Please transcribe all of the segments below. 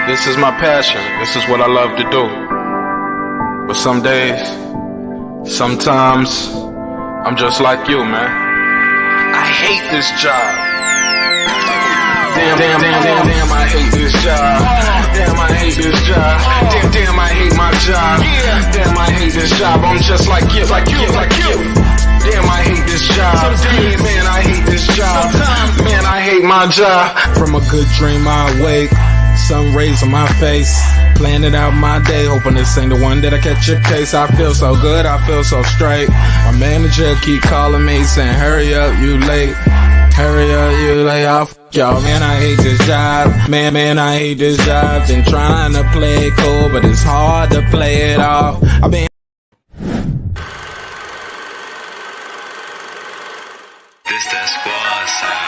This is my passion. This is what I love to do. But some days, sometimes, I'm just like you, man. I hate this job. Damn, I hate this job. Damn, I hate this job. Damn, I hate my job. Damn, I hate this job. I'm just like you. Damn, I hate this job. Man, I hate this job. Man, I hate my job. From a good dream I wake, sun rays on my face, planning out my day, hoping this ain't the one that I catch a case. I feel so good, I feel so straight. My manager keep calling me saying, hurry up, you late. Hurry up, you lay off, y'all. Man, I hate this job. Man, I hate this job. Been trying to play it cool, but it's hard to play it off. I've been This that squad sound.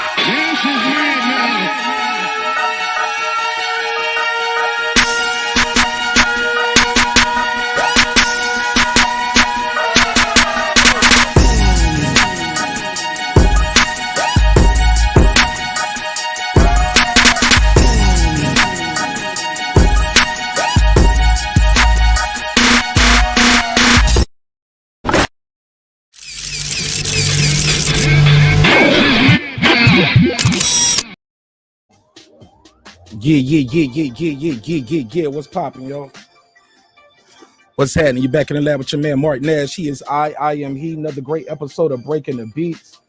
Yeah. What's poppin', yo? What's happening? You back in the lab with your man Marq Nash. He is I am he. Another great episode of Breaking the Beats.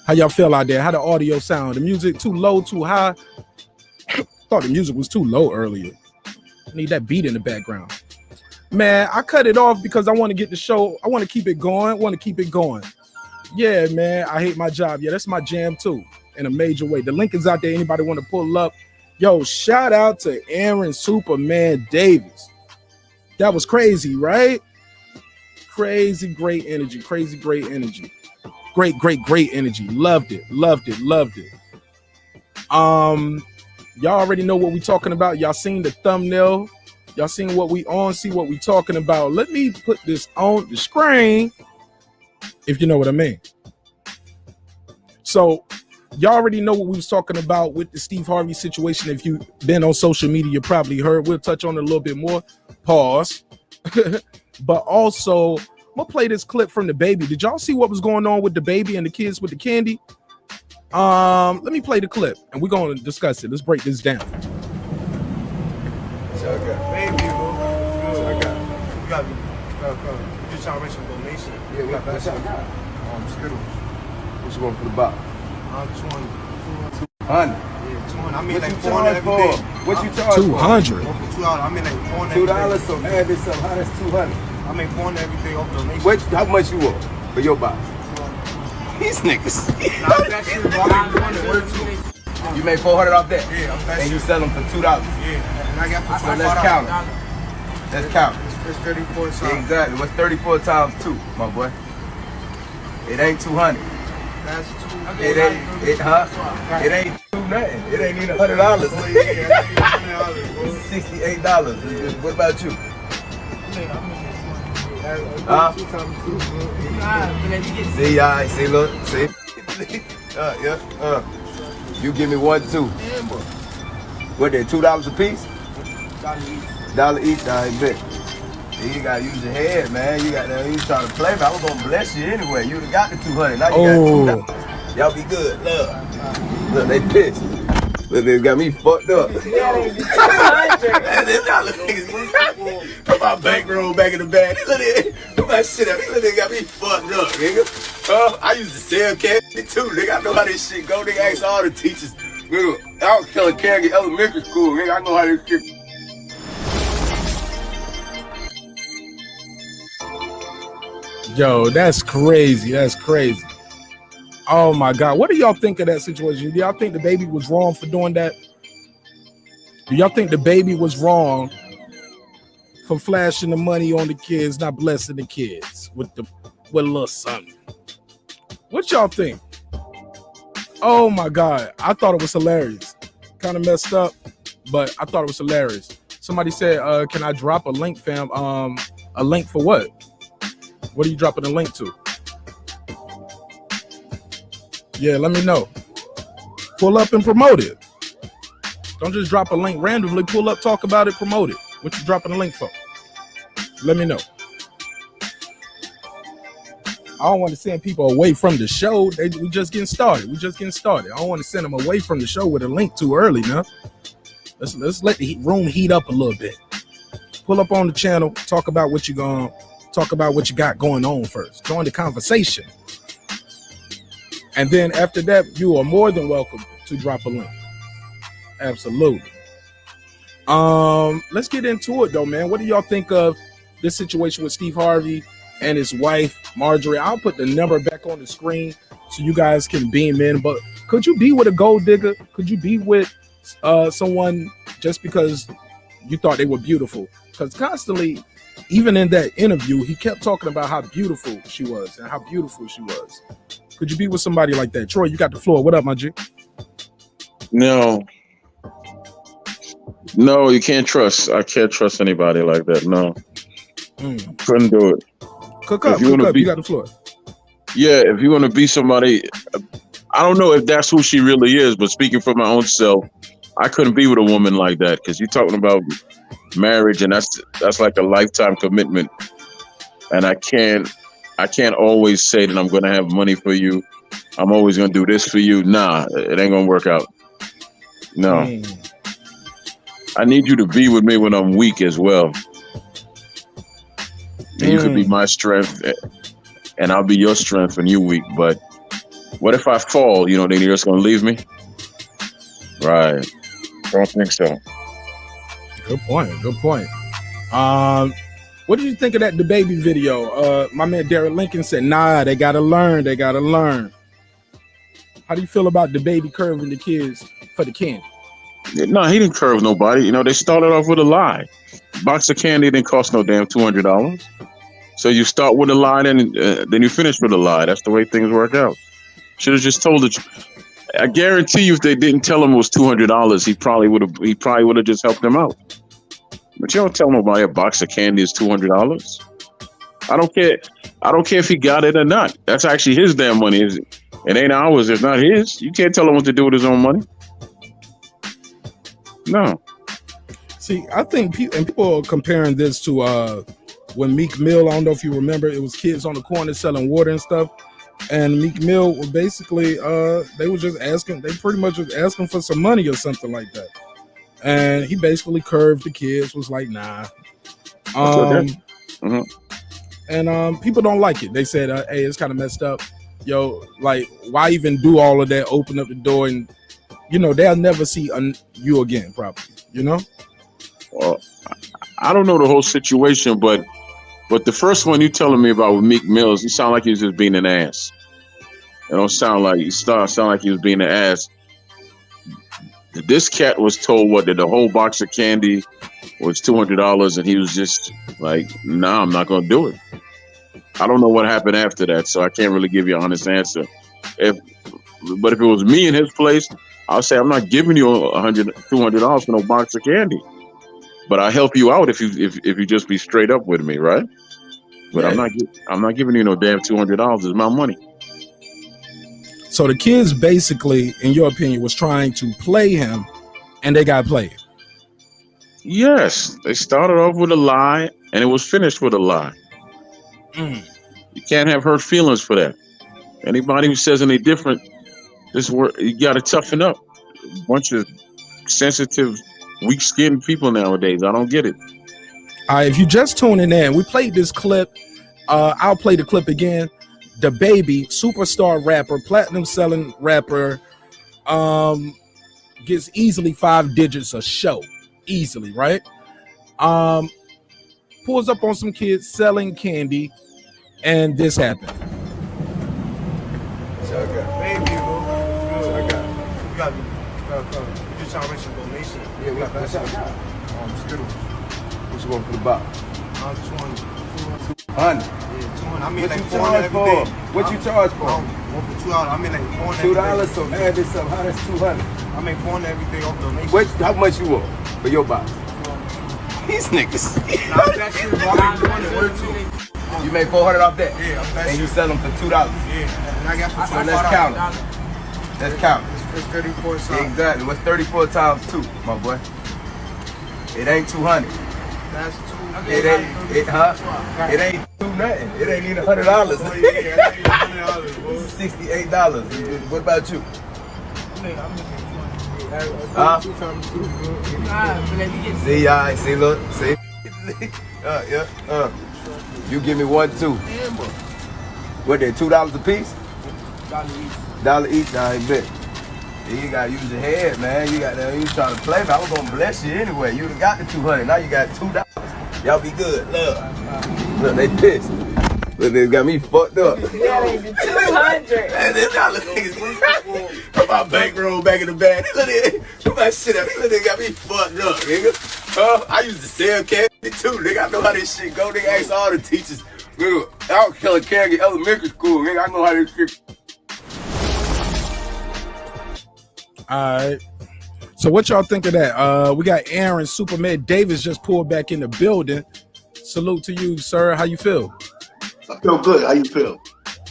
How y'all feel out there? How the audio sound? The music too low, too high? Thought the music was too low earlier. Need that beat in the background. Man, I cut it off because I want to get the show. I want to keep it going. Yeah, man. I hate my job. Yeah, that's my jam too. In a major way. The link is out there. Anybody want to pull up? Yo, shout out to Aaron Superman Davis. That was crazy, right? Crazy great energy. Great energy. Loved it. Y'all already know what we talking about. Y'all seen the thumbnail. Y'all seen what we on, see what we talking about. Let me put this on the screen, if you know what I mean. So y'all already know what we was talking about with the Steve Harvey situation. If you've been on social media, you probably heard. We'll touch on it a little bit more. Pause. But also, I'm gonna play this clip from the baby. Did y'all see what was going on with the baby and the kids with the candy? Let me play the clip and we're gonna discuss it. Let's break this down. So I got baby, bro. So I got. You got me. You just trying to raise some donation. Yeah, we got that. Skittles. What you want for the box? 200. Yeah, 200. I mean, like 400 every day. What you charge? 200. $2. I mean, like 400 $2, so add this up. How that's 200? I make 400 every day off donation. What? How much you want for your box? These niggas. You make 400 off that? Yeah, I'm that and shit. you sell them for $2. Yeah, and I got for So let's count it. Let's count it. It's 34 times. Exactly. What's 34 times 2, my boy? It ain't 200. That's 2. It ain't. It ain't 2 nothing. It ain't even $100. $68. $68. What about you? See, I see, look, see. You give me 1, 2. What they $2 a piece? $1 each. I bet. You gotta use your head, man. You trying to play, man. I was gonna bless you anyway. You done got the 200. Now you got $2. Y'all be good. Look, they pissed. Look, they got me fucked up. Put my bankroll back in the bag. Put my shit up. They got me fucked up, nigga. I used to sell candy too, nigga. I know how this shit go. Nigga, ask all the teachers. Nigga, I was selling candy in elementary school, nigga. I know how this shit. Yo, that's crazy. Oh my God. What do y'all think of that situation? Do y'all think the baby was wrong for doing that? Do y'all think the baby was wrong for flashing the money on the kids, not blessing the kids with a little something? What y'all think? Oh my God. I thought it was hilarious. Kind of messed up, but I thought it was hilarious. Somebody said, can I drop a link, fam? A link for what? What are you dropping a link to? Yeah, let me know. Pull up and promote it. Don't just drop a link randomly. Pull up, talk about it, promote it. What you dropping the link for? Let me know. I don't want to send people away from the show. We just getting started. I don't want to send them away from the show with a link too early now. Let's let the room heat up a little bit. Pull up on the channel. Talk about what you got going on first. Join the conversation. And then after that, you are more than welcome to drop a link. Absolutely. Let's get into it though, man. What do y'all think of this situation with Steve Harvey and his wife, Marjorie? I'll put the number back on the screen so you guys can beam in. But could you be with a gold digger? Could you be with someone just because you thought they were beautiful? Because constantly, even in that interview, he kept talking about how beautiful she was and how beautiful she was. Could you be with somebody like that? Troy, you got the floor. What up, my G? No, you can't trust. I can't trust anybody like that. No, couldn't do it. Cook up. You got the floor. Yeah, if you want to be somebody, I don't know if that's who she really is, but speaking for my own self, I couldn't be with a woman like that because you're talking about marriage, and that's like a lifetime commitment, and I can't always say that I'm going to have money for you. I'm always going to do this for you. Nah, it ain't going to work out. No. I need you to be with me when I'm weak as well. And you could be my strength and I'll be your strength when you're weak. But what if I fall? Then you're just going to leave me? Right. Don't think so. Good point. What did you think of that DaBaby video? My man Derek Lincoln said, nah, they got to learn. How do you feel about DaBaby curving the kids for the candy? No, he didn't curve nobody. They started off with a lie. Box of candy didn't cost no damn $200. So you start with a lie, then you finish with a lie. That's the way things work out. Should have just told it. I guarantee you, if they didn't tell him it was $200, he probably would have just helped them out. But you don't tell nobody a box of candy is $200. I don't care if he got it or not. That's actually his damn money. It ain't ours. It's not his. You can't tell him what to do with his own money. No. See, I think people are comparing this to when Meek Mill, I don't know if you remember, it was kids on the corner selling water and stuff. And Meek Mill were basically, they pretty much was asking for some money or something like that. And he basically curved the kids, was like, nah. And people don't like it. They said, hey, it's kind of messed up. Yo, like, why even do all of that? Open up the door and, they'll never see you again, probably, Well, I don't know the whole situation, but the first one you telling me about with Meek Mills, he sound like he was just being an ass. It don't sound like he was being an ass. This cat was told that the whole box of candy was $200, and he was just like, nah, I'm not going to do it. I don't know what happened after that, so I can't really give you an honest answer. But if it was me in his place, I'll say, I'm not giving you $200 for no box of candy. But I'll help you out if you just be straight up with me, right? But yeah. I'm not giving you no damn $200. It's my money. So the kids basically, in your opinion, was trying to play him, and they got played. Yes, they started off with a lie, and it was finished with a lie. You can't have hurt feelings for that. Anybody who says any different, you got to toughen up. A bunch of sensitive, weak-skinned people nowadays. I don't get it. All right, if you just tuning in, we played this clip. I'll play the clip again. DaBaby, superstar rapper, platinum selling rapper, gets easily 5 digits a show. Easily, right? Pulls up on some kids selling candy, and this happened. So I got baby, bro. So I got. You got me. You just trying to make some donation. Yeah, we got that. Skittles. What you want for the box? 200. 100. Yeah, 200. I mean, What like you 400 charge every for? day. What you charge for? One for $2. I mean, like 400 every $2. So day. add this up. How that's 200? I make 400 every day off donation. How much you want for your box? These niggas. Nah, that shit, bro. I make 400 work too. You made 400 off that? Yeah, I'm that and shit. you sell them for $2. Yeah, and I got for So let's count it. Let's count it. It's It's 34 times. Exactly. What's 34 times 2, my boy? It ain't 200. That's 2. It ain't, it ain't 2 nothing. It ain't even $100. Oh, yeah, it ain't $100, bro. $68. What about you? See, y'all, see, look, see. You give me 1, 2. What, they $2 a piece? $1 each, I bet. Yeah, you gotta use your head, man. You trying to play, man. I was gonna bless you anyway. You done got the 200. Now you got $2. Y'all be good. Look, they pissed. Look, they got me fucked up. Yeah, they did 200. And then y'all look niggas. Put my bankroll back in the bag. Put my shit up. These little niggas got me fucked up, nigga. I used to sell candy too, nigga. I know how this shit go. Nigga, ask all the teachers. Nigga, I don't kill candy in elementary school, nigga. I know how this shit. All right. So what y'all think of that? We got Aaron Superman Davis just pulled back in the building. Salute to you, sir. How you feel? I feel good. How you feel?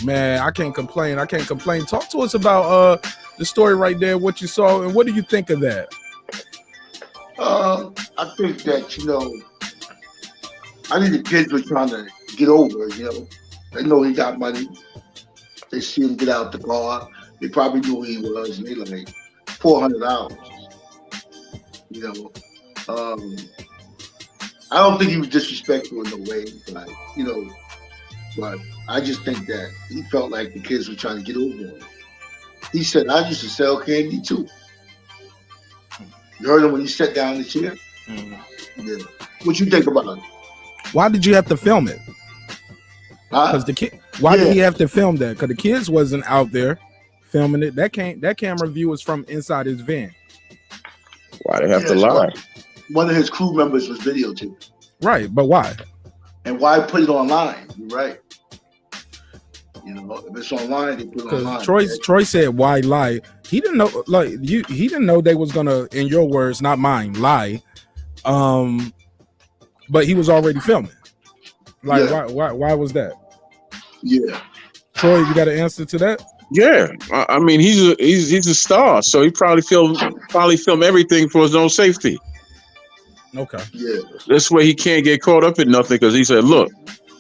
Man, I can't complain. Talk to us about the story right there, what you saw, and what do you think of that? I think that, I think the kids were trying to get over, They know he got money. They see him get out the car. They probably knew who he was, and they like $400. I don't think he was disrespectful in no way, but I just think that he felt like the kids were trying to get over him. He said, I used to sell candy too. You heard him when he sat down in the chair? Mm-hmm. Yeah. What you think about it? Why did you have to film it? Because why did he have to film that? Because the kids wasn't out there filming it. That camera view was from inside his van. Why they have to lie? One of his crew members was videotaped. Right, but why? And why put it online? You're right. If it's online, they put it online. Troy said, "Why lie?" He didn't know, he didn't know they was gonna, in your words, not mine, lie. But he was already filming. Why was that? Yeah. Troy, you got an answer to that? Yeah, I mean he's a star, so he probably film everything for his own safety. Okay. Yeah. This way he can't get caught up in nothing because he said, "Look,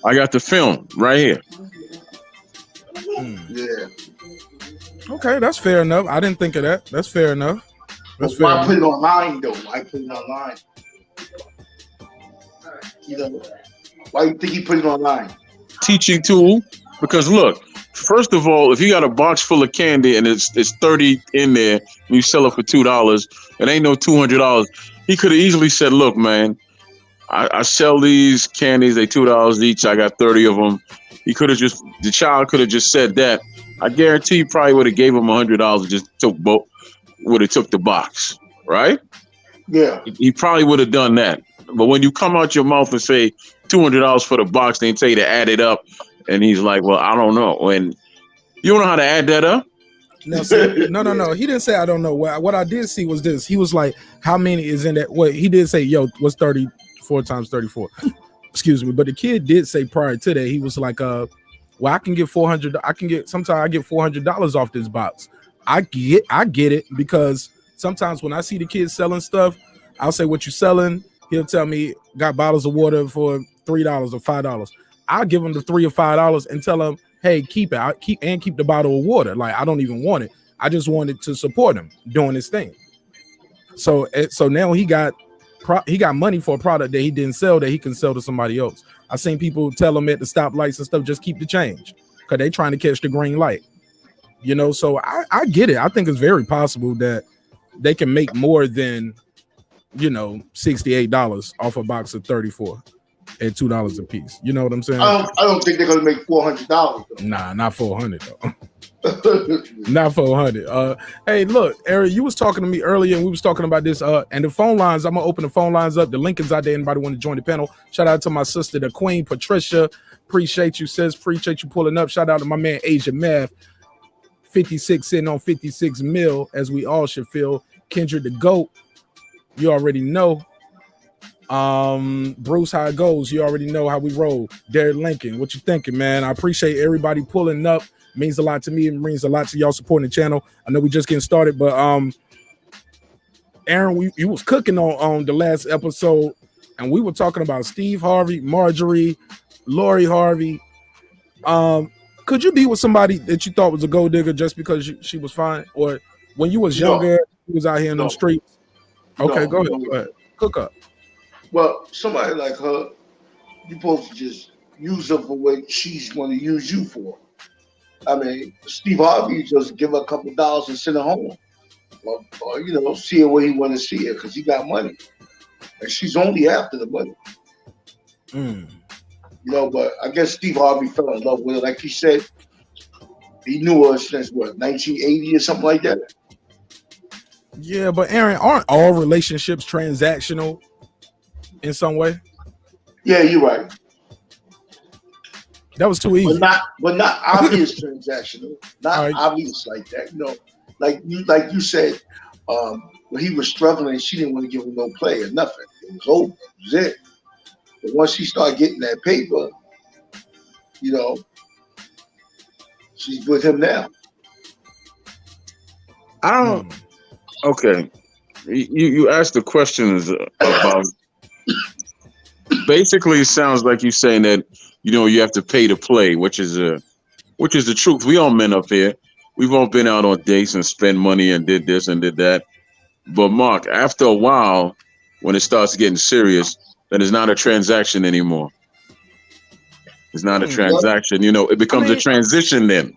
I got the film right here." Yeah. Okay, that's fair enough. I didn't think of that. That's fair enough. Why put it online though? Why put it online? Why do you think he put it online? Teaching tool, because look. First of all, if you got a box full of candy and it's 30 in there, and you sell it for $2, it ain't no $200. He could have easily said, "Look, man, I sell these candies, they $2 each. I got 30 of them." The child could have just said that. I guarantee you probably would have gave him $100 and just took the box, right? Yeah. He probably would have done that. But when you come out your mouth and say $200 for the box, they tell you to add it up. And he's like, "Well, I don't know." And you don't know how to add that up? No. He didn't say I don't know. What I did see was this. He was like, "How many is in that?" Well, he did say, "Yo, what's 34 times 34?" Excuse me. But the kid did say prior to that, he was like, "Well, I can get sometimes I get $400 off this box." I get it, because sometimes when I see the kids selling stuff, I'll say, "What you selling?" He'll tell me, "Got bottles of water for $3 or $5. I'll give him the $3 or $5 and tell him, "Hey, keep it. Keep the bottle of water. Like, I don't even want it. I just wanted to support him doing his thing." So now he got money for a product that he didn't sell that he can sell to somebody else. I seen people tell him at the stoplights and stuff, just keep the change, because they trying to catch the green light. So I get it. I think it's very possible that they can make more than $68 off a box of 34. At $2 a piece. You know what I'm saying? I don't think they're gonna make $400. Nah, not 400 though. Not 400. Hey, look, Eric, you was talking to me earlier, and we was talking about this. And the phone lines, I'm gonna open the phone lines up. The link is out there. Anybody want to join the panel? Shout out to my sister, the Queen Patricia. Appreciate you, sis. Appreciate you pulling up. Shout out to my man Asia Math. 56 sitting on 56 mil, as we all should feel. Kendrick the GOAT. You already know. Bruce, how it goes, you already know how we roll. Derek Lincoln, what you thinking, man? I appreciate everybody pulling up. Means a lot to me. It means a lot to y'all supporting the channel. I know we just getting started, but Aaron, you was cooking on the last episode, and we were talking about Steve Harvey, Marjorie, Lori Harvey. Could you be with somebody that you thought was a gold digger just because she was fine, or when you was younger, you was out here in the streets? Okay, go ahead. Cook up. Well, somebody like her, you're supposed to just use her for what she's going to use you for. I mean, Steve Harvey just give her a couple dollars and send her home. Or you know, see her where he want to see her because he got money. And she's only after the money. You know, but I guess Steve Harvey fell in love with her. Like he said, he knew her since, what, 1980 or something like that? Yeah, but Aaron, aren't all relationships transactional in some way? Yeah, you're right. That was too easy. But not obvious transactional. Not obvious like that. You know, like you said, when he was struggling, she didn't want to give him no play or nothing. It was over. It was it. But once she started getting that paper, you know, she's with him now. I don't. Okay, you asked the questions about. Basically, it sounds like you're saying that you have to pay to play, which is the truth. We all men up here. We've all been out on dates and spent money and did this and did that. But Mark, after a while, when it starts getting serious, then it's not a transaction anymore. It's not a transaction. It becomes a transition then.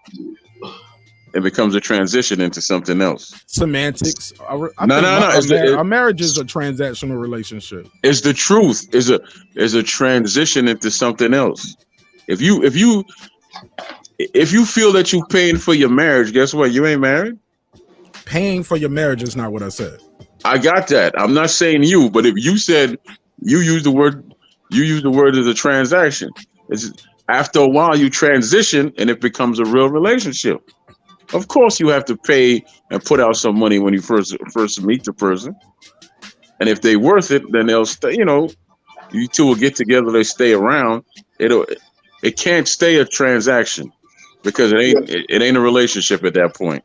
It becomes a transition into something else. Semantics. No. A marriage is a transactional relationship. It's the truth. Is a transition into something else. If you feel that you're paying for your marriage, guess what? You ain't married. Paying for your marriage is not what I said. I got that. I'm not saying you, but if you said you use the word as a transaction. It's after a while you transition and it becomes a real relationship. Of course, you have to pay and put out some money when you first meet the person, and if they worth it, then they'll stay. You two will get together. They stay around. It can't stay a transaction because it ain't a relationship at that point.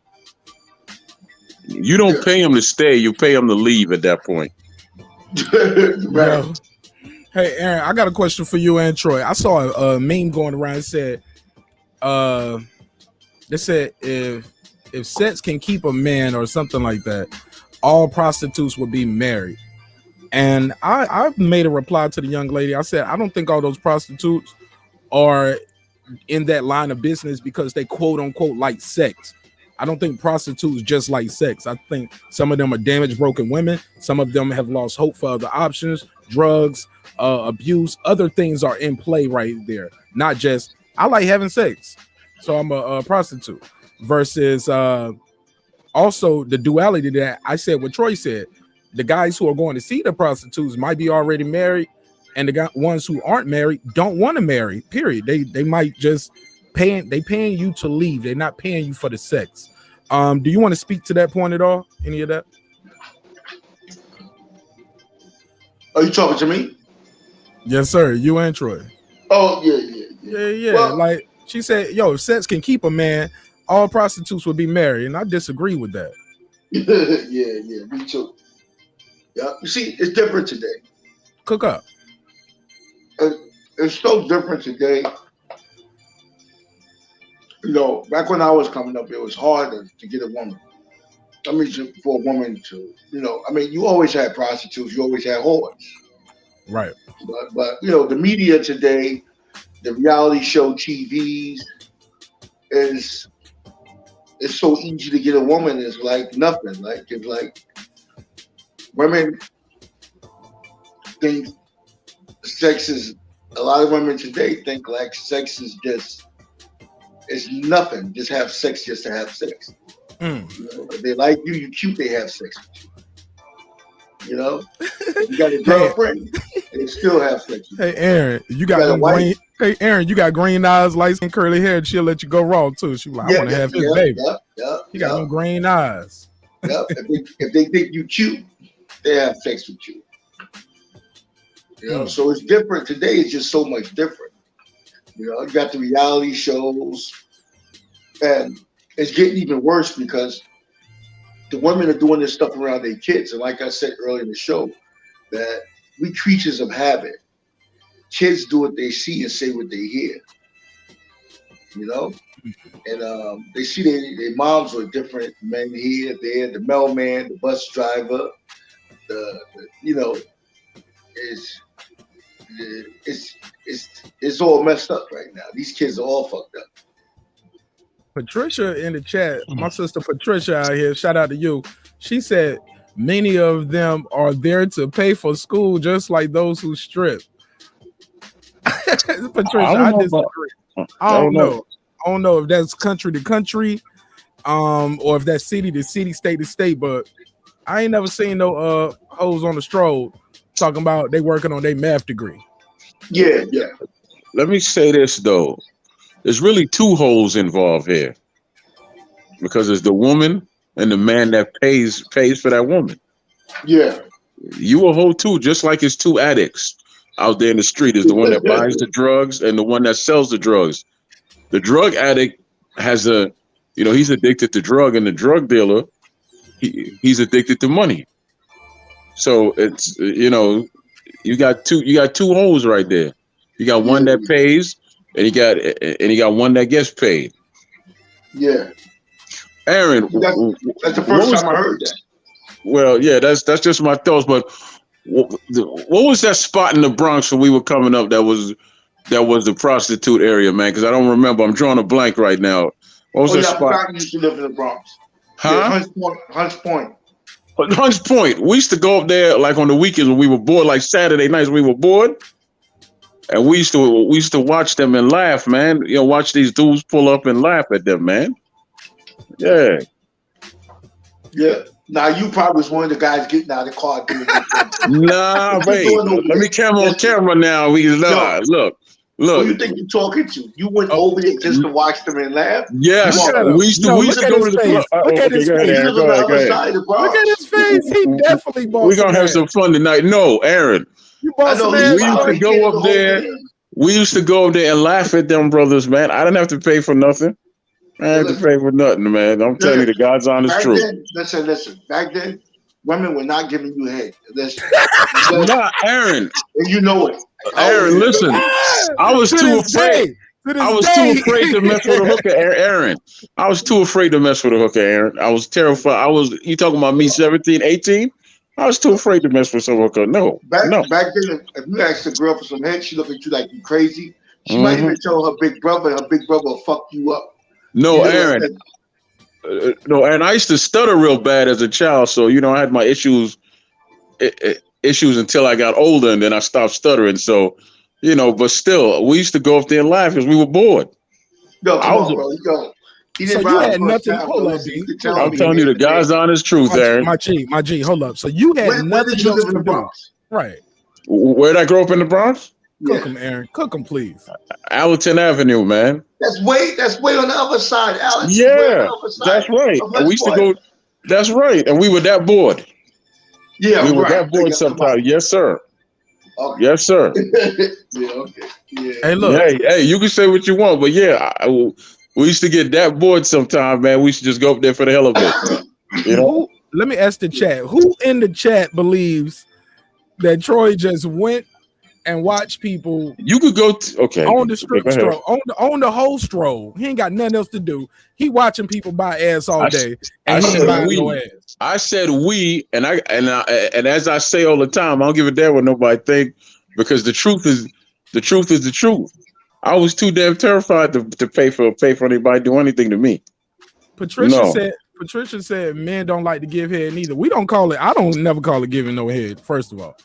You don't pay them to stay. You pay them to leave at that point. Right. Hey, Aaron, I got a question for you and Troy. I saw a meme going around. It said, they said if sex can keep a man or something like that, all prostitutes would be married. And I made a reply to the young lady. I said, I don't think all those prostitutes are in that line of business because they quote unquote like sex. I don't think prostitutes just like sex. I think some of them are damaged, broken women. Some of them have lost hope for other options, drugs, abuse. Other things are in play right there. Not just, I like having sex, so I'm a prostitute. Versus also the duality that I said what Troy said. The guys who are going to see the prostitutes might be already married, and the ones who aren't married don't want to marry, period. They might just paying you to leave. They're not paying you for the sex. Do you want to speak to that point at all? Any of that? Are you talking to me? Yes, sir. You and Troy. Oh, yeah. Well, like she said, if sex can keep a man, all prostitutes would be married, and I disagree with that. yeah, me too. Yeah, you see, it's different today. Cook up. It's so different today. Back when I was coming up, it was harder to get a woman. I mean, for a woman to, you always had prostitutes, you always had whores. Right. But the media today, the reality show TVs, it's so easy to get a woman. It's like nothing. It's like women think sex is, a lot of women today think like sex is just, it's nothing. Just have sex just to have sex. If they like you, you cute, they have sex with you. If you got a girlfriend, they still have sex with you. Hey, Aaron, you got green. Hey, Aaron, you got green eyes, light skin, curly hair, and she'll let you go raw too. She like, I want to have his baby. You got them green eyes. If they think you cute, they have sex with you. So it's different today. It's just so much different. You got the reality shows. And it's getting even worse because the women are doing this stuff around their kids. And like I said earlier in the show, that we creatures of habit. Kids do what they see and say what they hear. You know? And they see their moms are different men here, there, the mailman, the bus driver, the you know, it's all messed up right now. These kids are all fucked up. Patricia in the chat, my sister Patricia out here, shout out to you. She said many of them are there to pay for school, just like those who strip. Patricia, I disagree. I don't know. I don't know if that's country to country, or if that's city to city, state to state. But I ain't never seen no hoes on the stroll talking about they working on their math degree. Yeah. Let me say this though. There's really two holes involved here. Because it's the woman and the man that pays for that woman. Yeah. You a hoe too, just like it's two addicts out there in the street. Is the one that buys the drugs and the one that sells the drugs. The drug addict has he's addicted to drug, and the drug dealer, he's addicted to money. So it's you got two holes right there. You got one that pays, and you got one that gets paid. Yeah. Aaron, that's the first time I heard that. Well, yeah, that's just my thoughts. But what was that spot in the Bronx when we were coming up that was the prostitute area, man? Because I don't remember. I'm drawing a blank right now. What was that spot? I used to live in the Bronx. Huh? Yeah, Hunts Point. Hunts Point. We used to go up there like on the weekends when we were bored, like Saturday nights when we were bored. And we used to watch them and laugh, man. Watch these dudes pull up and laugh at them, man. Yeah. Yeah. Now you probably was one of the guys getting out of the car doing this. Nah, wait. Let me come on camera now. Look. Who you think you're talking to? You went over there just to watch them and laugh? Yes. We used to go to the club. Look at his face. Look at his face. He definitely bought. We're gonna have some fun tonight. No, Aaron. You bought some. We used to go up there. We used to go up there and laugh at them brothers, man. I didn't have to pay for nothing. I had to pay for nothing, man. I'm telling you the God's honest truth. Listen. Back then, women were not giving you head. Nah, Aaron. And you know it. Aaron, listen. I was too afraid. I was too afraid to mess with a hooker, Aaron. I was too afraid to mess with a hooker, Aaron. I was terrified. You talking about me 17, 18? I was too afraid to mess with some hooker. No. Back then, if you asked a girl for some head, she look at you like you crazy. She might even tell her big brother, will fuck you up. No, Aaron. And I used to stutter real bad as a child, so I had my issues until I got older, and then I stopped stuttering. So, but still, we used to go up there and laugh because we were bored. No, come on, bro. So you had nothing. Hold up, B. I'm telling you the God's honest truth, Aaron. My G. Hold up. So you had nothing else to do, right? Where did I grow up in the Bronx? Cook them, Aaron. Cook them, please. Allerton Avenue, man. That's way on the other side, Alex. Yeah, that's right. We used to go. That's right, and we were that bored. Yeah, we were that bored sometimes. Yes, sir. Okay. Yes, sir. Yeah, okay. Yeah. Hey, look. Hey, you can say what you want, but yeah, we used to get that bored sometimes, man. We used to just go up there for the hell of it. Let me ask the chat. Who in the chat believes that Troy just went and watched people? You could go on the strip stroll, on the whole stroll. He ain't got nothing else to do. He watching people buy ass all day. I said we, and as I say all the time, I don't give a damn what nobody think, because the truth is the truth. I was too damn terrified to pay for anybody to do anything to me. Patricia said men don't like to give head neither. We don't call it. I don't never call it giving no head. First of all.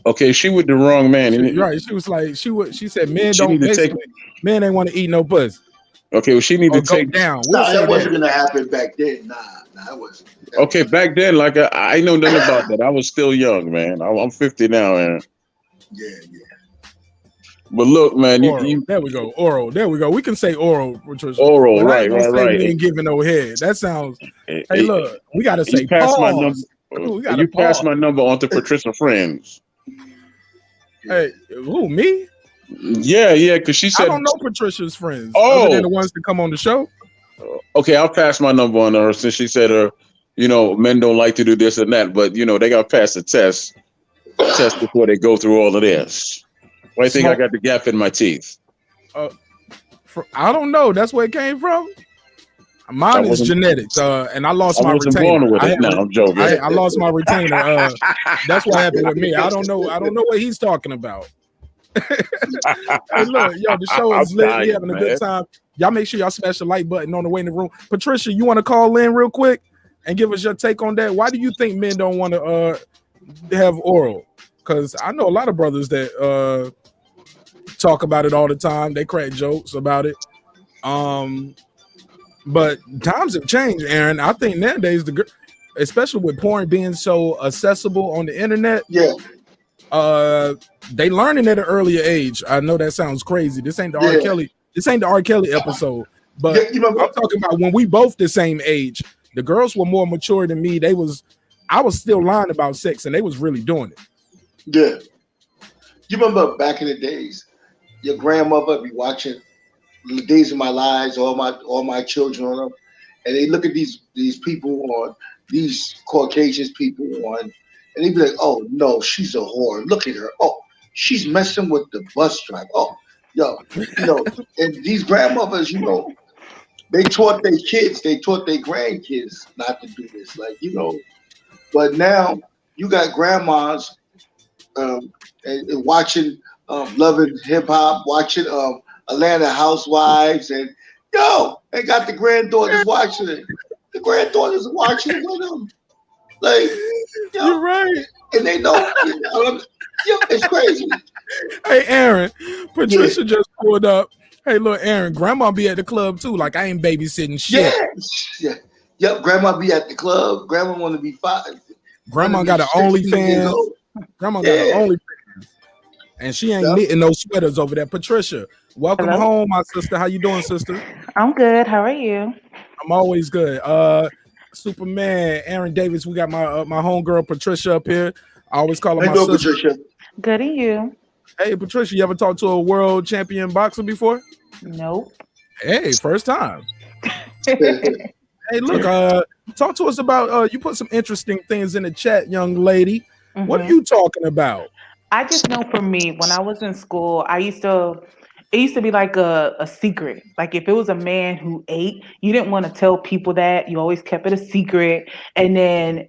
Okay, she with the wrong man. Right. She was like, she said men men ain't want to eat no pussy. Okay, well, she need to take down. That wasn't gonna happen back then. Nah, it wasn't. Okay, back then, like I know nothing about that. I was still young, man. I'm 50 now, man. Yeah. But look, man, there we go. Oral. There we go. We can say oral, Patricia. Oral, right. We ain't giving no head. That sounds. Hey, look, we gotta say pass pause. my number. You pass my number on to Patricia friends. Hey, who, me? Yeah, because she said I don't know Patricia's friends Oh. other than the ones that come on the show. Okay, I'll pass my number on to her since she said men don't like to do this and that, but they got to pass the test before they go through all of this. Why do you think I got the gap in my teeth? I don't know. That's where it came from. Mine is genetics, and I lost my retainer. Born with it. No, I'm joking. I lost my retainer. That's what happened with me. I don't know what he's talking about. Hey, look, yo, the show is lit. We having a good time. Y'all make sure y'all smash the like button on the way in the room. Patricia, you want to call in real quick and give us your take on that? Why do you think men don't want to have oral? Because I know a lot of brothers that talk about it all the time. They crack jokes about it. But times have changed, Aaron. I think nowadays, especially with porn being so accessible on the internet, they learning at an earlier age. I know that sounds crazy. This ain't the R. Kelly. This ain't the R. Kelly episode. But I'm talking about when we both the same age. The girls were more mature than me. I was still lying about sex, and they was really doing it. Yeah. You remember back in the days, your grandmother be watching The Days of My Lives, all my children on them, and they look at these people on these Caucasian people on, and they be like, "Oh no, she's a whore. Look at her. Oh, she's messing with the bus driver. Oh, yo, and these grandmothers, they taught their kids, they taught their grandkids not to do this, But now you got grandmas and watching loving hip hop, watching Atlanta Housewives, and they got the granddaughters watching it. The granddaughters are watching it with them. You're right. And they know, it's crazy. Hey, Aaron, Patricia just pulled up. Hey, look, Aaron, grandma be at the club too. Like, I ain't babysitting shit. Yeah. Yep, grandma be at the club. Grandma want to be 5. Grandma got an OnlyFans. Grandma got an OnlyFans. And she ain't knitting no sweaters over there. Patricia, welcome home, my sister. How you doing, sister? I'm good. How are you? I'm always good. Superman, Aaron Davis. We got my homegirl Patricia up here. I always call her my sister. Patricia. Good to you. Hey, Patricia, you ever talked to a world champion boxer before? Nope. Hey, first time. Hey, look, talk to us about, you put some interesting things in the chat, young lady. Mm-hmm. What are you talking about? I just know for me, when I was in school, it used to be like a secret. Like if it was a man who ate, you didn't want to tell people that. You always kept it a secret. And then,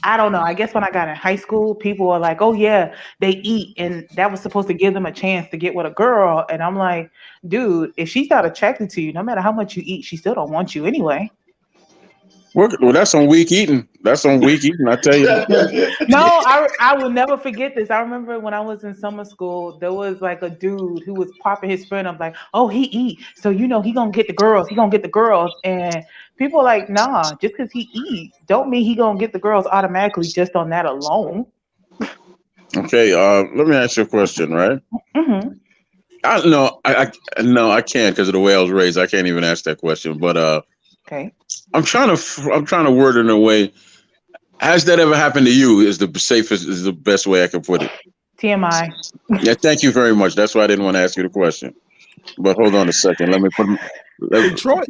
I don't know, I guess when I got in high school, people were like, oh yeah, they eat. And that was supposed to give them a chance to get with a girl. And I'm like, dude, if she's not attracted to you, no matter how much you eat, she still don't want you anyway. Well, that's on weak eating. I tell you. No, I will never forget this. I remember when I was in summer school, there was like a dude who was popping his friend. I'm like, oh, he eat. So, he gonna get the girls. He gonna get the girls. And people are like, nah, just because he eat, don't mean he gonna get the girls automatically just on that alone. Okay, let me ask you a question, right? Mm-hmm. I can't because of the way I was raised. I can't even ask that question. But okay. I'm trying to word it in a way. Has that ever happened to you? Is the best way I can put it. TMI. Yeah, thank you very much. That's why I didn't want to ask you the question. But hold on a second. Let me put. Troy's.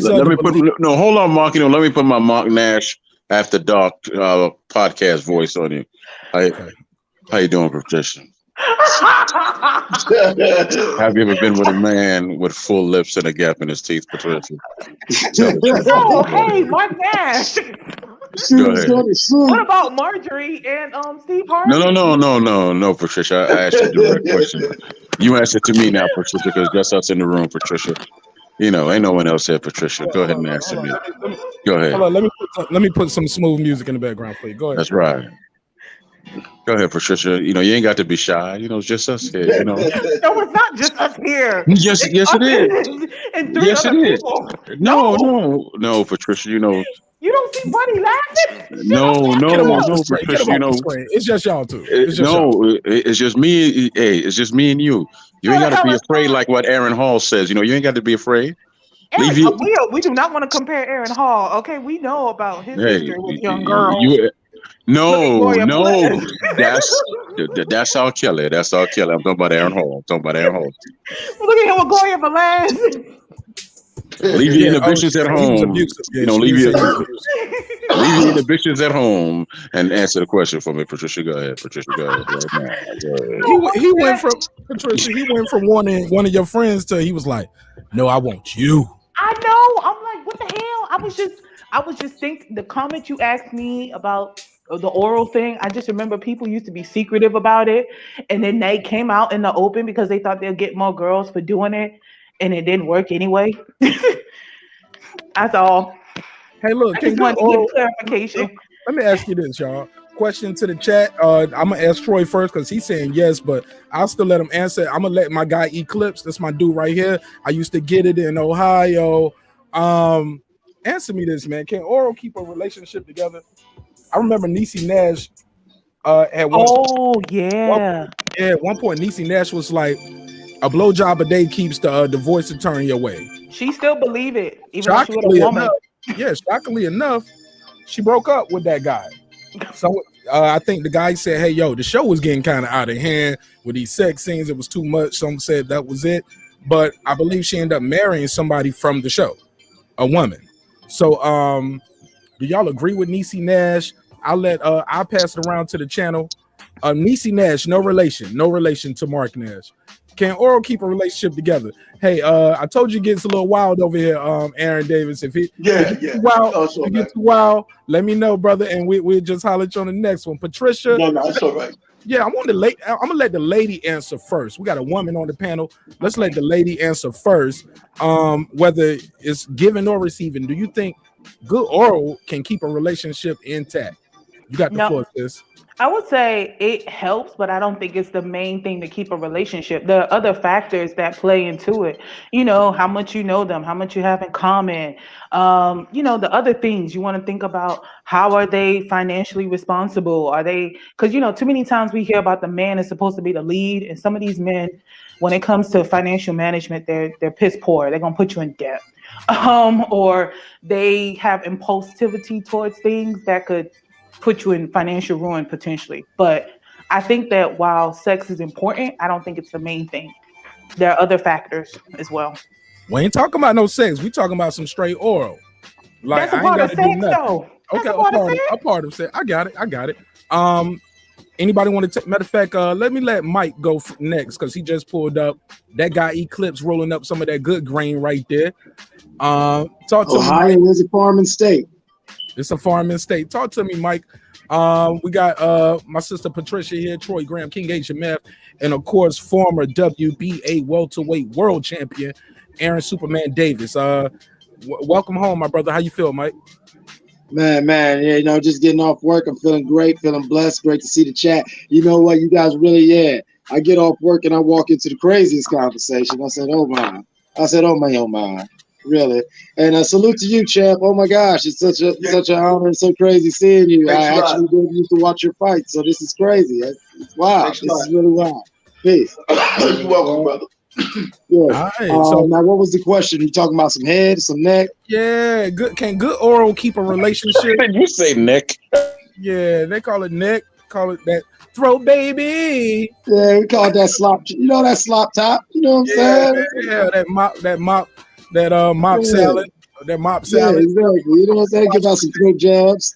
Hold on, Mark. Let me put my Marq Nash After Dark podcast voice on you. How you doing, Patricia? Have you ever been with a man with full lips and a gap in his teeth, Patricia? Oh, hey, Marq Nash. Go ahead. What about Marjorie and Steve Harvey? No, Patricia. I asked you a direct question. You answer to me now, Patricia, because that's us in the room, Patricia. Ain't no one else here, Patricia. Go ahead and answer me. Go ahead. Hold on, let me put some smooth music in the background for you. Go ahead. That's right. Go ahead, Patricia. You ain't got to be shy. It's just us here. No, it's not just us here. Yes, it is. And yes, it is. No, Patricia. You don't see Buddy laughing? No, Patricia. It's just y'all two. It's just me. Hey, it's just me and you. You ain't got to be afraid, like what Aaron Hall says. You ain't got to be afraid. We do not want to compare Aaron Hall. Okay, we know about his history with young girls. No, That's R. Kelly. That's R. Kelly. I'm talking about Aaron Hall. Look at him going for last. Leave your inhibitions at He was home. abusive. Yeah, Leave your abusive. inhibitions at home and answer the question for me, Patricia. Go ahead, Patricia. Go ahead. Right now. Go ahead. He went from Patricia. He went from wanting one of your friends to he was like, "No, I want you." I know. I'm like, what the hell? I was just thinking the comment you asked me about the oral thing. I just remember people used to be secretive about it, and then they came out in the open because they thought they'd get more girls for doing it, and it didn't work anyway. That's all. Hey, look, I just wanted to get clarification. Let me ask you this, y'all. Question to the chat. I'm gonna ask Troy first because he's saying yes, but I'll still let him answer. I'm gonna let my guy Eclipse. That's my dude right here. I used to get it in Ohio. Answer me this, man. Can oral keep a relationship together? I remember Niecy Nash at one. Oh yeah. At one point, Niecy Nash was like, "A blowjob a day keeps the divorce attorney away." She still believe it, even though she was a woman. Shockingly enough, she broke up with that guy. So I think the guy said, "Hey, yo, the show was getting kind of out of hand with these sex scenes. It was too much." Some said that was it, but I believe she ended up marrying somebody from the show, a woman. So, do y'all agree with Niecy Nash? I'll pass it around to the channel. Niecy Nash, no relation to Marq Nash. Can oral keep a relationship together? Hey, I told you it gets a little wild over here, Aaron Davis. If it gets too wild, let me know, brother, and we'll just holler at you on the next one. Patricia. No, it's all right. Yeah, I'm gonna let the lady answer first. We got a woman on the panel. Let's let the lady answer first. Whether it's giving or receiving, do you think good oral can keep a relationship intact? You got the floor, sis. I would say it helps, but I don't think it's the main thing to keep a relationship. There are other factors that play into it. You know, how much you know them, how much you have in common. The other things you want to think about, how are they financially responsible? Are they, because, too many times we hear about the man is supposed to be the lead, and some of these men, when it comes to financial management, they're piss poor. They're going to put you in debt. Or they have impulsivity towards things that could put you in financial ruin potentially. But I think that while sex is important, I don't think it's the main thing. There are other factors as well. We ain't talking about no sex. We talking about some straight oral. Like, that's a part of sex, though. Okay, a part of sex. I got it. Anybody want to take? Matter of fact, let Mike go next because he just pulled up. That guy Eclipse rolling up some of that good grain right there. Talk to Ohio is a farming state. It's a farming state. Talk to me, Mike. We got my sister Patricia here, Troy Graham, King HMF, and of course, former WBA welterweight world champion, Aaron Superman Davis. Welcome home, my brother. How you feel, Mike? Man, yeah, just getting off work. I'm feeling great, feeling blessed. Great to see the chat. You know what? You guys really, I get off work and I walk into the craziest conversation. I said, oh my. Really, and salute to you, champ. Oh my gosh, it's such an honor and so crazy seeing you. I actually used to watch your fight, so this is crazy. It's wild. This is really wild. Peace. You're welcome, brother. Yeah. Right, now, what was the question? You talking about some head, some neck? Yeah, good. Can good oral keep a relationship? Did you say neck? Yeah, they call it neck. Call it that throat, baby. Yeah, we call it that slop. You know that slop top. You know what I'm saying? Yeah, that mop salad. That mop salad. Yeah, exactly. You know what I'm saying? Give out some throat jabs.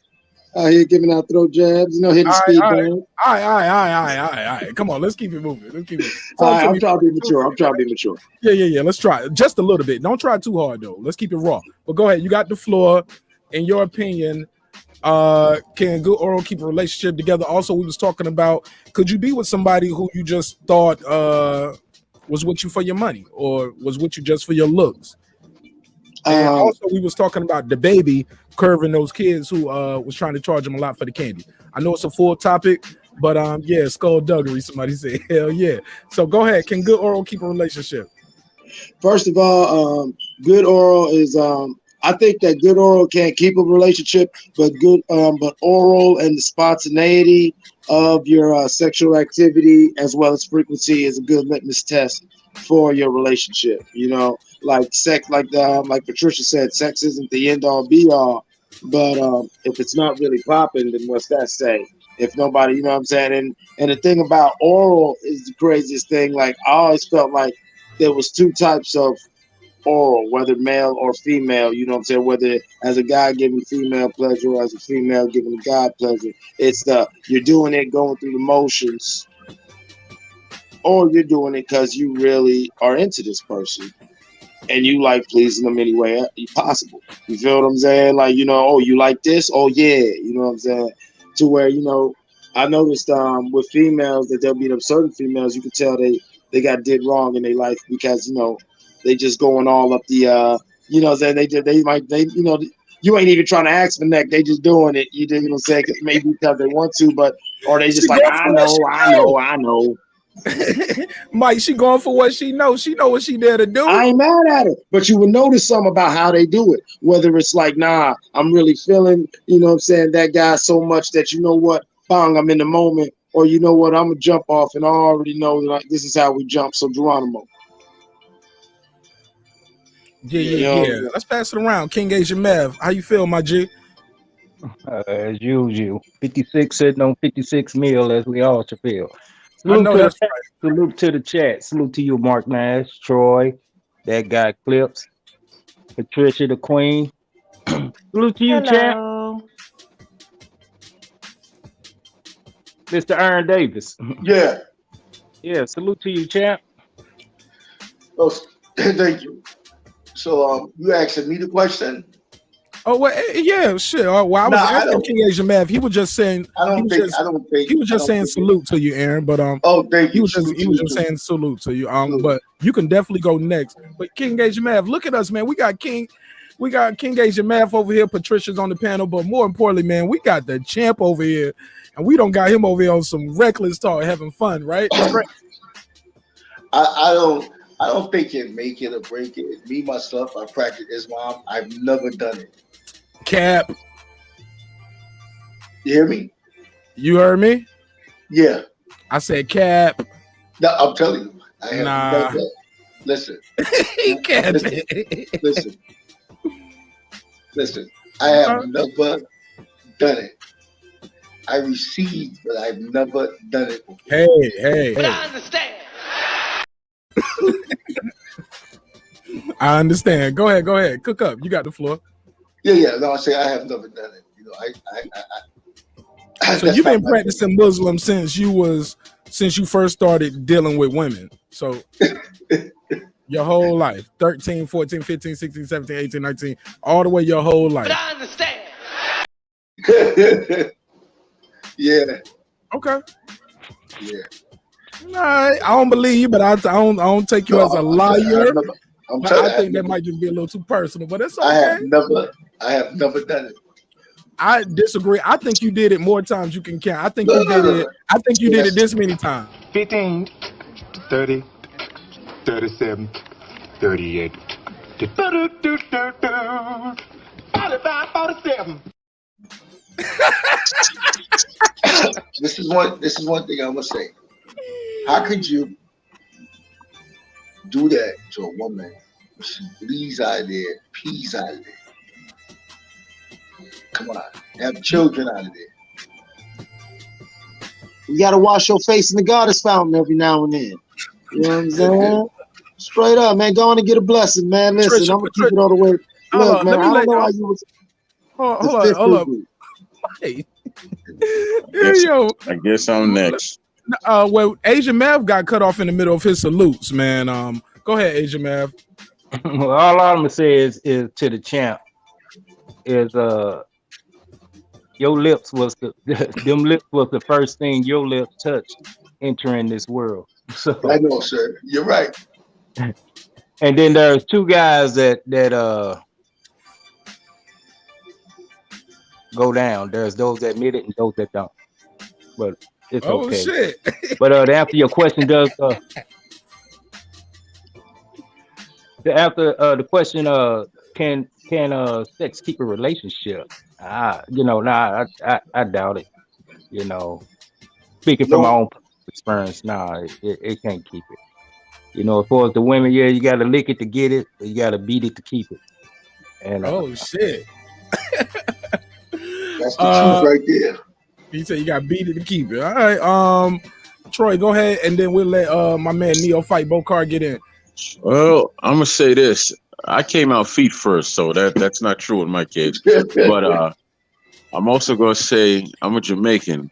Out here giving out throat jabs. Hitting speed bump. All right. Come on, let's keep it moving. I'm trying to be mature. Yeah. Let's try it. Just a little bit. Don't try too hard though. Let's keep it raw. But go ahead. You got the floor. In your opinion, can good oral keep a relationship together? Also, we was talking about, could you be with somebody who you just thought was with you for your money or was with you just for your looks? And also, we was talking about the baby curving those kids who was trying to charge them a lot for the candy. I know it's a full topic, but skullduggery, somebody said. Hell yeah. So go ahead. Can good oral keep a relationship? First of all, good oral is I think that good oral can't keep a relationship, but oral and the spontaneity of your sexual activity as well as frequency is a good litmus test for your relationship. Like sex, like Patricia said, sex isn't the end all be all. But if it's not really popping, then what's that say? if nobody, you know what I'm saying? And the thing about oral is the craziest thing. Like I always felt like there was two types of oral, whether male or female, you know what I'm saying? Whether as a guy giving female pleasure or as a female giving a guy pleasure. It's you're doing it going through the motions, or you're doing it because you really are into this person and you like pleasing them any way possible. You feel what I'm saying? Like, you know, oh, you like this? Oh yeah, you know what I'm saying? To where, you know, I noticed with females that there'll be certain females you can tell they got did wrong in their life because, you know, they just going all up the you know, saying they you know, you ain't even trying to ask for neck, they just doing it. You know what I'm saying? Maybe because they want to, but or they just like I know. Mike, she going for what she knows. She know what she there to do. I ain't mad at her, but you will notice something about how they do it. Whether it's like, nah, I'm really feeling, you know what I'm saying, that guy so much that, you know what, bang, I'm in the moment, or you know what, I'm gonna jump off and I already know that like, this is how we jump. So Geronimo. Yeah. Let's pass it around. King Asian Mav, how you feel, my G? As usual, 56 sitting on 56 mil, as we all should feel. I know that's right. Salute to the chat. Salute to you, Marq Nash, Troy, that guy Clips, Patricia the Queen. Salute to you, chat. Mr. Aaron Davis. Yeah. Yeah, salute to you, chat. Oh, thank you. So you asking me the question? Oh well, yeah, shit. Well, I was asking King Asian Mav. He was just saying. He was just saying salute to you, Aaron. But thank you. He was just saying salute to you. But you can definitely go next. But King Asian Mav, look at us, man. We got King Asian Mav over here. Patricia's on the panel, but more importantly, man, we got the champ over here, and we don't got him over here on some reckless talk, having fun, right? I don't think it make it or break it. Me myself, I practice Islam. I've never done it. Cap. You hear me? You heard me? Yeah. I said cap. No, I'm telling you. I have never. Listen. He can't. Listen. I have never done it. I received, but I've never done it before. Hey. But I understand. I understand. Go ahead. Cook up. You got the floor. Yeah. No, I say I have never done it. You know, I so you've been practicing Muslim since you first started dealing with women. So your whole life, 13, 14, 15, 16, 17, 18, 19, all the way your whole life. But I understand. Yeah. Okay. Yeah. Nah, I don't believe you, but I don't take you as a liar. I think that might just be a little too personal, but it's okay. I have never done it. I disagree. I think you did it more times you can count. I think you did it. I think you did it this many times. 15, 30, 37, 38, 45, 47. This is one thing I'm gonna say. How could you do that to a woman? She bleeds out of there, pees out of there. Come on, have children out of there. You gotta wash your face in the goddess fountain every now and then. You know what I'm saying? Straight up, man. Go on and get a blessing, man. Listen, I'm gonna keep it all the way. Look, man, I don't know how you was. Hold up. Hey. I guess I'm next. Well, Asian Mav got cut off in the middle of his salutes, man. Go ahead, Asian Mav. Well, all I'm gonna say is to the champ is your lips was them lips was the first thing your lips touched entering this world. So I know, sir. You're right. And then there's two guys that go down. There's those that admit it and those that don't. But it's okay. Oh shit. But to answer your question, after the question, can sex keep a relationship? I doubt it. You know, speaking from my own experience, it can't keep it. You know, as far as the women, yeah, you got to lick it to get it, but you got to beat it to keep it. And oh shit. That's the truth right there. He said you got beat it to keep it. All right, Troy, go ahead, and then we'll let my man Neo fight Bokar get in. Well, I'm gonna say this. I came out feet first, so that's not true in my case. But I'm also gonna say I'm a Jamaican.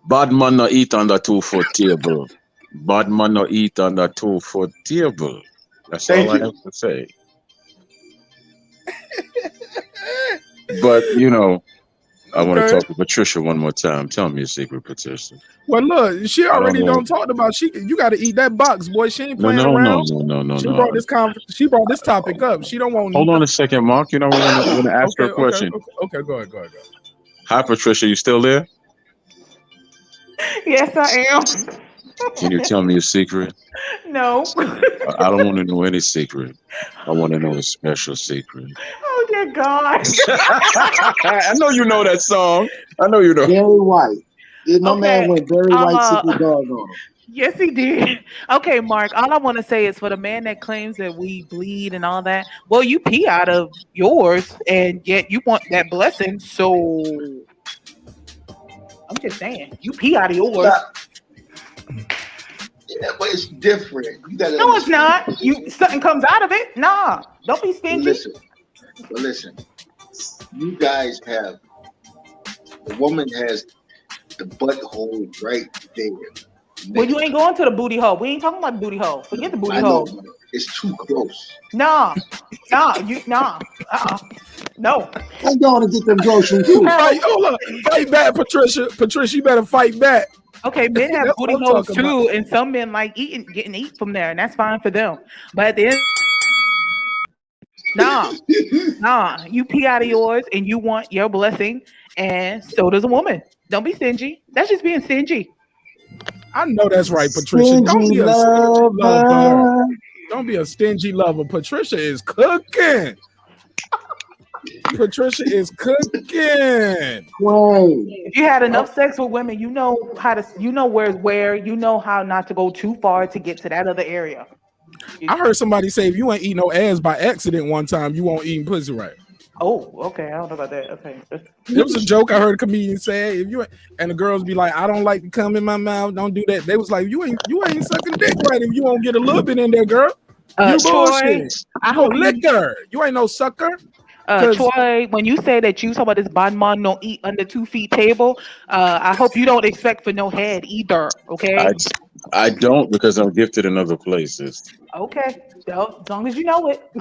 Bad man no eat on the 2-foot table. Bad man no eat on the 2-foot table. That's all I have to say. But I want to talk to Patricia one more time. Tell me a secret, Patricia. Well, look, she already don't talk about. You got to eat that box, boy. She ain't playing No. She brought this topic up. She don't want. Hold on a second, Mark. I want to ask her a question. Okay, go ahead. Hi, Patricia. You still there? Yes, I am. Can you tell me a secret? No. I don't want to know any secret. I want to know a special secret. Oh, dear God. I know you know that song. I know you know. Very white. My man went very white secret dog on him. Yes, he did. Okay, Mark, all I want to say is for the man that claims that we bleed and all that, well, you pee out of yours, and yet you want that blessing, so I'm just saying, you pee out of yours. Yeah, but it's different. You gotta no, it's not. Something comes out of it. Nah, don't be stingy. Listen. You guys have, the woman has the butthole right there. Well, you ain't going to the booty hole. We ain't talking about the booty hole. Forget the booty hole. It's too close. No. No. I'm going to get them groceries too. Hold up. Fight back, Patricia. Patricia, you better fight back. Okay, men have booty holes too, and some men like getting eat from there, and that's fine for them. But at the end, nah, you pee out of yours, and you want your blessing, and so does a woman. Don't be stingy. That's just being stingy. I know that's right, Patricia. Don't be a stingy lover. Don't be a stingy lover. Patricia is cooking. Patricia is cooking. Whoa. If you had enough sex with women, you know where, you know how not to go too far to get to that other area. I heard somebody say if you ain't eat no ass by accident one time, you won't eat pussy right. Oh, okay. I don't know about that. Okay. It was a joke I heard a comedian say. If you and the girls be like, I don't like to come in my mouth. Don't do that. They was like, you ain't sucking dick right if you won't get a little bit in there, girl. You bullshit. I hope liquor. You ain't no sucker. Troy, when you say that you talk about this bad man don't eat under 2 feet table, I hope you don't expect for no head either. Okay. I don't, because I'm gifted in other places. Okay. So, as long as you know it.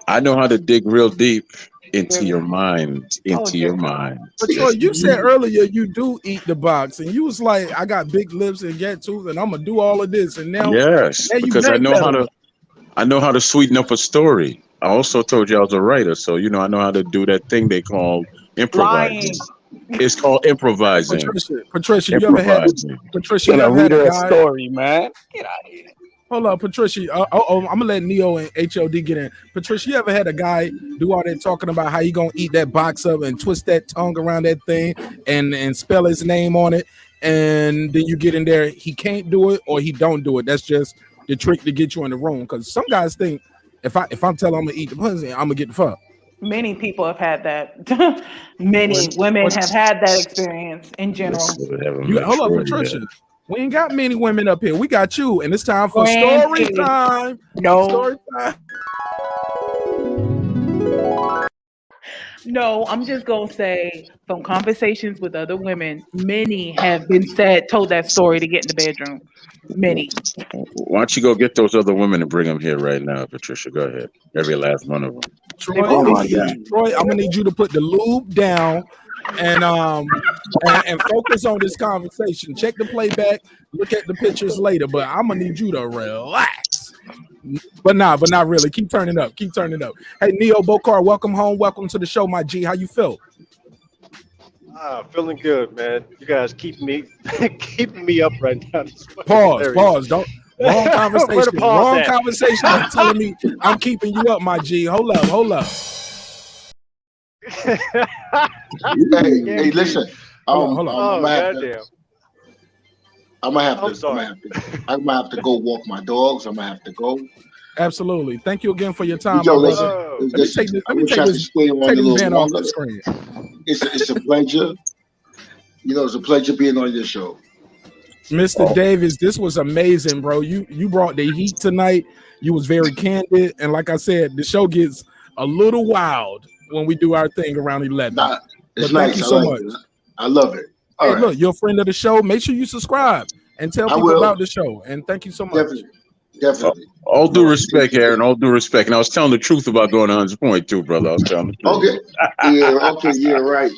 I know how to dig real deep into your mind. Your mind. But Troy, you said earlier you do eat the box, and you was like, I got big lips and get tooth, and I'm gonna do all of this. And now, because I know how to sweeten up a story. I also told you I was a writer, so I know how to do that thing they call improvising. It's called improvising. Patricia, you ever had a story, man? Get out of here. Hold up, Patricia. I'm gonna let Neo and HOD get in. Patricia, you ever had a guy do all that talking about how he gonna eat that box up and twist that tongue around that thing and spell his name on it, and then you get in there, he can't do it or he don't do it. That's just the trick to get you in the room. Because some guys think if I'm telling I'm gonna eat the pussy, I'm gonna get the fuck. Many people have had that. Many women have had that experience in general. Hold up, Patricia. We ain't got many women up here. We got you, and it's time for story time. Story time. No, I'm just gonna say from conversations with other women, many have been told that story to get in the bedroom. Many. Why don't you go get those other women and bring them here right now, Patricia? Go ahead. Every last one of them. Troy, I'm gonna need you to put the lube down and focus on this conversation. Check the playback, look at the pictures later, but I'm gonna need you to relax. But not really. Keep turning up. Hey, Neo Bokar, welcome home. Welcome to the show, my G. How you feel? Feeling good, man. You guys keeping me up right now. Pause. Don't. Wrong conversation. Wrong conversation. You're telling me I'm keeping you up, my G. Hold up. Hey, listen. Hold on. I'm gonna have to go walk my dogs. I'm gonna have to go. Absolutely. Thank you again for your time. Let me take this man off the screen. It's a pleasure. You know, it's a pleasure being on your show. Mr. Davis, this was amazing, bro. You brought the heat tonight. You was very candid, and like I said, the show gets a little wild when we do our thing around 11. It's but nice. Thank you so like much. It. I love it. Hey, look, you're a friend of the show. Make sure you subscribe and tell people about the show. And thank you so much. Definitely. All due respect, Aaron. All due respect. And I was telling the truth about going to 100 point too, brother. I was telling the truth. Yeah, right.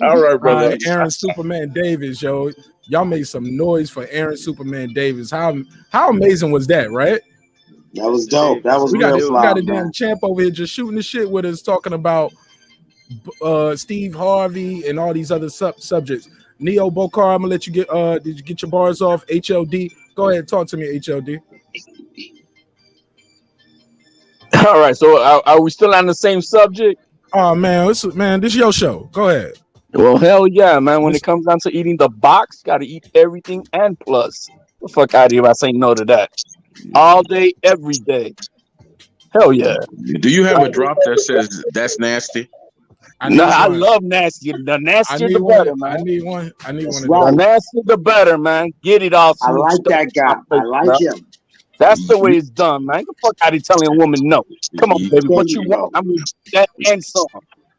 All right, brother. Aaron Superman Davis, yo. Y'all made some noise for Aaron Superman Davis. How amazing was that, right? That was dope. That was we real got, fly, we got a damn man. champ over here just shooting the shit with us, talking about Steve Harvey and all these other subjects. Neo Bokar, I'm gonna let you get did you get your bars off? HLD, go ahead, talk to me, HLD. All right, so are we still on the same subject? Oh man, this is your show. Go ahead. Well, hell yeah, man. When it comes down to eating the box, gotta eat everything and plus. The fuck out of here if I say no to that. All day, every day. Hell yeah. Do you have a drop that says that's nasty? I love nasty. The nastier the better, man. I need one. The nastier the better, man. Get it off. I like that guy. I like him. That's the way it's done, man. Get the fuck out of here telling a woman no. Come on, baby. What you want? I'm gonna do that and some.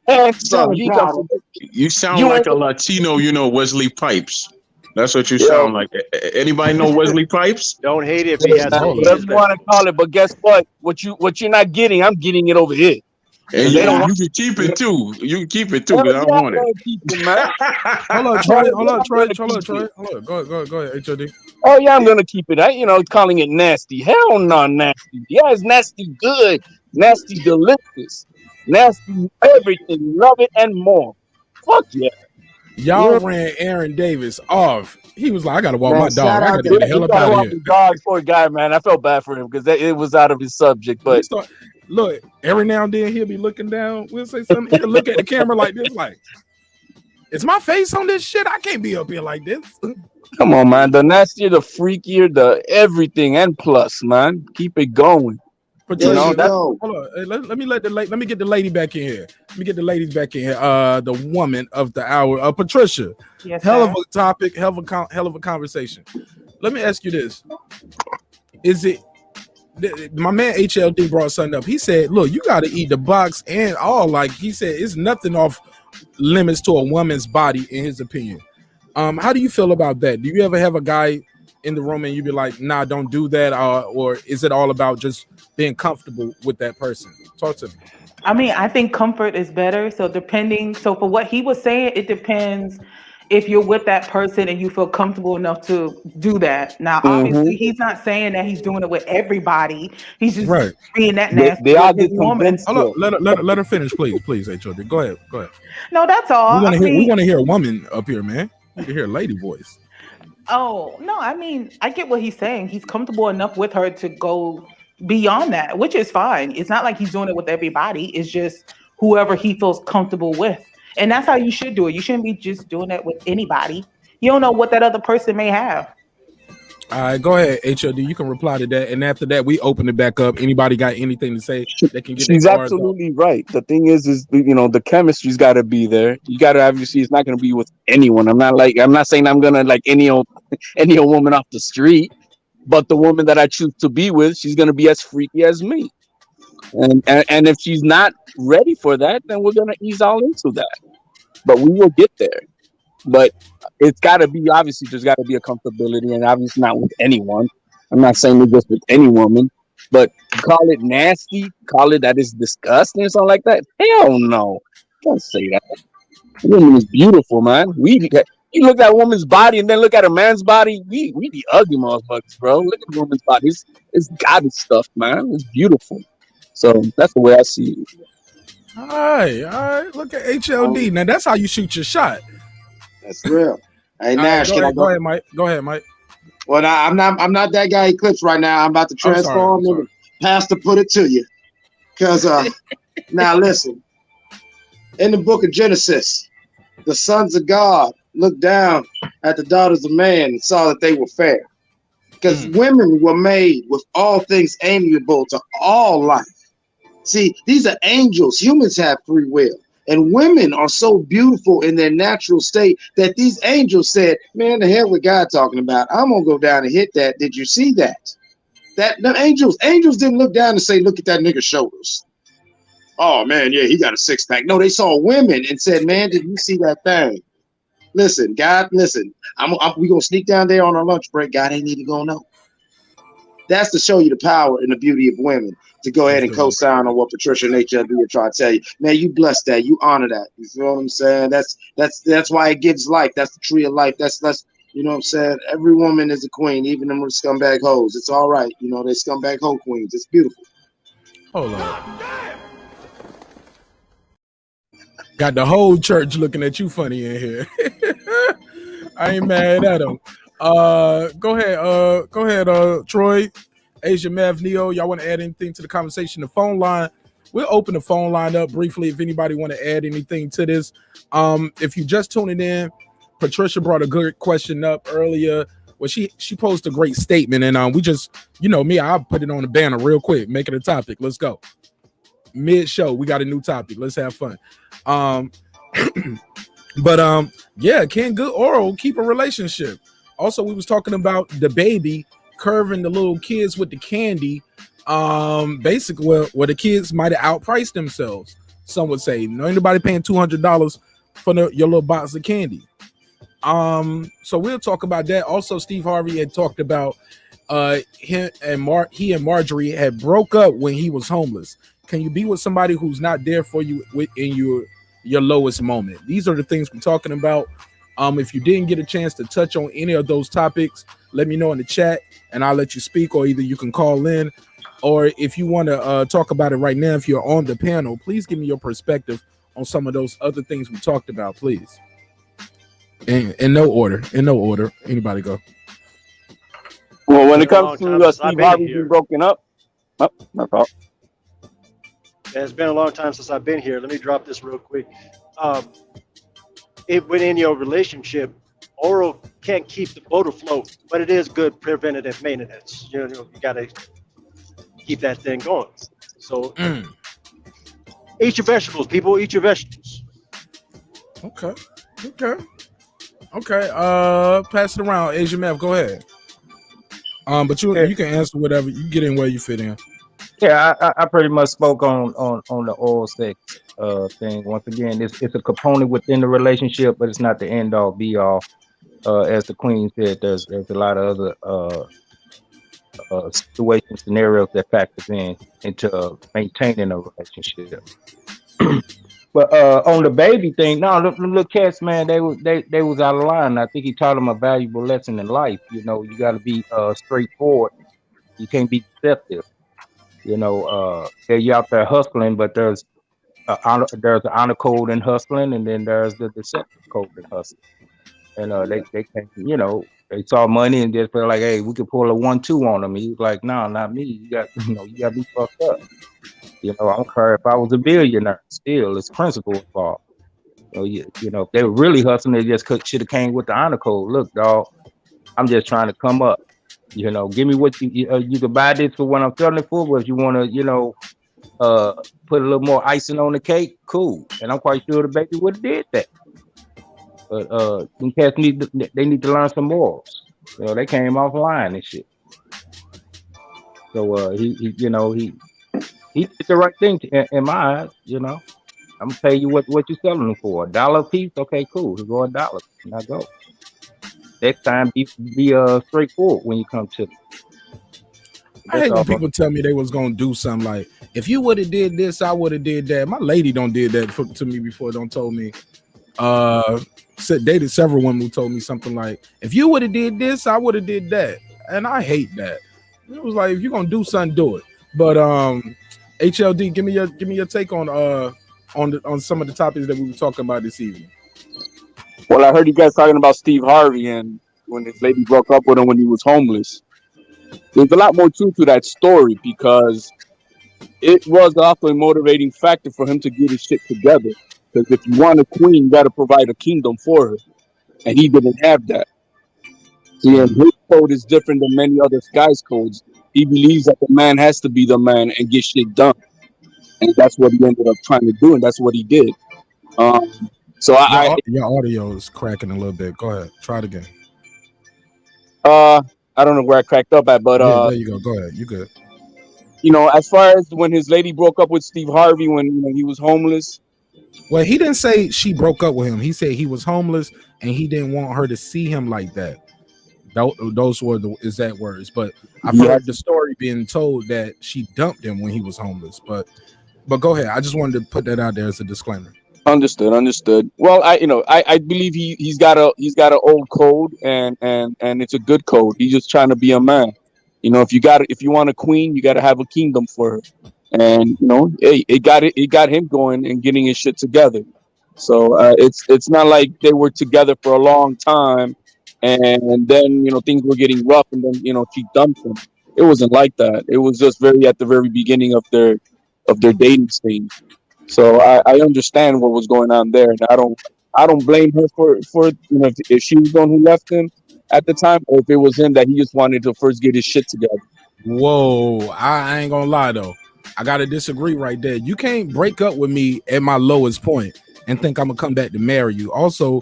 And some. You sound like a Latino, Wesley Pipes. That's what you sound like. Anybody know Wesley Pipes? Don't hate it if he has whatever you want to call it, but guess what? What you're not getting, I'm getting it over here. And you can keep it too. You can keep it too, because I want it. Hold on, Troy. Hold on. Go ahead, HOD. Oh yeah, I'm gonna keep it. Calling it nasty. Hell no, nasty. Yeah, it's nasty good, nasty delicious, nasty everything. Love it and more. Fuck yeah. Y'all ran Aaron Davis off. He was like, I gotta walk my dog. I gotta get the hell up out of here. Dog for a guy, man. I felt bad for him because it was out of his subject. But look, every now and then he'll be looking down. We'll say something. He'll look at the camera like this, like, is my face on this shit? I can't be up here like this. Come on, man. The nastier, the freakier, the everything and plus, man. Keep it going. Patricia, hold on. Hey, let me get the lady back in here. Let me get the ladies back in here. The woman of the hour, Patricia. Yes, hell of a topic, hell of a conversation. Let me ask you this: is it? My man HLD brought something up. He said, "Look, you got to eat the box and all." Like he said, it's nothing off limits to a woman's body, in his opinion. How do you feel about that? Do you ever have a guy in the room and you be like, nah, don't do that, or is it all about just being comfortable with that person? Talk to me. I mean, I think comfort is better. So for what he was saying, it depends if you're with that person and you feel comfortable enough to do that. Now, obviously, he's not saying that he's doing it with everybody. He's just being that nasty. They all get convinced. Hold on, let her finish, please, HOD. Go ahead. No, that's all. We want to hear a woman up here, man. We can hear a lady voice. Oh, no, I mean, I get what he's saying. He's comfortable enough with her to go beyond that, which is fine. It's not like he's doing it with everybody. It's just whoever he feels comfortable with. And that's how you should do it. You shouldn't be just doing it with anybody. You don't know what that other person may have. All right, go ahead, HOD. You can reply to that. And after that, we open it back up. Anybody got anything to say? They can get. She's absolutely right. The thing is the chemistry's got to be there. You got to obviously. It's not going to be with anyone. I'm not saying I'm gonna like any old woman off the street, but the woman that I choose to be with, she's going to be as freaky as me. And if she's not ready for that, then we're going to ease all into that. But we will get there. But it's got to be, obviously, there's got to be a comfortability, and obviously not with anyone. I'm not saying it just with any woman, but call it nasty, call it that is disgusting or something like that. Hell no. Can't say that. A woman is beautiful, man. You look at a woman's body and then look at a man's body. We the ugly motherfuckers, bro. Look at a woman's body. It's garbage stuff, man. It's beautiful. So that's the way I see it. All right. Look at HLD. Now that's how you shoot your shot. That's real. Hey Nash, go ahead, Mike. Go ahead, Mike. Well, now, I'm not that guy Eclipse right now. I'm about to transform and Pastor put it to you. Because now listen, in the book of Genesis, the sons of God looked down at the daughters of man and saw that they were fair. Because women were made with all things amiable to all life. See, these are angels. Humans have free will. And women are so beautiful in their natural state that these angels said, man, the hell with God talking about? I'm going to go down and hit that. Did you see that? That the angels didn't look down and say, look at that nigga's shoulders. Oh, man, yeah, he got a six-pack. No, they saw women and said, man, did you see that thing? Listen, God, listen, we going to sneak down there on our lunch break. God ain't even going to know. That's to show you the power and the beauty of women. To go ahead and co-sign on what Patricia and HLB are trying to tell you. Man, you bless that. You honor that. You feel what I'm saying? That's why it gives life. That's the tree of life. That's you know what I'm saying? Every woman is a queen, even them scumbag hoes. It's all right. You know, they scumbag hoe queens. It's beautiful. Hold on. Got the whole church looking at you funny in here. I ain't mad at them. Go ahead, Troy, Asia, Mav, Neo. Y'all want to add anything to the conversation? The phone line, we'll open the phone line up briefly if anybody want to add anything to this. If you just tuning in, Patricia brought a good question up earlier. Well, she posed a great statement, and we just, you know me, I'll put it on the banner real quick, make it a topic. Let's go. Mid-show, we got a new topic. Let's have fun. But yeah, can good oral keep a relationship? Also, we was talking about the baby curving the little kids with the candy. Basically, where the kids might have outpriced themselves. Some would say, no, anybody paying $200 for your little box of candy. So we'll talk about that. Also, Steve Harvey had talked about he and Marjorie had broke up when he was homeless. Can you be with somebody who's not there for you in your lowest moment? These are the things we're talking about. If you didn't get a chance to touch on any of those topics, let me know in the chat and I'll let you speak, or either you can call in, or if you want to talk about it right now, if you're on the panel, please give me your perspective on some of those other things we talked about, please. In no order. Anybody go? Well, when it comes to Steve Harvey being broken up, my fault. It's been a long time since I've been here. Let me drop this real quick. Within your relationship, oral can't keep the boat afloat, but it is good preventative maintenance. You know, you got to keep that thing going. So eat your vegetables, people. Eat your vegetables. Okay. Pass it around. Asia Mav, go ahead. But you can answer whatever. You get in where you fit in. Yeah, I pretty much spoke on the oral sex thing. Once again, it's a component within the relationship, but it's not the end all be all. As the Queen said, there's a lot of other situation scenarios that factors into maintaining a relationship. But on the baby thing, no, the little cats, man, they was out of line. I think he taught them a valuable lesson in life. You know, you got to be straightforward. You can't be deceptive. You know, they're out there hustling, but there's an honor code in hustling, and then there's the deceptive code in hustling. And they can't, you know, they saw money and just felt like, hey, we could pull a 1-2 on them. He was like, no, not me. You got me fucked up. You know, I don't care if I was a billionaire. Still, it's principle involved. You know, if they were really hustling, they just should have came with the honor code. Look, dog, I'm just trying to come up. You know, give me what you can buy this for what I'm selling it for, but if you want to, you know, put a little more icing on the cake, cool. And I'm quite sure the baby would have did that. But them cats need to learn some morals. You know, they came offline and shit. So he did the right thing in my eyes. You know, I'm gonna pay you what you're selling them for. $1 a piece, okay, cool. Go $1. Now go. Next time, be straightforward when you come to me. I hate when people tell me they was gonna do something like, if you would have did this, I would have did that. My lady don't did that to me before. Don't told me. Dated several women who told me something like, if you would have did this, I would have did that, and I hate that. It was like, if you're gonna do something, do it. But HLD, give me your take on some of the topics that we were talking about this evening. Well, I heard you guys talking about Steve Harvey and when his lady broke up with him when he was homeless. There's a lot more truth to that story because it was also a motivating factor for him to get his shit together. Because if you want a queen, you got to provide a kingdom for her. And he didn't have that. See, and his code is different than many other guys' codes. He believes that the man has to be the man and get shit done. And that's what he ended up trying to do, and that's what he did. So your audio is cracking a little bit. Go ahead, try it again. I don't know where I cracked up at, but Yeah, there you go. Go ahead, you good. you know, as far as when his lady broke up with Steve Harvey when he was homeless. Well, he didn't say she broke up with him. He said he was homeless and he didn't want her to see him like that. Those were the exact words. But I've heard the story being told that she dumped him when he was homeless. But go ahead. I just wanted to put that out there as a disclaimer. Understood. Well, I believe he's got an old code and it's a good code. He's just trying to be a man. You know, if you want a queen, you got to have a kingdom for her. And you know, it got him going and getting his shit together. So it's not like they were together for a long time, and then things were getting rough, and then she dumped him. It wasn't like that. It was just at the very beginning of their dating stage. So I understand what was going on there, and I don't blame her for if she was the one who left him at the time, or if it was him that he just wanted to first get his shit together. Whoa, I ain't gonna lie though. I gotta disagree right there. You can't break up with me at my lowest point and think I'm gonna come back to marry you. Also,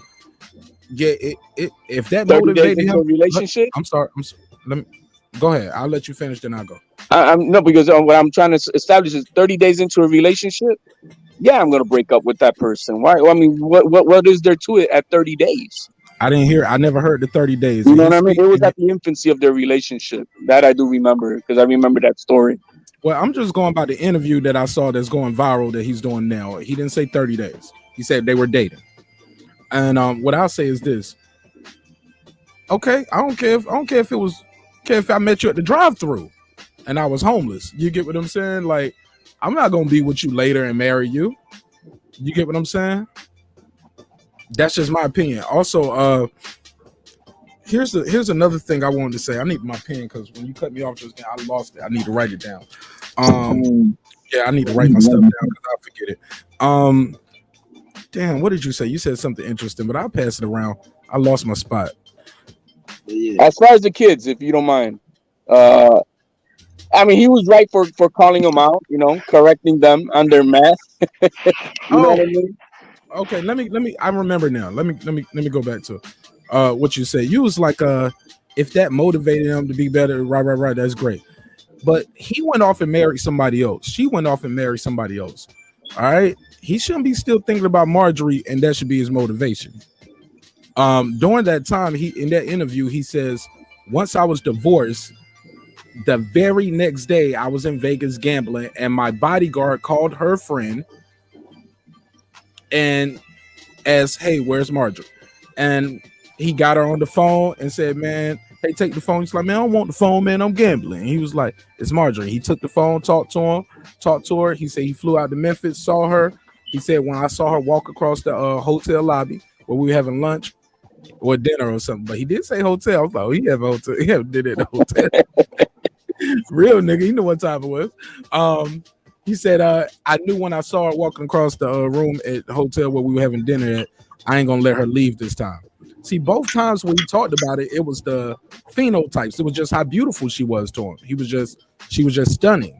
yeah, if that 30 days motivated into him, a relationship. I'm sorry. Let me go ahead. I'll let you finish, then I'll go. I'm no, because what I'm trying to establish is 30 days into a relationship. Yeah, I'm gonna break up with that person. Why? I mean, what is there to it at 30 days? I never heard the 30 days. You know what I mean? It was at the infancy of their relationship. That I do remember because I remember that story. Well, I'm just going by the interview that I saw that's going viral that he's doing now. He didn't say 30 days. He said they were dating. And what I'll say is this. Okay, I don't care if I met you at the drive-thru and I was homeless. You get what I'm saying? Like, I'm not gonna be with you later and marry you. You get what I'm saying? That's just my opinion. Also, here's another thing I wanted to say. I need my pen because when you cut me off just now, I lost it. I need to write it down. Yeah, I need to write my stuff down because I'll forget it. Damn, what did you say? You said something interesting, but I'll pass it around. I lost my spot. As far as the kids, if you don't mind, I mean, he was right for calling them out, correcting them on their math. You know what I mean? Okay, let me. I remember now. Let me go back to what you said. You was like, if that motivated him to be better, right. That's great. But he went off and married somebody else. She went off and married somebody else. All right, he shouldn't be still thinking about Marjorie, and that should be his motivation. During that time, in that interview, he says, once I was divorced, the very next day I was in Vegas gambling, and my bodyguard called her friend and asked, hey, where's Marjorie? And he got her on the phone and said, man, hey, take the phone. He's like, man, I don't want the phone, man. I'm gambling. And he was like, it's Marjorie. He took the phone, talked to her. He said he flew out to Memphis, saw her. He said, when I saw her walk across the hotel lobby where we were having lunch or dinner or something, but he did say hotel. I was like, oh, he have a hotel. He did it at the hotel. Real nigga, you know what time it was. He said, I knew when I saw her walking across the room at the hotel where we were having dinner at, I ain't gonna let her leave this time. See, both times when he talked about it, it was the phenotypes. It was just how beautiful she was to him. She was just stunning.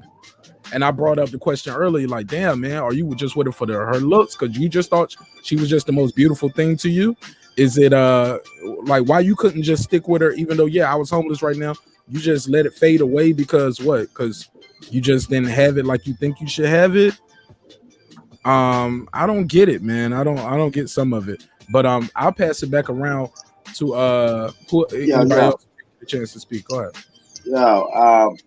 And I brought up the question earlier, like, damn, man, are you just with her for her looks? Because you just thought she was just the most beautiful thing to you? Is it like why you couldn't just stick with her, even though, yeah, I was homeless right now? You just let it fade away because what? Because you just didn't have it like you think you should have it. I don't get it, man. I don't get some of it. But I'll pass it back around to anybody else get a chance to speak. Go ahead.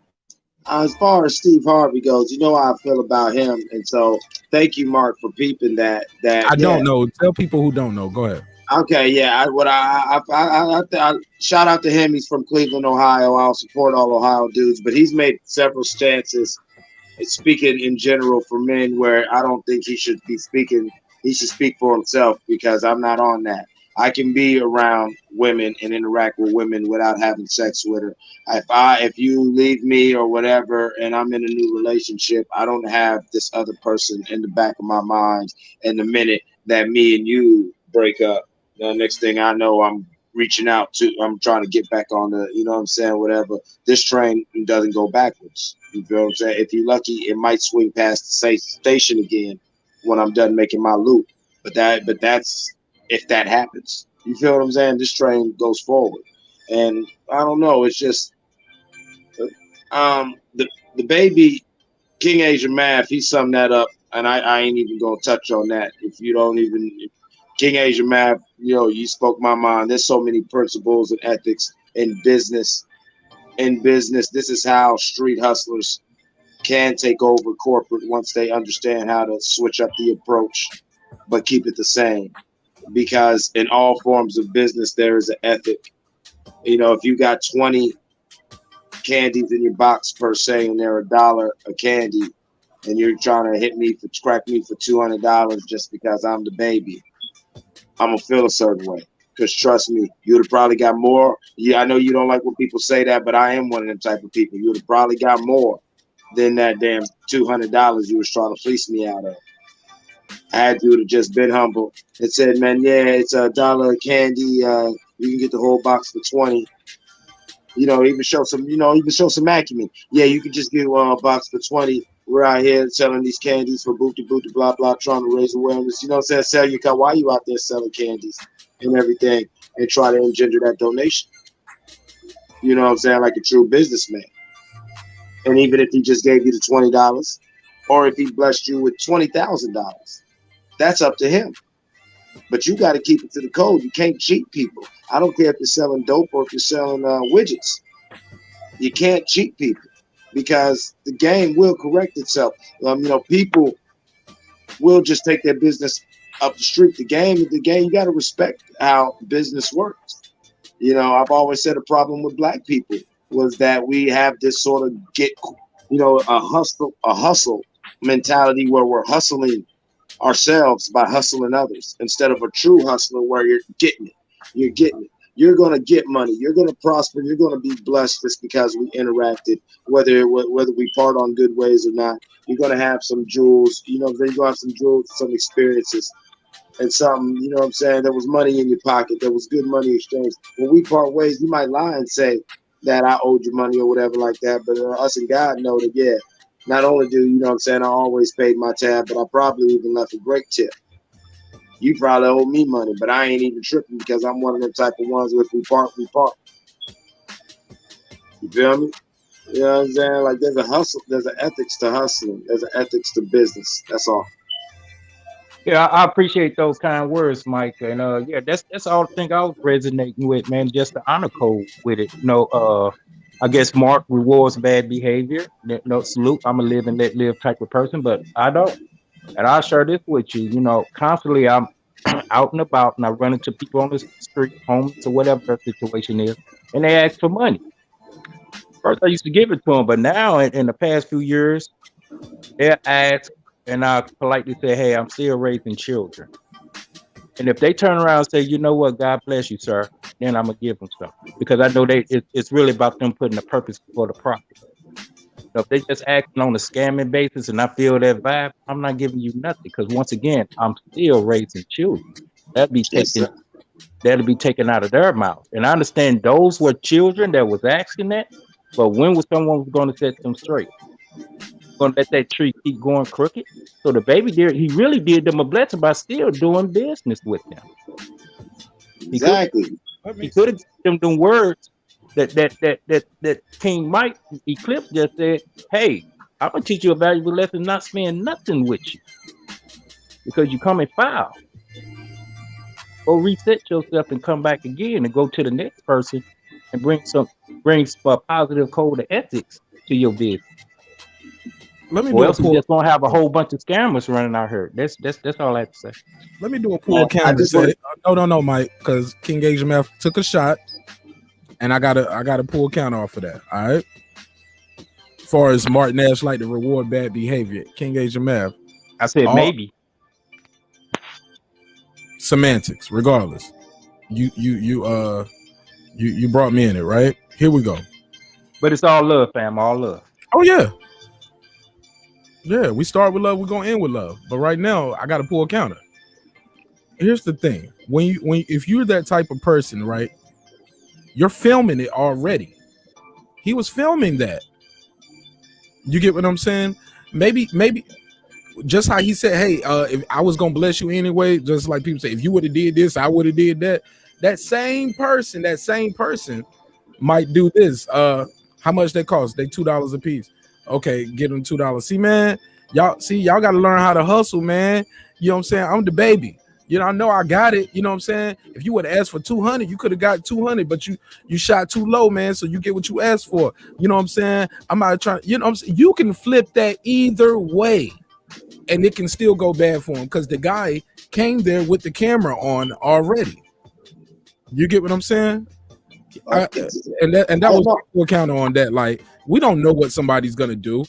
As far as Steve Harvey goes, you know how I feel about him, and so thank you, Mark, for peeping that. I don't know. Tell people who don't know. Go ahead. Okay, yeah. I shout out to him. He's from Cleveland, Ohio. I'll support all Ohio dudes, but he's made several stances speaking in general for men where I don't think he should be speaking. He should speak for himself because I'm not on that. I can be around women and interact with women without having sex with her. If you leave me or whatever and I'm in a new relationship, I don't have this other person in the back of my mind. And the minute that me and you break up, the next thing I know, I'm trying to get back on the, you know what I'm saying, whatever. This train doesn't go backwards. You feel what I'm saying? If you're lucky, it might swing past the station again when I'm done making my loop. But that's if that happens. You feel what I'm saying? This train goes forward, and I don't know. It's just the baby King Asian Math. He summed that up, and I ain't even gonna touch on that. If you don't even King Asian Math, you spoke my mind. There's so many principles and ethics in business. In business, this is how street hustlers can take over corporate once they understand how to switch up the approach, but keep it the same. Because in all forms of business, there is an ethic. If you got 20 candies in your box per se, and they're $1 a candy, and you're trying to crack me for $200 just because I'm the baby, I'm gonna feel a certain way. Because trust me, you'd have probably got more. Yeah, I know you don't like when people say that, but I am one of them type of people. You'd have probably got more than that damn $200 you was trying to fleece me out of. I had you to just been humble and said, man, yeah, it's $1 of candy. You can get the whole box for 20. Even show some acumen. Yeah, you can just get a box for 20. We're out here selling these candies for booty, blah, blah, trying to raise awareness. You know what I'm saying? Sell your car. Why you out there selling candies and everything and try to engender that donation? You know what I'm saying? Like a true businessman. And even if he just gave you the $20, or if he blessed you with $20,000, that's up to him. But you got to keep it to the code. You can't cheat people. I don't care if you're selling dope or if you're selling widgets. You can't cheat people because the game will correct itself. People will just take their business up the street. The game, you got to respect how business works. I've always said a problem with black people was that we have this sort of a hustle mentality where we're hustling ourselves by hustling others instead of a true hustler where you're getting it. You're going to get money. You're going to prosper. You're going to be blessed just because we interacted, whether we part on good ways or not. You're going to have some jewels. You're going to have some jewels, some experiences, and something, you know what I'm saying? There was money in your pocket. There was good money exchange. When we part ways, you might lie and say that I owed you money or whatever like that. But us and God know that, yeah, not only do, you know what I'm saying, I always paid my tab, but I probably even left a great tip. You probably owe me money, but I ain't even tripping because I'm one of them type of ones where if we part, we part. You feel me? You know what I'm saying? Like there's a hustle, there's an ethics to hustling, there's an ethics to business. That's all. Yeah, I appreciate those kind words, Mike. And yeah, that's all the thing I was resonating with, man. Just the honor code with it. I guess Marq rewards bad behavior. No salute. I'm a live and let live type of person, but I don't. And I'll share this with you. Constantly I'm out and about and I run into people on the street, homeless or whatever their situation is, and they ask for money. First, I used to give it to them, but now in the past few years, they'll ask, and I politely say, "Hey, I'm still raising children." And if they turn around and say, "You know what? God bless you, sir," then I'm gonna give them something because I know it's really about them putting a purpose for the profit. So if they just acting on a scamming basis and I feel that vibe, I'm not giving you nothing because once again, I'm still raising children. That'll be taken out of their mouth. And I understand those were children that was asking that, but when was someone going to set them straight? Going to let that tree keep going crooked? So the baby he really did them a blessing by still doing business with them. Exactly. He could have given them words that King Mike Eclipse just said, "Hey, I'm gonna teach you a valuable lesson, not spend nothing with you because you come and foul. Go reset yourself and come back again and go to the next person and bring a positive code of ethics to your business. Or else we just gonna have a whole bunch of scammers running out here. That's all I have to say. Let me do a pool count. No, Mike, because King Asian Math took a shot, and I got a pull count off of that. All right. As far as Marq Nash like to reward bad behavior, King Asian Math. I said maybe. Semantics, regardless. You brought me in it, right? Here we go. But it's all love, fam. All love. Oh yeah. Yeah, we start with love, we're gonna end with love. But right now, I gotta pull a counter. Here's the thing: if you're that type of person, right, you're filming it already. He was filming that. You get what I'm saying? Maybe just how he said, hey, if I was gonna bless you anyway, just like people say, if you would have did this, I would have did that. That same person might do this. How much they cost? They $2 a piece. Okay, get them $2. See, man, y'all gotta learn how to hustle, man. You know what I'm saying? I'm the baby. You know, I know I got it. You know what I'm saying? If you would have asked for 200, you could have got 200, but you shot too low, man. So you get what you asked for. You know what I'm saying? I'm not trying, you know what I'm saying? You can flip that either way, and it can still go bad for him because the guy came there with the camera on already. You get what I'm saying? And that was my counter on that. Like, we don't know what somebody's gonna do.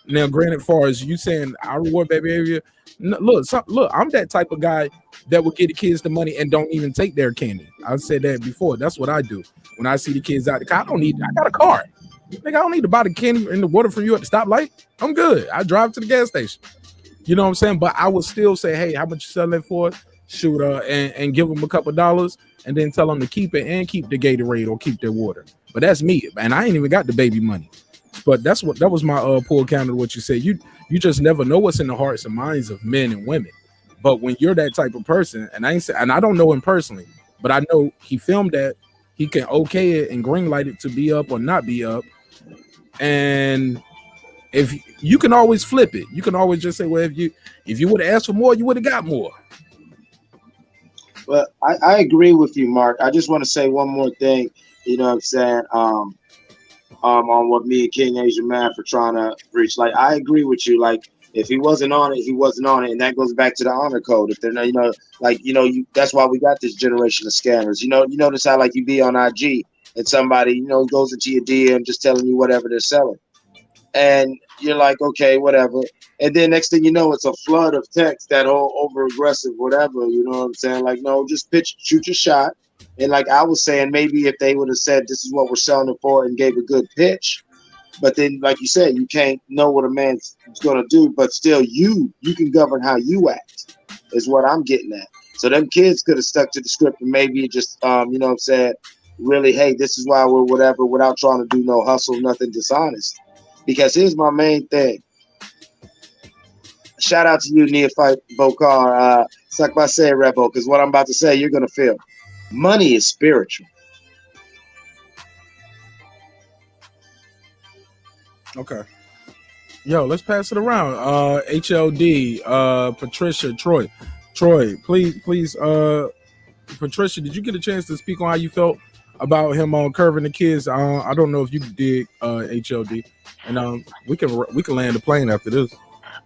Now, granted, far as you saying I reward bad behavior, look, I'm that type of guy that will give the kids the money and don't even take their candy. I've said that before. That's what I do when I see the kids out the car. I got a car. Nigga, I don't need to buy the candy and the water from you at the stoplight. I'm good. I drive to the gas station. You know what I'm saying? But I would still say, hey, how much you selling it for? Shoot, and give them a couple dollars, and then tell them to keep it and keep the Gatorade or keep their water. But that's me, and I ain't even got the baby money. But that was my pull counter to what you said. You just never know what's in the hearts and minds of men and women. But when you're that type of person, and I don't know him personally, but I know he filmed that, he can okay it and green light it to be up or not be up. And if you can always flip it, you can always just say, well, if you would have asked for more, you would have got more. Well, I agree with you, Mark. I just want to say one more thing. You know what I'm saying? On what me and King Asian Man for trying to reach. Like, I agree with you. Like, if he wasn't on it, he wasn't on it, and that goes back to the honor code. If they're not, that's why we got this generation of scammers. You notice how like you be on IG and somebody goes into your DM just telling you whatever they're selling, and you're like, okay, whatever. And then next thing you know, it's a flood of text, that whole over aggressive, whatever. You know what I'm saying? Like, no, just shoot your shot. And like I was saying, maybe if they would have said this is what we're selling it for and gave a good pitch, but then like you said, you can't know what a man's gonna do, but still you can govern how you act, is what I'm getting at. So them kids could have stuck to the script and maybe just said, really, hey, this is why we're whatever, without trying to do no hustle, nothing dishonest. Because here's my main thing. Shout out to you, Neophyte Bokar, suck my say Rebel, because what I'm about to say, you're gonna feel. Money is spiritual. Okay. Yo, let's pass it around. HLD, Patricia, Troy, please, Patricia, did you get a chance to speak on how you felt about him on curving the kids? I don't know if you did, HLD, and we can land the plane after this.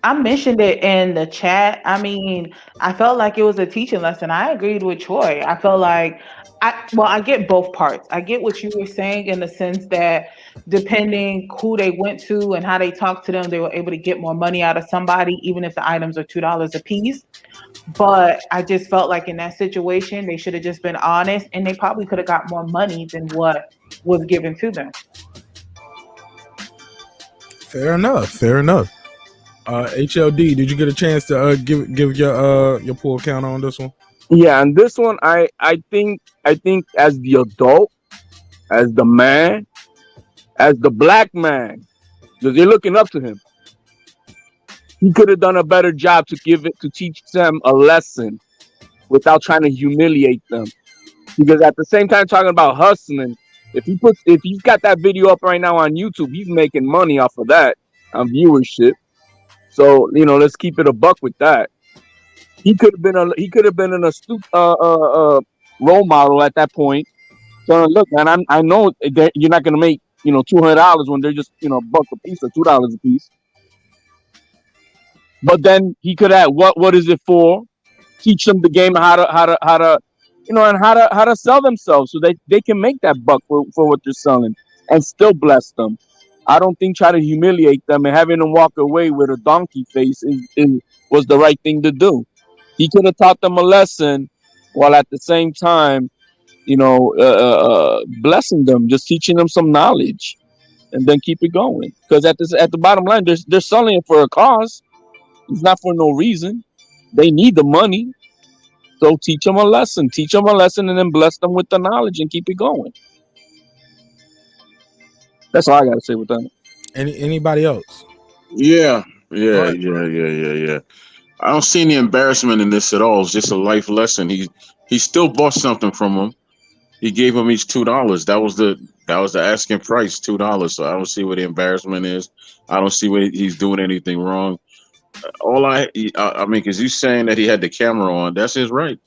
I mentioned it in the chat. I mean, I felt like it was a teaching lesson. I agreed with Troy. I felt like I get both parts. I get what you were saying in the sense that depending who they went to and how they talked to them, they were able to get more money out of somebody, even if the items are $2 a piece. But I just felt like in that situation, they should have just been honest, and they probably could have got more money than what was given to them. Fair enough. HLD, did you get a chance to give your pull count on this one? Yeah, and this one, I think as the adult, as the man, as the black man, because they're looking up to him, he could have done a better job to teach them a lesson without trying to humiliate them. Because at the same time, talking about hustling, if he's got that video up right now on YouTube, he's making money off of that on viewership. So let's keep it a buck with that. He could have been an astute role model at that point. So look, man, I know that you're not gonna make $200 when they're just $1 a piece or $2 a piece. But then he could add what is it for? Teach them the game, how to and how to sell themselves so they can make that buck for what they're selling and still bless them. I don't think try to humiliate them and having them walk away with a donkey face was the right thing to do. He could have taught them a lesson while at the same time, blessing them, just teaching them some knowledge, and then keep it going. Because at the bottom line, they're selling it for a cause. It's not for no reason. They need the money. So teach them a lesson, and then bless them with the knowledge and keep it going. That's all I gotta say with that. Anybody else? Yeah, Yeah. I don't see any embarrassment in this at all. It's just a life lesson. He still bought something from him. He gave him each $2. That was the asking price, $2. So I don't see what the embarrassment is. I don't see what he's doing anything wrong. I mean, because he's saying that he had the camera on. That's his right.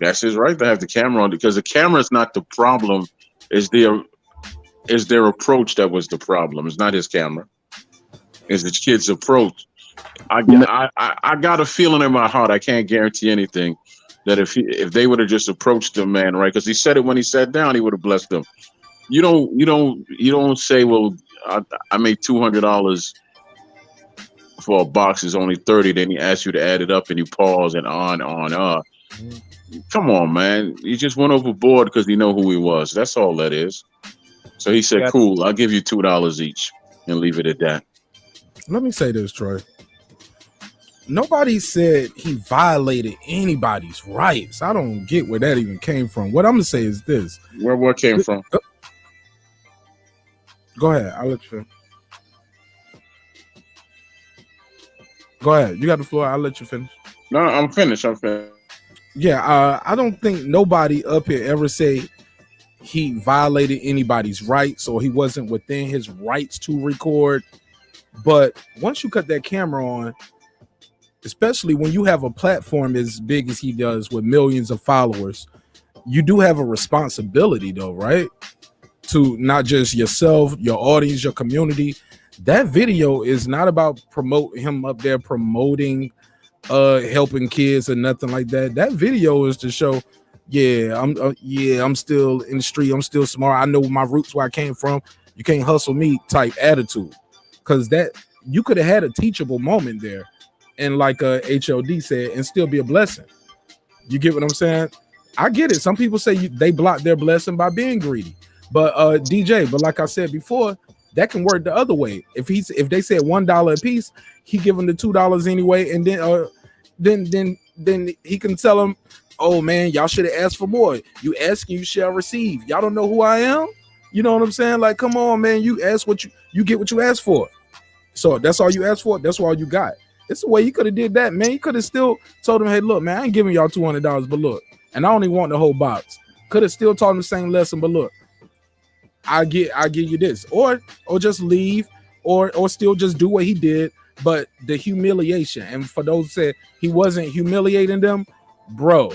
That's his right to have the camera on, because the camera is not the problem. Is their approach that was the problem? It's not his camera. It's the kid's approach. I got a feeling in my heart. I can't guarantee anything. That if they would have just approached the man right, because he said it when he sat down, he would have blessed them. You don't say, well, I made $200 for a box is only 30. Then he asks you to add it up, and you pause and on. Come on, man. He just went overboard because he know who he was. That's all that is. So he said, "Cool, I'll give you $2 each," and leave it at that. Let me say this, Troy. Nobody said he violated anybody's rights. I don't get where that even came from. What I'm gonna say is this: what came from? Go ahead. I'll let you finish. Go ahead. You got the floor. I'll let you finish. No, I'm finished. Yeah, I don't think nobody up here ever said he violated anybody's rights or he wasn't within his rights to record. But once you cut that camera on, especially when you have a platform as big as he does with millions of followers, you do have a responsibility though, right? To not just yourself, your audience, your community. That video is not about him up there promoting helping kids or nothing like that. That video is to show, I'm still in the street, I'm still smart, I know my roots, where I came from, you can't hustle me type attitude. Because that you could have had a teachable moment there, and like HLD said, and still be a blessing. You get what I'm saying? I get it. Some people say they block their blessing by being greedy, but DJ, but like I said before, that can work the other way. If they said $1 a piece, he give them the $2 anyway, and then he can tell them, "Oh man, y'all should have asked for more. You ask, you shall receive. Y'all don't know who I am." You know what I'm saying? Like, come on, man. You ask you get what you ask for. So that's all you asked for. That's all you got. It's the way he could have did that, man. He could have still told him, "Hey, look, man, I ain't giving y'all $200, but look, and I only want the whole box." Could have still taught him the same lesson, but look, I give you this, or just leave, or still just do what he did. But the humiliation, and for those who said he wasn't humiliating them, bro,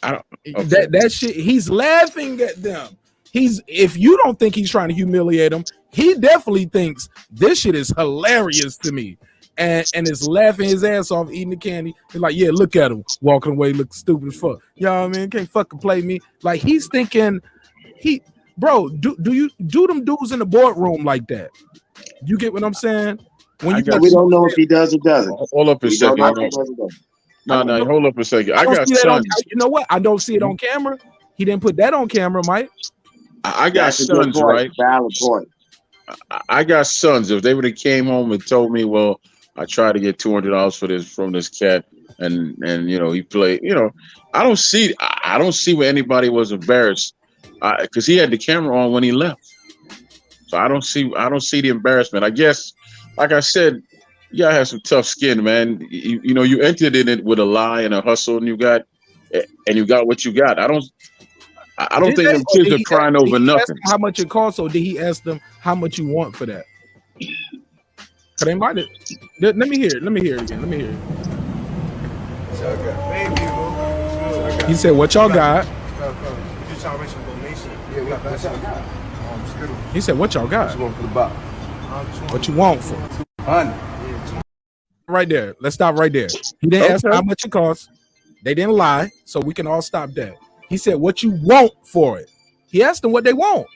that shit, he's laughing at them. If you don't think he's trying to humiliate them, he definitely thinks this shit is hilarious to me, and is laughing his ass off, eating the candy. He's like, yeah, look at him walking away, looking stupid as fuck. You know what I mean? Can't fucking play me. Like, he's thinking bro, do you do them dudes in the boardroom like that? You get what I'm saying? We don't know if he does or doesn't. Hold up a second. No, hold up a second. I got sons. You know what? I don't see it on camera. He didn't put that on camera, Mike. I got sons, right? Valid point. I got sons. If they would have came home and told me, well, I tried to get $200 from this cat, and he played. I don't see where anybody was embarrassed, because he had the camera on when he left. So I don't see the embarrassment. I guess, like I said, you gotta have some tough skin, man. You entered in it with a lie and a hustle, and you got what you got. I don't think them kids are crying over nothing. How much it costs, or did he ask them how much you want for that? Cause they might have. Let me hear it. Let me hear it again. Let me hear it. He said, "What y'all got?" He said, "What y'all got?" What you want for? Right there. Let's stop right there. He didn't ask how much it costs. They didn't lie, so we can all stop that. He said, "What you want for it?" He asked them what they want.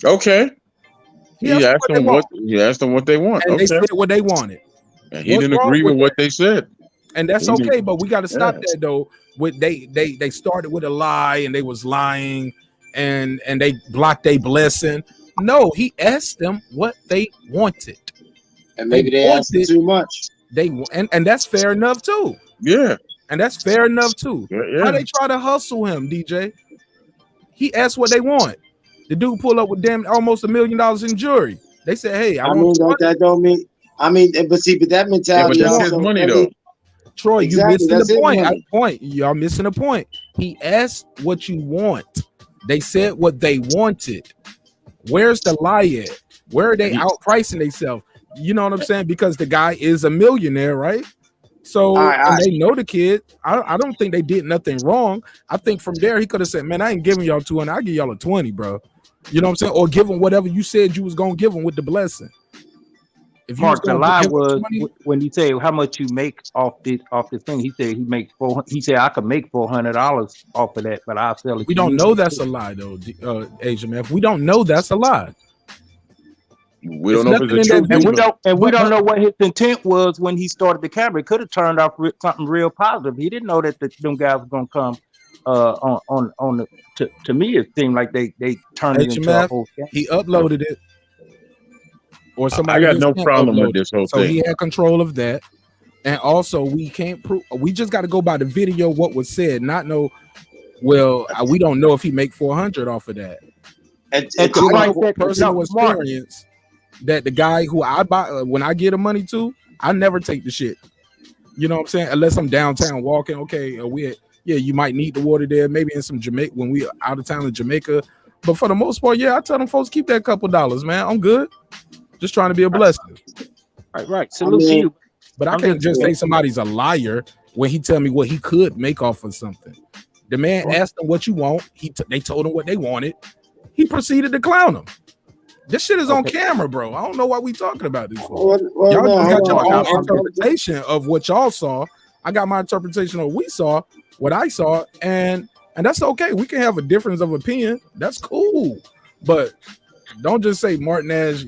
Okay. He asked them what they want. And they said what they wanted. And he didn't agree with what they said. And that's okay, but we got to stop that though. With they started with a lie, and they was lying, and they blocked their blessing. No, he asked them what they wanted. And maybe they asked too much. And that's fair enough too. Yeah. And that's fair enough too. Yeah. How they try to hustle him, DJ? He asked what they want. The dude pulled up with almost $1 million in jewelry. They said, "Hey, I mean, want 20. that don't mean. I mean, but see, but that mentality. Yeah, but that's his money though. Troy, Exactly, you missing that's the his point. money. Y'all missing the point. He asked what you want. They said what they wanted. Where's the lie at? Where are they outpricing themselves? You know what I'm saying? Because the guy is a millionaire, right? So and they know the kid. I don't think they did nothing wrong. I think from there he could have said, "Man, I ain't giving y'all 200. I'll give y'all a 20, bro." You know what I'm saying? Or give him whatever you said you was gonna give him with the blessing. If you Mark, the lie was money, when he said how much you make off this thing. He said he makes He said I could make $400 off of that, but I'll sell it. we don't know that's a lie though, Asian man. We don't know that's a lie. We don't know if it's a truth. And we don't know what his intent was when he started the camera. It could have turned off something real positive. He didn't know that them guys were gonna come on the. To me, it seemed like they turned it into a whole scam. He uploaded it, or somebody. I got no problem with this whole so thing. he had control of that, and also we can't prove. We just got to go by the video, what was said, not know. Well, we don't know if he make 400 off of that. And personal experience that the guy who I buy when I get the money to, I never take the shit. You know what I'm saying? Unless I'm downtown walking. Okay, you might need the water there. Maybe in some Jamaica when we out of town in Jamaica. But for the most part, I tell them folks keep that couple dollars, man. I'm good. Just trying to be a blessing. Right. Salute to you. But I can't just say somebody's a liar when he tell me what he could make off of something. The man asked them what you want. They told him what they wanted. He proceeded to clown them. This shit is on camera, bro. I don't know why we talking about this. Y'all just got your own interpretation of what y'all saw. I got my interpretation of what we saw, what I saw, and that's okay. We can have a difference of opinion. That's cool. But don't just say Marq Nash,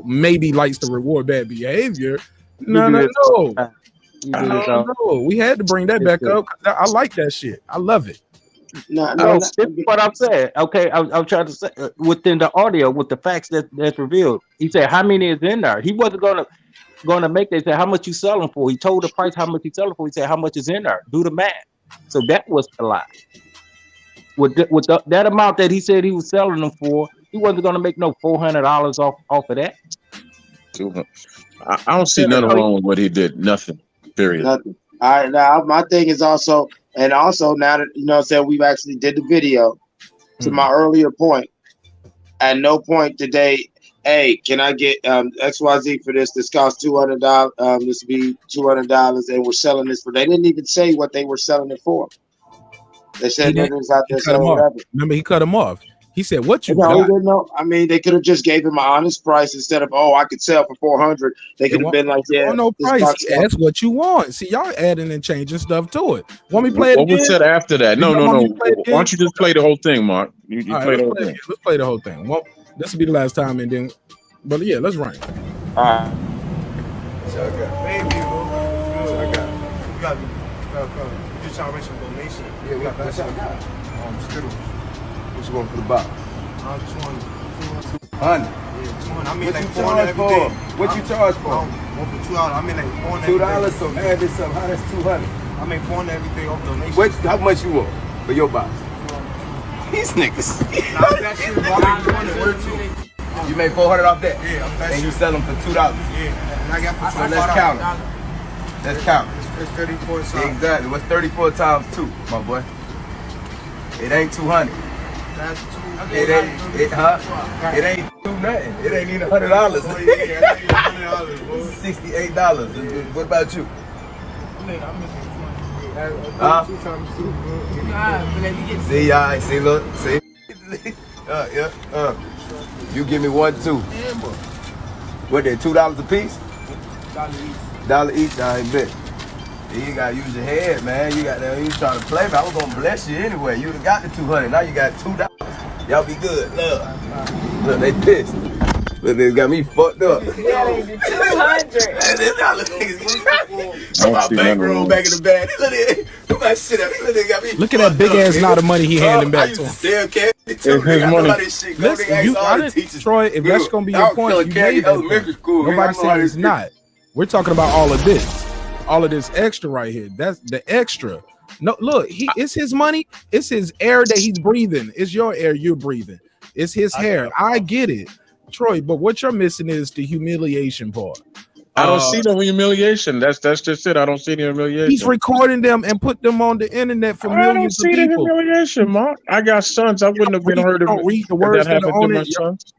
maybe likes to reward bad behavior. No. We had to bring that back up. I like that shit. I love it. No, this is what I'm saying. Okay, I'm trying to say within the audio with the facts that's revealed. He said how many is in there. He wasn't gonna make that. He said how much you selling for. He told the price how much he selling for. He said how much is in there. Do the math. So that was a lie. With that amount that he said he was selling them for, he wasn't gonna make no $400 off of that. I don't see nothing wrong with what he did. Nothing. Period. Nothing. All right, now my thing is also now that you know what I'm saying, we've actually did the video. To my earlier point, at no point did they, hey, can I get XYZ for this? This costs $200. This would be $200, and we're selling this for. They didn't even say what they were selling it for. They said it was out there selling whatever. Remember, he cut him off. He said, "What you got?" He didn't know. I mean, they could have just gave him an honest price instead of, I could sell for 400. They could have been like, no price. That's what you want. See, y'all adding and changing stuff to it. Want me to play it again? What was said after that? No. Why don't you just play the whole thing, Mark? You play the whole thing. Let's play the whole thing. Well, this will be the last time, and then, but yeah, let's run it. All right. So I got. Thank you, bro. So I got. You got me. You just trying to raise some donation. Yeah, we got Skittles. What you want for the box? 200. 100. Yeah, 200. I mean, what like you 400 charge every for? day. What you charge for? One for $2. I mean, like $400. $2. So add this up. How that's 200? I make $400 every day off donation. How much you want for your box? These niggas. That shit, $400. You made $400 off that? Yeah, and you sell them for $2. Yeah, and I got for $2. So let's count it. Let's count it. It's 34 times. Exactly. What's 34 times 2, my boy? It ain't 200. That's 2. It ain't. It ain't 2 nothing. It ain't even $100. Oh, yeah, it ain't $100, bro. $68. What about you? I'm missing 200. See, y'all. See, look. See. You give me 1, 2. What they $2 a piece? $1 each. I bet. You gotta use your head, man. You trying to play, man. I was gonna bless you anyway. You got the 200. Now you got $2. Y'all be good. Look, they pissed. Look, they got me fucked up. Yeah, they did 200. I'm my bankroll back in the bag. Look at shit. Look at that big ass knot of money he handing back to him. It's his money. Listen, Troy, if that's gonna be your point, you made that point. Nobody's saying it's not. We're talking about all of this extra right here. That's the extra. No, look, it's his money. It's his air that he's breathing. It's your air you're breathing. It's his hair. I get it. Troy, but what you're missing is the humiliation part. I don't see no humiliation. That's just it. I don't see the humiliation. He's recording them and put them on the internet for millions of people. I don't see the humiliation, Mark. I got sons. I wouldn't have been hurt if read the words that happened to my it. sons.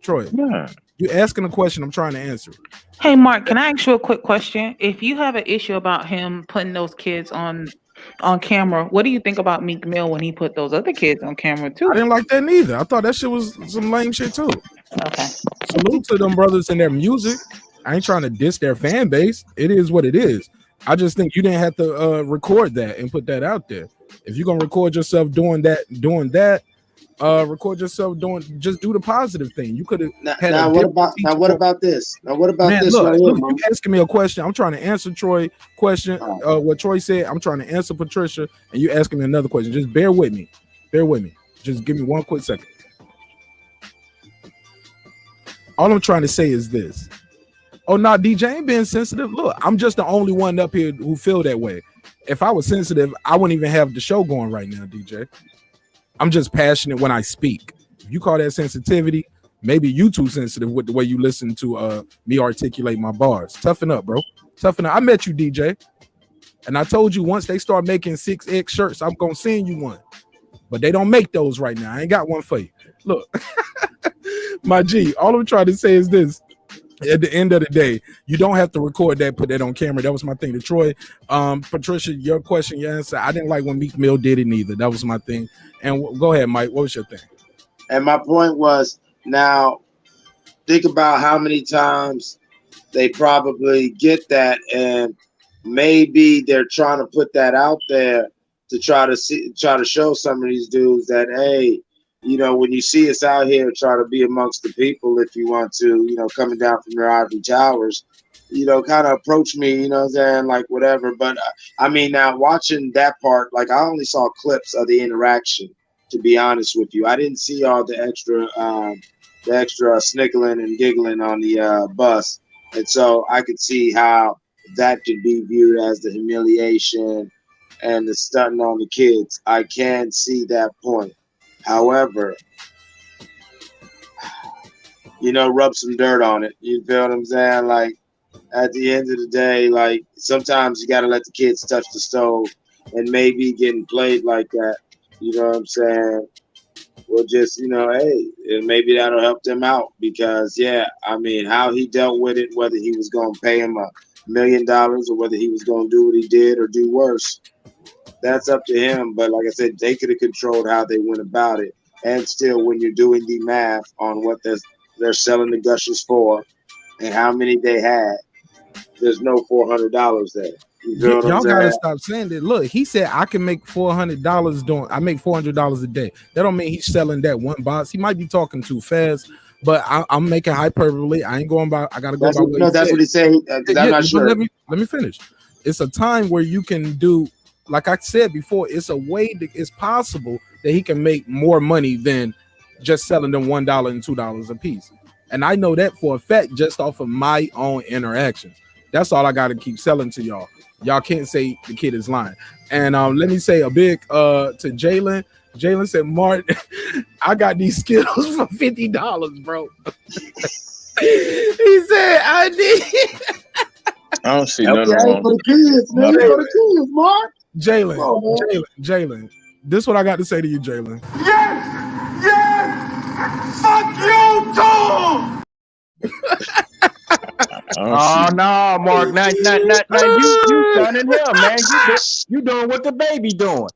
Troy, you asking a question. I'm trying to answer. Hey, Mark, can I ask you a quick question? If you have an issue about him putting those kids on camera, what do you think about Meek Mill when he put those other kids on camera too? I didn't like that neither. I thought that shit was some lame shit too. Okay. Salute to them brothers and their music. I ain't trying to diss their fan base. It is what it is. I just think you didn't have to record that and put that out there. If you're gonna record yourself doing that, record yourself just do the positive thing. You could have had what about this? Look, you asking me a question. I'm trying to answer Troy question. What Troy said, I'm trying to answer Patricia, and you asking me another question. Just bear with me. Just give me one quick second. All I'm trying to say is this. Oh, no, DJ ain't being sensitive. Look, I'm just the only one up here who feel that way. If I was sensitive, I wouldn't even have the show going right now, DJ. I'm just passionate when I speak. If you call that sensitivity, maybe you too sensitive with the way you listen to me articulate my bars. Toughen up, bro. Toughen up. I met you, DJ. And I told you once they start making 6X shirts, I'm going to send you one. But they don't make those right now. I ain't got one for you. Look, my G, all I'm trying to say is this. At the end of the day, you don't have to record that, put that on camera. That was my thing to Troy. Patricia, your question, your answer. I didn't like when Meek Mill did it neither. That was my thing. And go ahead, Mike. What was your thing? And my point was, now think about how many times they probably get that, and maybe they're trying to put that out there to try to show some of these dudes that, hey, you know, when you see us out here, try to be amongst the people if you want to, you know, coming down from your ivory towers, you know, kind of approach me, you know what I'm saying, like whatever. But I mean, now watching that part, like I only saw clips of the interaction, to be honest with you. I didn't see all the extra snickling and giggling on the bus. And so I could see how that could be viewed as the humiliation and the stunting on the kids. I can see that point. However, you know, rub some dirt on it. You feel what I'm saying? Like, at the end of the day, like, sometimes you got to let the kids touch the stove, and maybe getting played like that, you know what I'm saying? Well, just, you know, hey, and maybe that'll help them out because, yeah, I mean, how he dealt with it, whether he was going to pay him $1 million or whether he was going to do what he did or do worse, that's up to him. But like I said, they could have controlled how they went about it. And still, when you're doing the math on what they're selling the gushers for and how many they had, there's no $400 there. Y'all gotta stop saying that. Look, he said I can make $400 I make $400 a day. That don't mean he's selling that one box. He might be talking too fast, but I'm making hyperbole. I ain't going by. I gotta go by what he said. That's what he said. I'm not sure. Let me finish. It's a time where you can do, like I said before, it's a way that it's possible that he can make more money than just selling them $1 and $2 a piece. And I know that for a fact just off of my own interactions. That's all I got to keep selling to y'all. Y'all can't say the kid is lying. And let me say a big to Jalen. Jalen said, Mark, I got these Skittles for $50, bro. He said, I did. I don't see nothing wrong. For the kids, man. For the kids, Mark. Jalen, this is what I got to say to you, Jalen. Yes! Fuck you too! Oh no, Mark! Now you stunning him, man. You doing what the baby doing?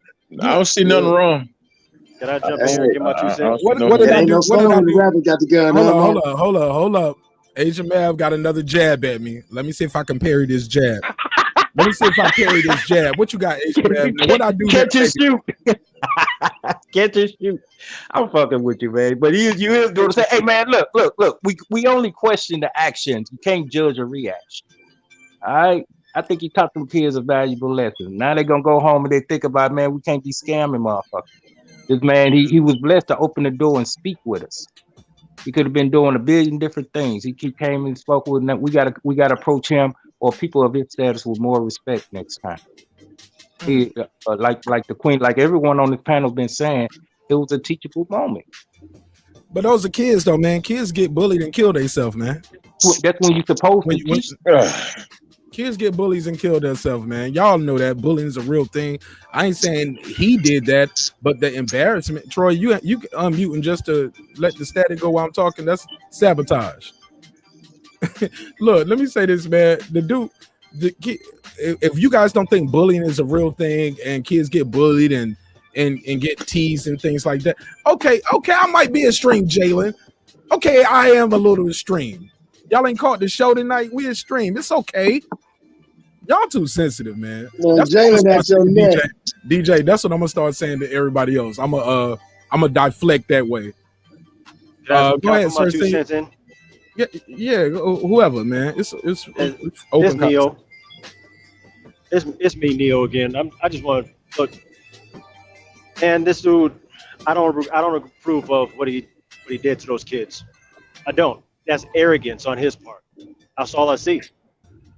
I don't see nothing wrong. Can I jump in here and get my 2 cents? What did I do? Got the gun. Hold up. Asian Mav got another jab at me. Let me see if I can parry this jab. What you got, Asian Mav? What I do? Catch and shoot. Catch and shoot. I'm fucking with you, man. But you is doing to say, hey man, look. We only question the actions. You can't judge a reaction. All right. I think he taught them kids a valuable lesson. Now they're gonna go home and they think about, man, we can't be scamming motherfuckers. This man, he was blessed to open the door and speak with us. He could have been doing a billion different things. He came and spoke with them. We gotta approach him or people of his status with more respect next time. He, like the queen, like everyone on this panel been saying, it was a teachable moment. But those are kids, though, man. Kids get bullied and kill themselves, man. That's when you're supposed to teach. Kids get bullies and kill themselves, man. Y'all know that bullying is a real thing. I ain't saying he did that, but the embarrassment, Troy, you unmuting just to let the static go while I'm talking. That's sabotage. Look, let me say this, man. If you guys don't think bullying is a real thing and kids get bullied and get teased and things like that, okay, I might be extreme, Jalen. Okay, I am a little extreme. Y'all ain't caught the show tonight. We extreme. It's okay. Y'all too sensitive, man. Jalen, that's your neck. DJ, that's what I'm gonna start saying to everybody else. I'm gonna deflect that way. Go ahead, sir. Yeah, whoever, man. It's open. Neo. It's me, Neo, again. I just want to look. And this dude, I don't approve of what he did to those kids. I don't. That's arrogance on his part. That's all I see.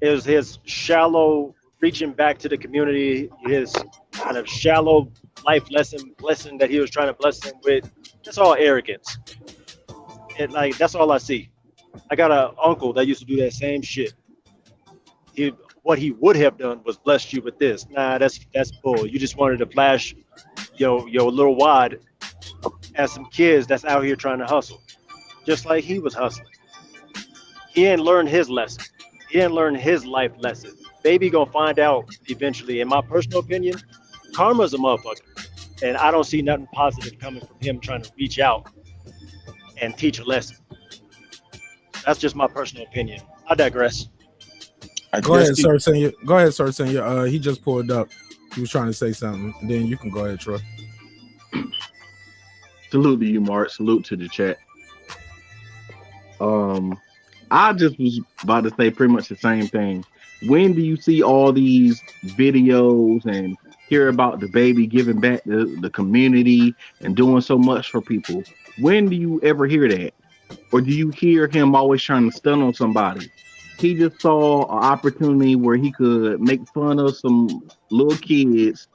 It was his shallow reaching back to the community, his kind of shallow life lesson that he was trying to bless them with. That's all arrogance. That's all I see. I got an uncle that used to do that same shit. What he would have done was blessed you with this. Nah, that's bull. You just wanted to flash your little wad at some kids that's out here trying to hustle, just like he was hustling. He didn't learn his lesson. He didn't learn his life lesson. Baby gonna find out eventually. In my personal opinion, karma's a motherfucker, and I don't see nothing positive coming from him trying to reach out and teach a lesson. That's just my personal opinion. I digress. Go ahead, sir. Senior. He just pulled up. He was trying to say something. Then you can go ahead, Troy. Salute to you, Mark. Salute to the chat. I just was about to say pretty much the same thing. When do you see all these videos and hear about the baby giving back to the community and doing so much for people? When do you ever hear that? Or do you hear him always trying to stun on somebody? He just saw an opportunity where he could make fun of some little kids,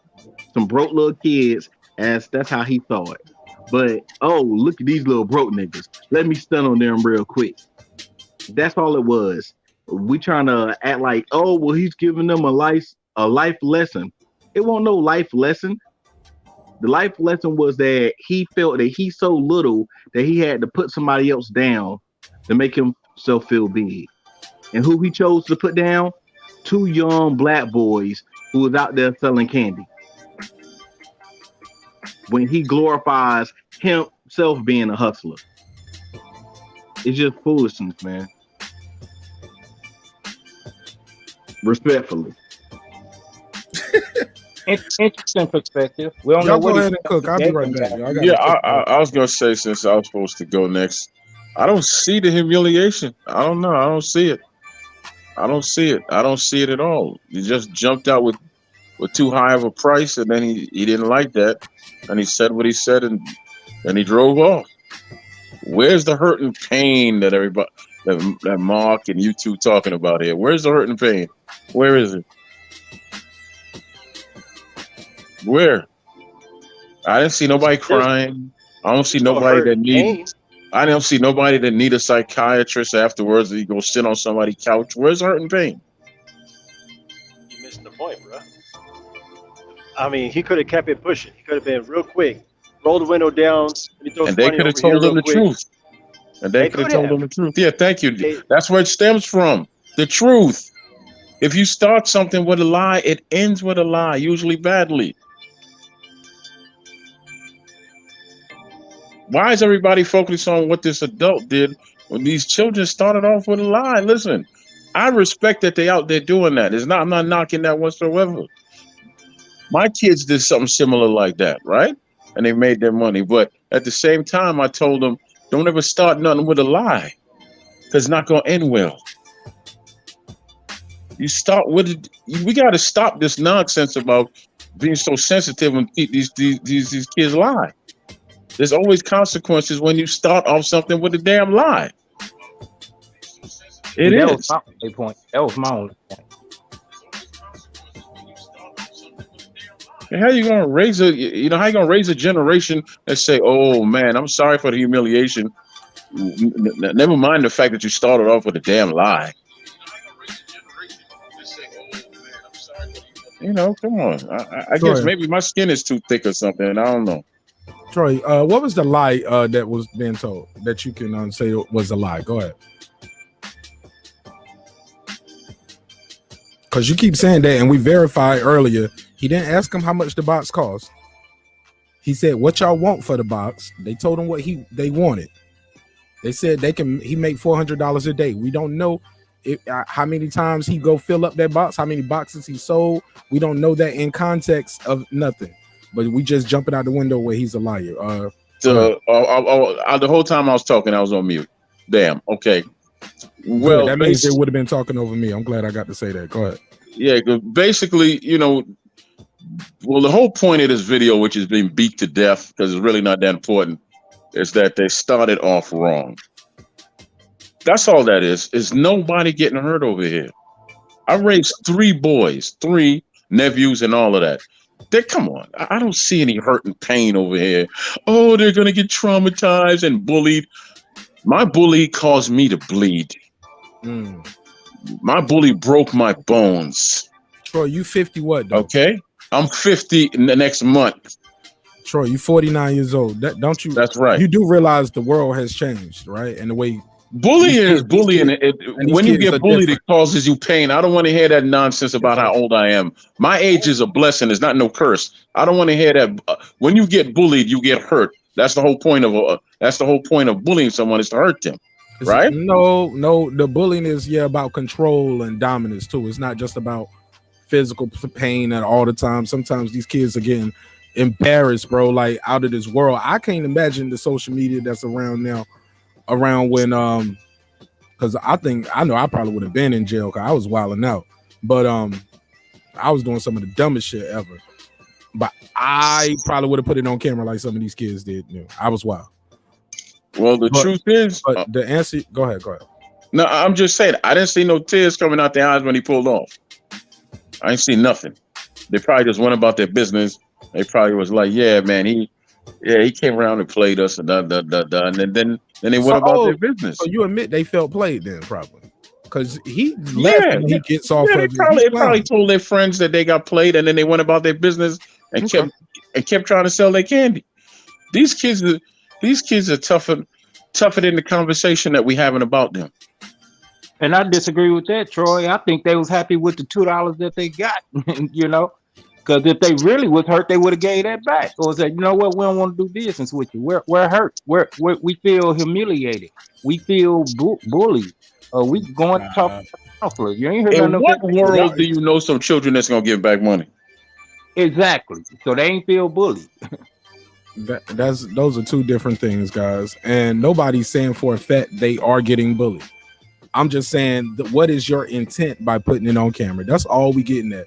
some broke little kids, as that's how he saw it. But, oh, look at these little broke niggas. Let me stun on them real quick. That's all it was. We trying to act like, oh, well, he's giving them a life lesson. It wasn't no life lesson. The life lesson was that he felt that he's so little that he had to put somebody else down to make himself feel big. And who he chose to put down? 2 young black boys who was out there selling candy. When he glorifies himself being a hustler. It's just foolishness, man. Respectfully. Interesting perspective. We don't Y'all know what go ahead and cook. I'll be right back. I was gonna say, since I was supposed to go next, I don't see the humiliation. I don't know. I don't see it. I don't see it at all. He just jumped out with too high of a price, and then he didn't like that, and he said what he said, and then he drove off. Where's the hurt and pain that everybody, that Mark and you two talking about here? Where's the hurt and pain? Where is it? Where? I didn't see nobody crying. I don't see nobody that need. I don't see nobody that need a psychiatrist afterwards. That you go sit on somebody's couch. Where's the hurt and pain? You missing the point, bro. I mean, he could have kept it pushing. He could have been real quick. Roll the window down. And they could have told him the truth. And they could have told him the truth. Yeah, thank you. That's where it stems from. The truth. If you start something with a lie, it ends with a lie, usually badly. Why is everybody focused on what this adult did when these children started off with a lie? Listen, I respect that they out there doing that. I'm not knocking that whatsoever. My kids did something similar like that, right? And they made their money. But at the same time, I told them, don't ever start nothing with a lie, because it's not going to end well. You start with it. We got to stop this nonsense about being so sensitive when these kids lie. There's always consequences when you start off something with a damn lie. It is. Was my only point. That was my only point. How you gonna raise how you gonna raise a generation that say, "Oh man, I'm sorry for the humiliation." Never mind the fact that you started off with a damn lie. Come on. I guess Troy, maybe my skin is too thick or something. I don't know. Troy, what was the lie that was being told that you can say was a lie? Go ahead. Because you keep saying that, and we verified earlier. He didn't ask him how much the box cost. He said, "What y'all want for the box?" They told him what they wanted. They said he make $400 a day. We don't know how many times he go fill up that box, how many boxes he sold. We don't know that in context of nothing. But we just jumping out the window where he's a liar. The whole time I was talking, I was on mute. Damn. Okay. Well, that means they would have been talking over me. I'm glad I got to say that. Go ahead. Yeah, basically, the whole point of this video, which is being beat to death because it's really not that important, is that they started off wrong. That's all that is. Is nobody getting hurt over here. I raised 3 boys, 3 nephews, and all of that. Come on. I don't see any hurt and pain over here. Oh, they're going to get traumatized and bullied. My bully caused me to bleed. My bully broke my bones. Troy, you 50 what, though? Okay. I'm 50 in the next month. Troy, you 49 years old. Don't you? That's right. You do realize the world has changed, right? And the way bullying is bullying. When you get bullied, it causes you pain. I don't want to hear that nonsense about how old I am. My age is a blessing. It's not no curse. I don't want to hear that. When you get bullied, you get hurt. That's the whole point of bullying someone, is to hurt them. Right? No. The bullying is about control and dominance too. It's not just about physical pain and all the time. Sometimes these kids are getting embarrassed, bro, like out of this world. I can't imagine the social media that's around now, around when because I know I probably would have been in jail because I was wilding out, but I was doing some of the dumbest shit ever. But I probably would have put it on camera like some of these kids did. I was wild. Well, the truth is, but the answer. Go ahead. No, I'm just saying, I didn't see no tears coming out their eyes when he pulled off. I ain't see nothing. They probably just went about their business. They probably was like, "Yeah, man, he came around and played us, and and then they went about their business." So you admit they felt played then, probably, because he left and he gets off. They probably told their friends that they got played, and then they went about their business and kept trying to sell their candy. These kids are tougher than the conversation that we having about them. And I disagree with that, Troy. I think they was happy with the $2 that they got, because if they really was hurt, they would have gave that back or said, "You know what? We don't want to do business with you. We're hurt. We feel humiliated. We feel bullied. We going to talk counselor. You ain't heard in what world do you know some children that's gonna give back money? Exactly. So they ain't feel bullied. Those are two different things, guys. And nobody's saying for a fact they are getting bullied. I'm just saying, what is your intent by putting it on camera? That's all we getting at.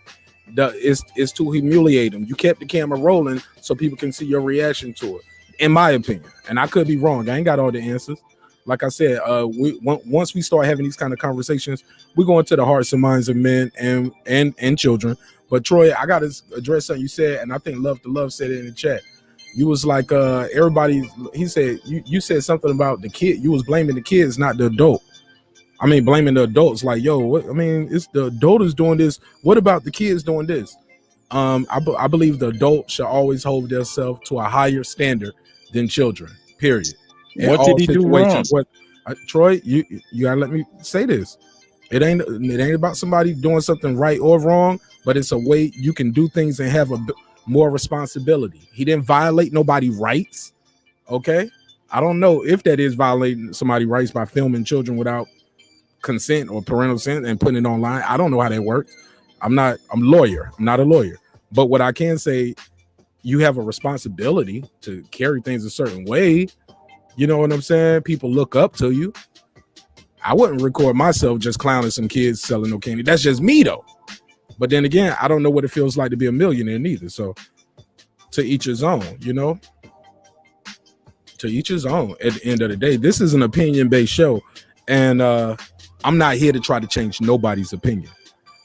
It's to humiliate them. You kept the camera rolling so people can see your reaction to it, in my opinion. And I could be wrong. I ain't got all the answers. Like I said, once we start having these kind of conversations, we go into the hearts and minds of men and children. But Troy, I got to address something you said, and I think Love to Love said it in the chat. You was like, everybody. He said you said something about the kid. You was blaming the kids, not the adult. I mean, blaming the adults, like, yo, what? I mean, it's the adult is doing this. What about the kids doing this? I believe the adult should always hold themselves to a higher standard than children. Period. What did he do wrong? Troy, you gotta let me say this. It ain't about somebody doing something right or wrong, but it's a way you can do things and have more responsibility. He didn't violate nobody's rights. Okay, I don't know if that is violating somebody's rights by filming children without consent or parental consent and putting it online. I don't know how that works. I'm a lawyer. I'm not a lawyer. But what I can say, you have a responsibility to carry things a certain way. You know what I'm saying? People look up to you. I wouldn't record myself just clowning some kids selling no candy. That's just me though. But then again, I don't know what it feels like to be a millionaire neither. So to each his own, to each his own. At the end of the day, this is an opinion-based show. And I'm not here to try to change nobody's opinion.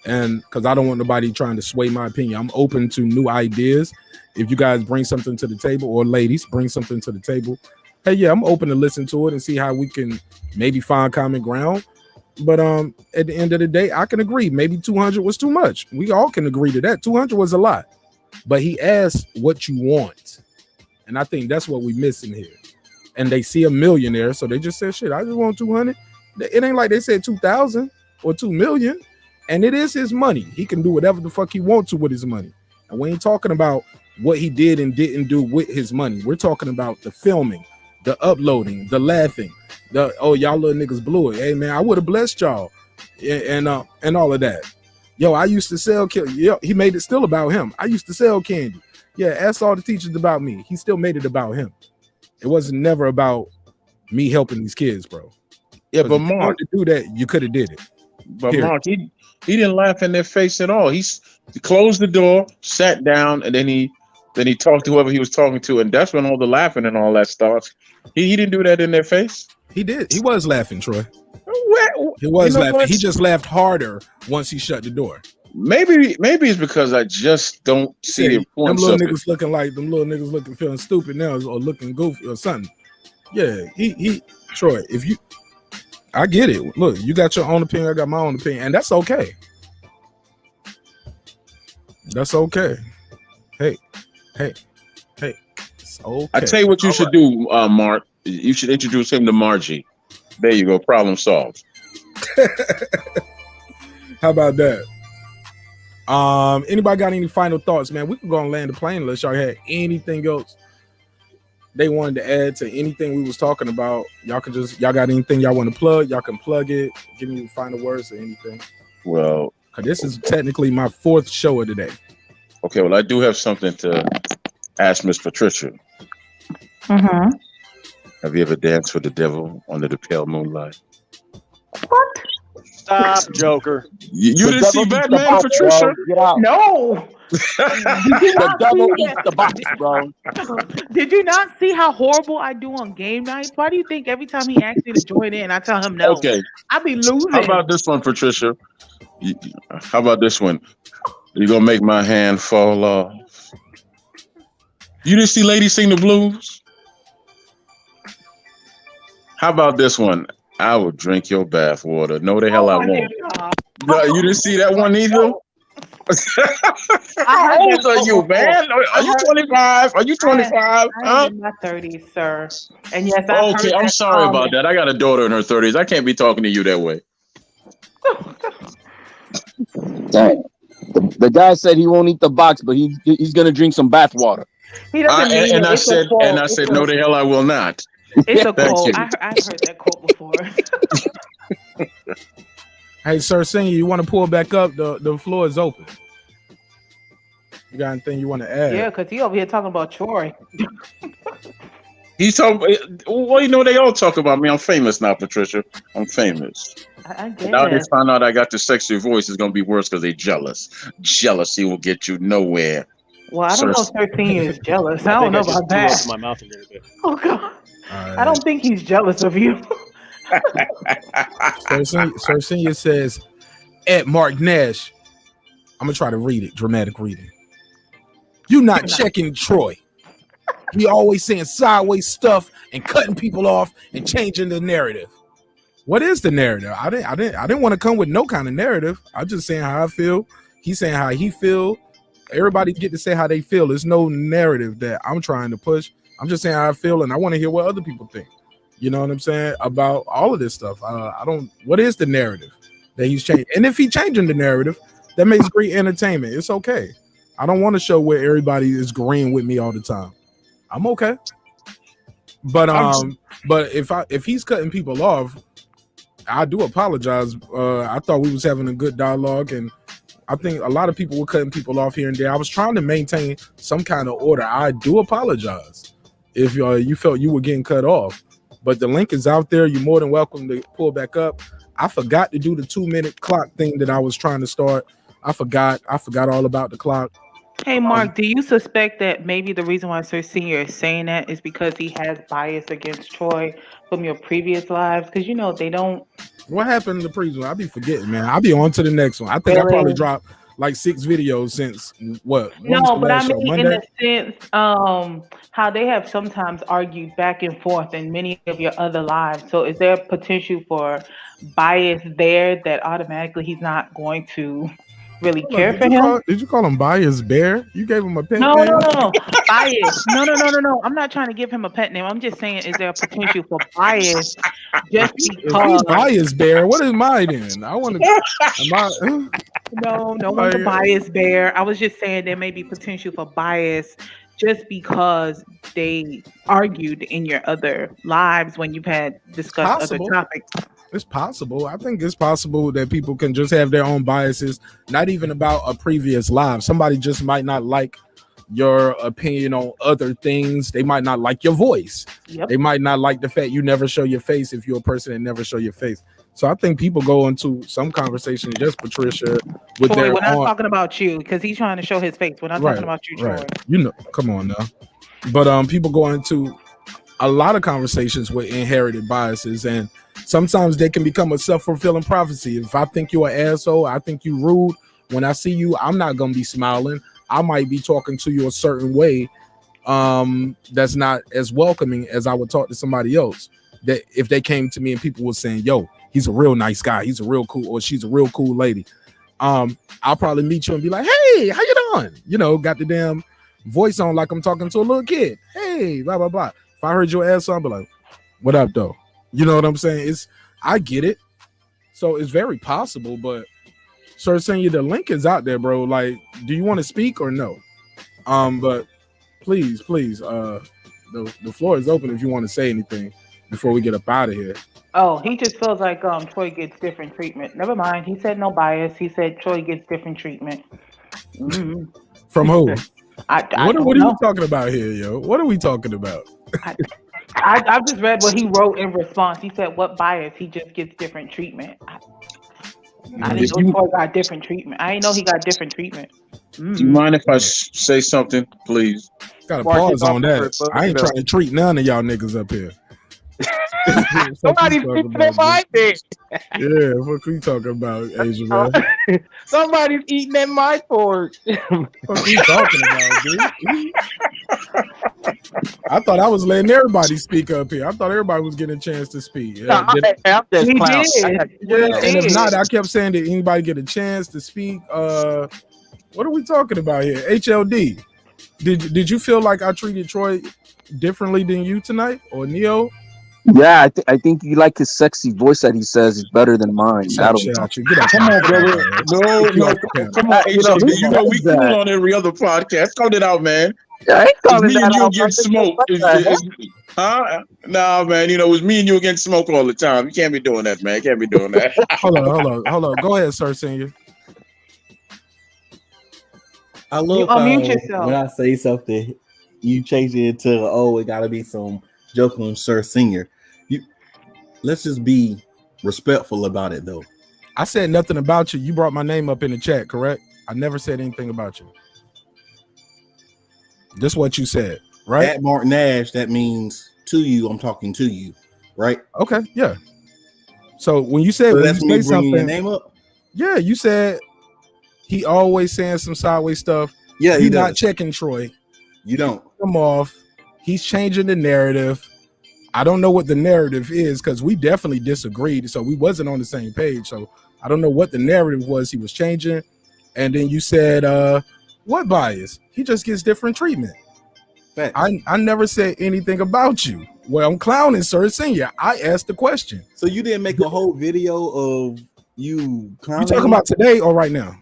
And because I don't want nobody trying to sway my opinion. I'm open to new ideas. If you guys bring something to the table, or ladies bring something to the table, hey, yeah, I'm open to listen to it and see how we can maybe find common ground. But at the end of the day, I can agree. Maybe 200 was too much. We all can agree to that. 200 was a lot. But he asked what you want. And I think that's what we missing here. And they see a millionaire, so they just said, shit, I just want 200. It ain't like they said 2,000 or 2 million. And it is his money. He can do whatever the fuck he wants to with his money. And we ain't talking about what he did and didn't do with his money. We're talking about the filming, the uploading, the laughing, the y'all little niggas blew it. Hey man, I would have blessed y'all, and all of that. Yo, I used to sell candy. Yo, he made it still about him. I used to sell candy. Yeah, ask all the teachers about me. He still made it about him. It wasn't never about me helping these kids, bro. Yeah, but Mark, to do that, you could have did it. But Mark, he didn't laugh in their face at all. He closed the door, sat down, and then he talked to whoever he was talking to, and that's when all the laughing and all that starts. He didn't do that in their face. He did. He was laughing, Troy. Well, he was laughing. What? He just laughed harder once he shut the door. Maybe it's because I just don't see the importance them of little niggas looking feeling stupid now or looking goofy or something. Yeah, he Troy, if you, I get it. Look, you got your own opinion, I got my own opinion, and that's okay. That's okay. Hey, it's okay. I tell you what you should do, Mark. You should introduce him to Margie. There you go. Problem solved. How about that? Anybody got any final thoughts, man? We can go and land the plane unless y'all had anything else they wanted to add to anything we was talking about. Y'all got anything y'all want to plug? Y'all can plug it. Give me final words or anything. Well, because this is technically my 4th show of the day. Okay, well, I do have something to ask Miss Patricia. Mm-hmm. Have you ever danced with the devil under the pale moonlight? What? Stop, Joker. You didn't see Batman, Patricia? Get out. No. The devil eats the box, bro. Did you not see how horrible I do on game nights? Why do you think every time he asks me to join in, I tell him no? Okay. I be losing. How about this one, Patricia? How about this one? You gonna make my hand fall off? You didn't see Lady Sing the Blues? How about this one? I will drink your bath water. No, the hell I won't. No, you didn't see that one either? How old are you, man? Are you 25? Are you 25? I'm in my 30s, sir. And yes, okay, I'm sorry about that. I got a daughter in her 30s. I can't be talking to you that way. Dang. The guy said he won't eat the box, but he's gonna drink some bath water. He doesn't mean it. And I said, no, the hell I will not. It's a quote. I've heard that quote before. Hey, Sir Senior, you want to pull back up? The floor is open. You got anything you want to add? Yeah, because he over here talking about Troy. He's talking. Well, you know, they all talk about me. I'm famous now, Patricia. I'm famous. I guess. Now they find out I got the sexy voice. It's gonna be worse because they jealous. Jealousy will get you nowhere. Well, I don't know if 13 is jealous. I don't know about that. My mouth a little bit. Oh God. I don't think he's jealous of you. Sir Senior says, at Marq Nash, I'm gonna try to read it, dramatic reading. You not checking Troy. He always saying sideways stuff and cutting people off and changing the narrative. What is the narrative? I didn't want to come with no kind of narrative. I'm just saying how I feel. He's saying how he feel. Everybody get to say how they feel. There's no narrative that I'm trying to push. I'm just saying how I feel, and I want to hear what other people think. You know what I'm saying about all of this stuff. What is the narrative that he's changing? And if he's changing the narrative, that makes great entertainment. It's okay. I don't want a show where everybody is agreeing with me all the time. I'm okay. But if he's cutting people off, I do apologize. I thought we was having a good dialogue, and I think a lot of people were cutting people off here and there. I was trying to maintain some kind of order. I do apologize if you felt you were getting cut off. But the link is out there. You're more than welcome to pull back up. I forgot to do the 2-minute clock thing that I was trying to start. I forgot all about the clock. Hey, Mark, do you suspect that maybe the reason why Sir Senior is saying that is because he has bias against Troy from your previous lives? Because, you know, they don't What happened in the previous one? I be forgetting, man. I'll be on to the next one. I think I probably really. dropped like 6 videos since what? When was No, the but I last show? mean in Monday? the sense, how they have sometimes argued back and forth in many of your other lives. So is there potential for bias there that automatically he's not going to really Hold on, care for him? did you call him Bias Bear? You gave him a pet No, no, name? no, no. Bias. No, no, no, no, no. I'm not trying to give him a pet name. I'm just saying, is there a potential for bias just If he's because? Bias Bear, what is mine then? I want to. Am I? No, no one's a Like, bias bear. I was just saying there may be potential for bias just because they argued in your other lives when you've had discussed other possible. topics. It's possible. I think it's possible that people can just have their own biases, not even about a previous live. Somebody just might not like your opinion on other things. They might not like your voice. Yep. They might not like the fact you never show your face if you're a person that never show your face. So I think people go into some conversation, just Patricia, with Troy, their we're not own. talking about you because he's trying to show his face. We're not talking about you, Troy. Right. You know, come on now. But people go into a lot of conversations with inherited biases, and sometimes they can become a self-fulfilling prophecy. If I think you're an asshole, I think you rude, when I see you, I'm not gonna be smiling. I might be talking to you a certain way that's not as welcoming as I would talk to somebody else. That if they came to me and people were saying, yo, he's a real nice guy, he's a real cool, or she's a real cool lady, I'll probably meet you and be like, hey, how you doing? You know, got the damn voice on like I'm talking to a little kid. Hey, blah blah blah. If I heard your ass on, I'll be like, what up though? You know what I'm saying? I get it. So it's very possible, but Sir Senior, the link is out there, bro. Like, do you want to speak or no? But please, the floor is open if you want to say anything before we get up out of here. Oh, he just feels like Troy gets different treatment. Never mind. He said no bias. He said Troy gets different treatment. Mm-hmm. From who? I what don't are know. you talking about here, yo? What are we talking about? I just read what he wrote in response. He said, "What bias? He just gets different treatment." I didn't know Troy got different treatment. I didn't know he got different treatment. Do you mind if I say something, please? Got to pause on that. I ain't trying to treat none of y'all niggas up here. Somebody's eating that my dick. Yeah, what are you talking about, Asia, man? Somebody's eating at my porch. What are you talking about, dude? I thought I was letting everybody speak up here. I thought everybody was getting a chance to speak. I'm just He clown. did. Yeah, and if not, I kept saying, did anybody get a chance to speak? What are we talking about here? HLD. Did you feel like I treated Troy differently than you tonight, or Neo? Yeah, I think you like his sexy voice that he says is better than mine. I don't know. Get out. Come on, brother. No, come on, HLD. You know we cool on every other podcast. Cut it out, man. I ain't calling It's me that and you out. against smoke. Huh? Nah, man. You know, it's me and you against smoke all the time. You can't be doing that, man. Can't be doing that. Hold on. Go ahead, Sir Senior. I love how when I say something, you change it into, it gotta be some joke on Sir Senior. Let's just be respectful about it, though. I said nothing about you. You brought my name up in the chat, correct? I never said anything about you. Just what you said, right? At Marq Nash, that means to you, I'm talking to you, right? Okay, yeah. So when you said, so when that's you me say bringing something, your name up. Yeah, you said he always saying some sideways stuff. Yeah, he's he not does. checking Troy. You don't. Come off. He's changing the narrative. I don't know what the narrative is because we definitely disagreed. So we wasn't on the same page. So I don't know what the narrative was he was changing. And then you said, what bias? He just gets different treatment. I never said anything about you. Well, I'm clowning, Sir Senior. I asked the question. So you didn't make a whole video of you clowning? You talking about today or right now?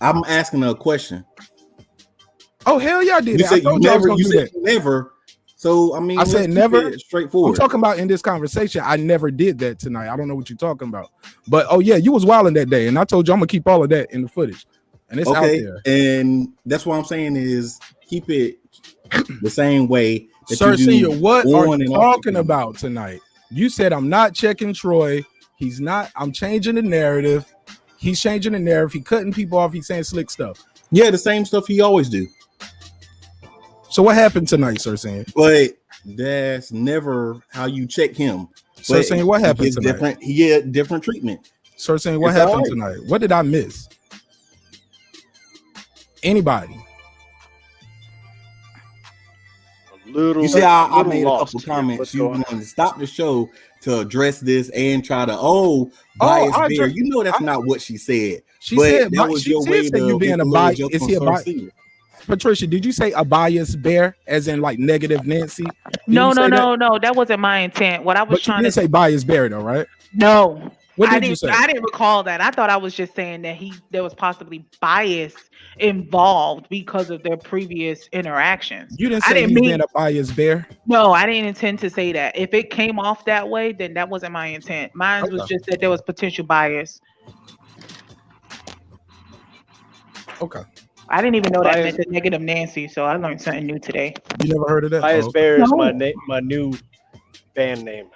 I'm asking a question. Oh, hell yeah, I did. You said you never. You said that. never. So I mean, I said never. Straightforward. I'm talking about in this conversation. I never did that tonight. I don't know what you're talking about. But oh yeah, you was wilding that day, and I told you I'm gonna keep all of that in the footage, and it's out there. And that's what I'm saying is keep it the same way. Sir Senior, what are you talking about tonight? You said I'm not checking Troy. He's not. I'm changing the narrative. He's changing the narrative. He cutting people off. He's saying slick stuff. Yeah, the same stuff he always do. So what happened tonight, Sir Sam? But that's never how you check him. Sir Sam, what happened tonight? He get different treatment. Sir Sam, what happened tonight? What did I miss? Anybody? You see, I made a couple comments. You want to stop the show to address this and try to bias bear. You know that's not what she said. She said that was your way to you being a bias. Is he a bias? Patricia, did you say a biased bear, as in like negative Nancy? No. That wasn't my intent. What I was trying to say biased bear, though, right? No. What did you say? I didn't recall that. I thought I was just saying that there was possibly bias involved because of their previous interactions. You didn't say he's being a biased bear? No, I didn't intend to say that. If it came off that way, then that wasn't my intent. Mine was just that there was potential bias. Okay. I didn't even know that meant the negative Nancy, so I learned something new today. You never heard of that? Bias Bear is my new band name.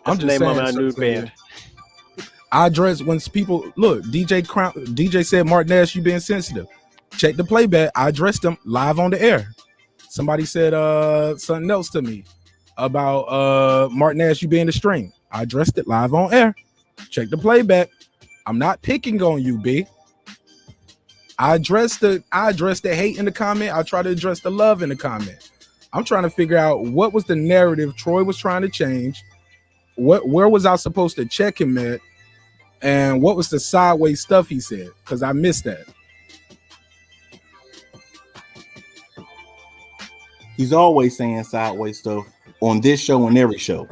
I'm just saying, my new band. I address when people look. DJ said, "Marq Nash, you being sensitive." Check the playback. I addressed them live on the air. Somebody said something else to me about Marq Nash, you being the string. I addressed it live on air. Check the playback. I'm not picking on you, B. I addressed the hate in the comment. I try to address the love in the comment. I'm trying to figure out what was the narrative Troy was trying to change. Where was I supposed to check him at? And what was the sideways stuff he said? Because I missed that. He's always saying sideways stuff on this show and every show.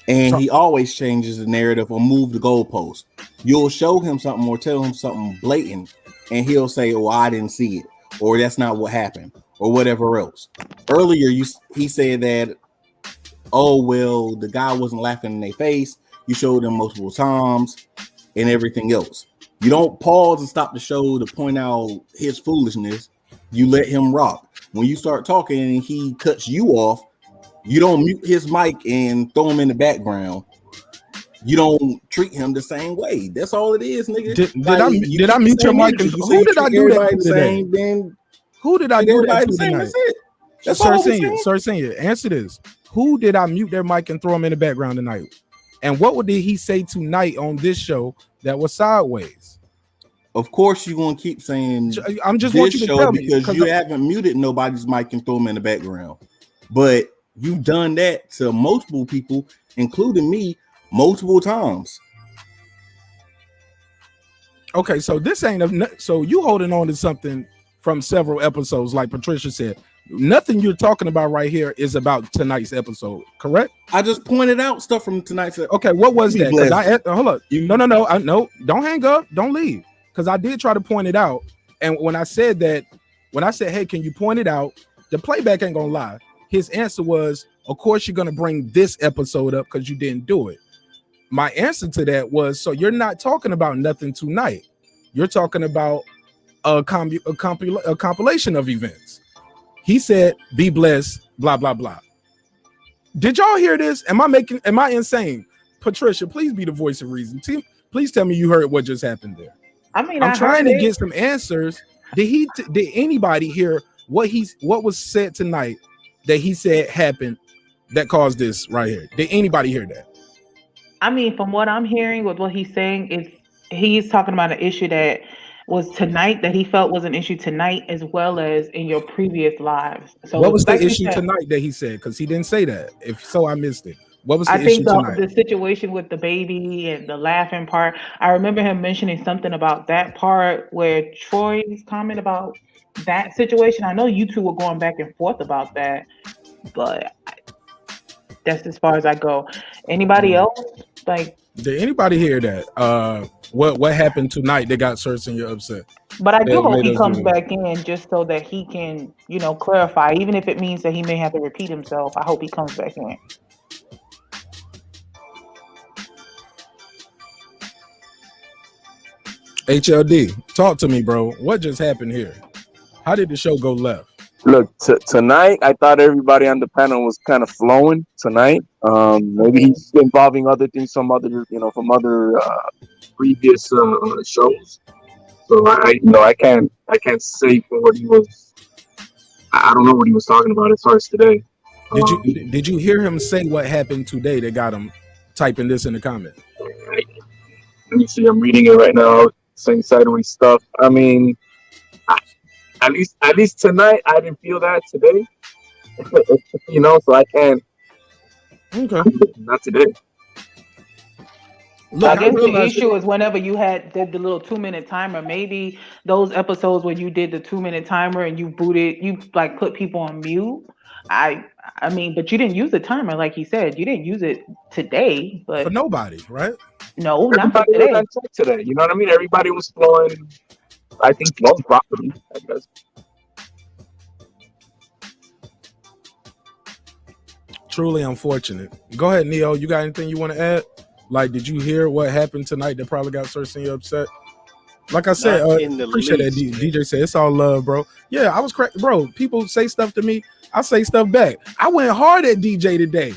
And he always changes the narrative or move the goalpost. You'll show him something or tell him something blatant, and he'll say, "Oh, I didn't see it," or "That's not what happened," or whatever else. Earlier, he said that, "Oh, well, the guy wasn't laughing in their face. You showed them multiple times and everything else." You don't pause and stop the show to point out his foolishness. You let him rock. When you start talking and he cuts you off, you don't mute his mic and throw him in the background. You don't treat him the same way. That's all it is, nigga. Did I mute your mic? Who did I do that today? Who did I do that to tonight? That's all. Sir Senior, answer this. Who did I mute their mic and throw them in the background tonight? And what did he say tonight on this show that was sideways? Of course, you're gonna keep saying I'm just want you to tell me because you haven't muted nobody's mic and throw them in the background. But you've done that to multiple people, including me, multiple times. Okay, so this ain't so you holding on to something from several episodes, like Patricia said. Nothing you're talking about right here is about tonight's episode, correct? I just pointed out stuff from tonight's episode. Okay, what was that? Hold up. No, don't hang up, don't leave. Because I did try to point it out. And when I said, hey, can you point it out? The playback ain't gonna lie. His answer was, of course, you're gonna bring this episode up because you didn't do it. My answer to that was, so you're not talking about nothing tonight. You're talking about a compilation of events. He said, be blessed, blah, blah, blah. Did y'all hear this? Am I insane? Patricia, please be the voice of reason. Please tell me you heard what just happened there. I mean, I'm trying to get some answers. Did anybody hear what was said tonight that he said happened that caused this right here? Did anybody hear that? I mean, from what I'm hearing with what he's saying, he's talking about an issue that was tonight that he felt was an issue tonight as well as in your previous lives. So what was the issue tonight that he said? Because he didn't say that. If so, I missed it. What was the issue tonight? The situation with the baby and the laughing part. I remember him mentioning something about that part where Troy's comment about that situation. I know you two were going back and forth about that, but that's as far as I go. Anybody else? Did anybody hear that? What happened tonight that got Sir Senior upset? But I do hope he comes back in just so that he can, clarify. Even if it means that he may have to repeat himself, I hope he comes back in. HLD, talk to me, bro. What just happened here? How did the show go left? Look, tonight, I thought everybody on the panel was kind of flowing tonight. Maybe he's involving other things from other, from other previous shows. So I can't say for what he was. I don't know what he was talking about as far as today. Did you hear him say what happened today that got him typing this in the comment? Let me see. I'm reading it right now. Saying sideways stuff. I mean, at least tonight I didn't feel that today. So I can't. Okay. Not today. I guess the issue is whenever you did the little 2-minute timer, maybe those episodes where you did the 2-minute timer and you like put people on mute. I mean, but you didn't use the timer like he said. You didn't use it today, but for nobody, right? No, not for Everybody today. was on track today. You know what I mean? Everybody was flowing. I think flowing properly. I guess. Truly unfortunate. Go ahead, Neo. You got anything you want to add? Like, did you hear what happened tonight that probably got Cersei upset? Like I said, appreciate that DJ said it's all love, bro. Yeah, I was correct, bro. People say stuff to me, I say stuff back. I went hard at DJ today.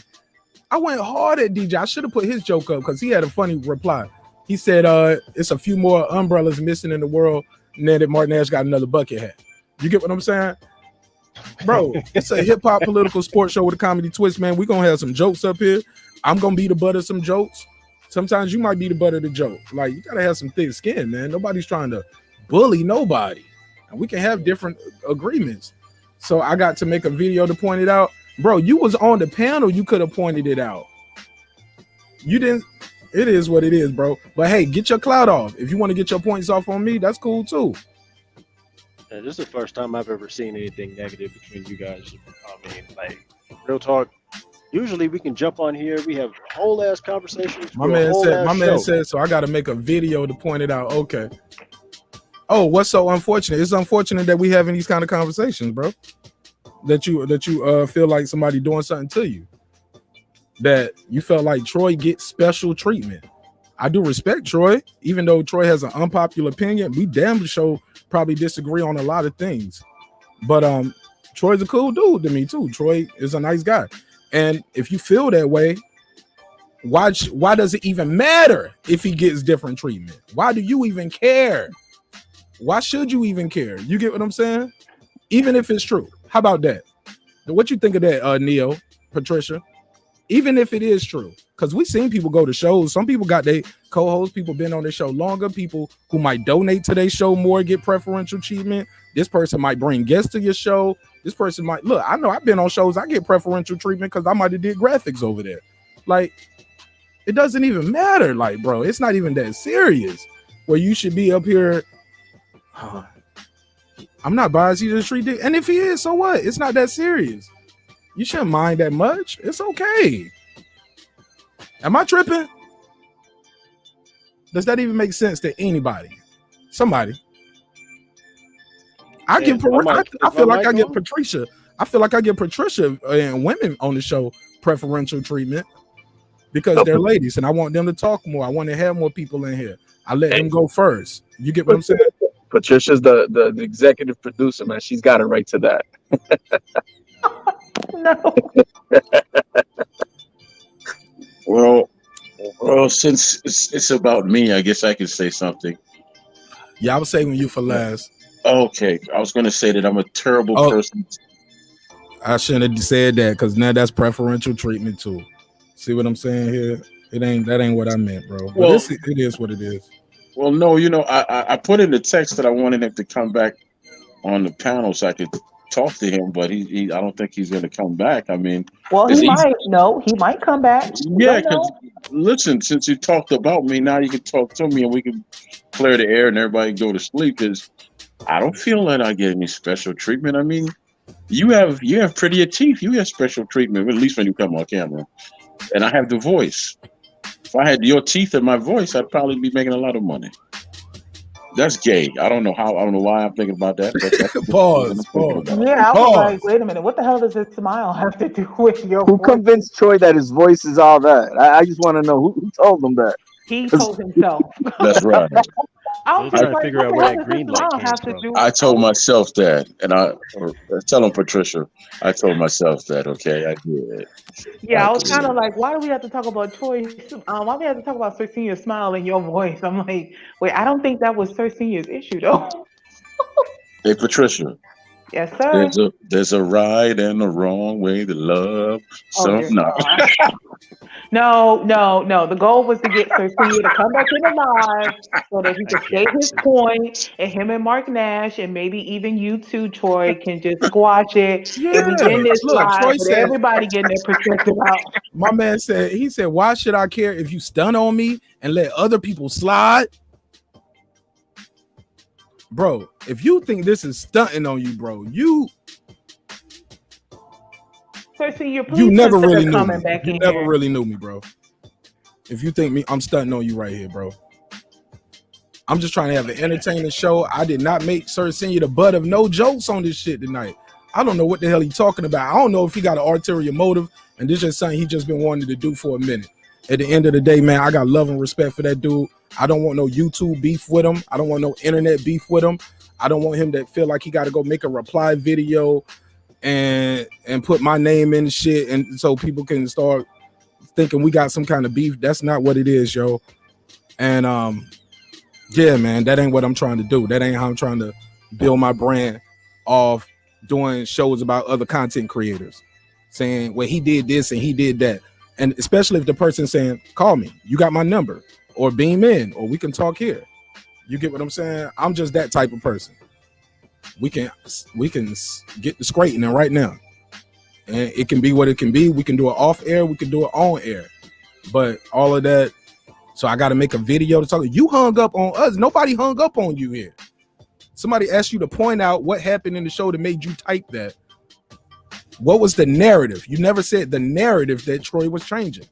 I should have put his joke up because he had a funny reply. He said, it's a few more umbrellas missing in the world, and then that Marq Nash got another bucket hat. You get what I'm saying? Bro, it's a hip-hop political sports show with a comedy twist, man. We're going to have some jokes up here. I'm going to be the butt of some jokes. Sometimes you might be the butt of the joke. Like, you got to have some thick skin, man. Nobody's trying to bully nobody. And we can have different agreements. So I got to make a video to point it out. Bro, you was on the panel. You could have pointed it out. You didn't. It is what it is, bro. But hey, get your clout off. If you want to get your points off on me, that's cool too. Yeah, this is the first time I've ever seen anything negative between you guys. I mean, like, real talk. Usually we can jump on here. We have whole ass conversations. My man said, so I got to make a video to point it out. Okay. Oh, what's so unfortunate? It's unfortunate that we having these kind of conversations, bro. That you feel like somebody doing something to you. That you felt like Troy gets special treatment. I do respect Troy, even though Troy has an unpopular opinion. We damn sure probably disagree on a lot of things. But Troy's a cool dude to me too. Troy is a nice guy. And if you feel that way, why does it even matter if he gets different treatment? Why do you even care? Why should you even care? You get what I'm saying? Even if it's true. How about that? What you think of that, Neo, Patricia? Even if it is true, because we've seen people go to shows. Some people got their co-hosts, people been on their show longer, people who might donate to their show more, get preferential treatment. This person might bring guests to your show. This person might, look, I know I've been on shows, I get preferential treatment because I might have did graphics over there. Like, it doesn't even matter. Like, bro, it's not even that serious where you should be up here. I'm not biased, he's just treat it. And if he is, so what? It's not that serious. You shouldn't mind that much. It's okay. Am I tripping? Does that even make sense to anybody? Somebody. I feel like I get Patricia. I feel like I get Patricia and women on the show preferential treatment because they're ladies and I want them to talk more. I want to have more people in here. I let them go first. You get what I'm saying? Patricia's the executive producer, man. She's got it right to that. No. Well, since it's about me, I guess I can say something. Yeah, I was saving you for last. Okay, I was going to say that I'm a terrible person. I shouldn't have said that because now that's preferential treatment too. See what I'm saying here? That ain't what I meant, bro. But Well, it is what it is. Well, no, I put in the text that I wanted him to come back on the panel so I could talk to him, but I don't think he's going to come back. I mean, well, he might come back. Yeah, because listen, since you talked about me, now you can talk to me and we can clear the air and everybody go to sleep. Because I don't feel that I get any special treatment. I mean, you have prettier teeth. You have special treatment, at least when you come on camera. And I have the voice. If I had your teeth and my voice, I'd probably be making a lot of money. That's gay. I don't know why I'm thinking about that. But Pause. Yeah, I was like, wait a minute. What the hell does this smile have to do with your Who voice? convinced Troy that his voice is all that? I just want to know who told him that. He told himself. That's right. I'm They're just trying to like, figure what out the where hell that does this green light smile came have to from. do I with told Troy? myself that, and tell him, Patricia. I told myself that. Okay, I did. Yeah, I I was kind did. of like, why do we have to talk about Troy? Why do we have to talk about Sir Senior's smile in your voice? I'm like, wait, I don't think that was Sir Senior's issue though. Hey, Patricia. Yes, sir. There's a right and a wrong way to love. Oh So dear no. God. No. The goal was to get Sir Senior to come back in alive so that he could state his point, and him and Marq Nash, and maybe even you too, Troy, can just squash it, and we Yeah, end this look, live Troy with said. everybody getting their perspective out. My man said, he said, why should I care if you stun on me and let other people slide? Bro, if you think this is stunting on you, bro, you Sir Senior, please never consider really knew me. coming back You in never here. really knew me, bro. If you think I'm stunting on you right here, bro. I'm just trying to have an entertaining show. I did not make Sir Senior the butt of no jokes on this shit tonight. I don't know what the hell he's talking about. I don't know if he got an ulterior motive, and this is something he just been wanting to do for a minute. At the end of the day, man, I got love and respect for that dude. I don't want no YouTube beef with him. I don't want no internet beef with him. I don't want him to feel like he got to go make a reply video and put my name in the shit, and so people can start thinking we got some kind of beef. That's not what it is, yo. And yeah, man, that ain't what I'm trying to do. That ain't how I'm trying to build my brand off doing shows about other content creators, saying, well, he did this and he did that. And especially if the person's saying, call me, you got my number, or beam in, or we can talk here. You get what I'm saying? I'm just that type of person. We can get the straightening right now. And it can be what it can be. We can do it off air. We can do it on air. But all of that, so I got to make a video to talk. You hung up on us. Nobody hung up on you here. Somebody asked you to point out what happened in the show that made you type that. What was the narrative? You never said the narrative that Troy was changing.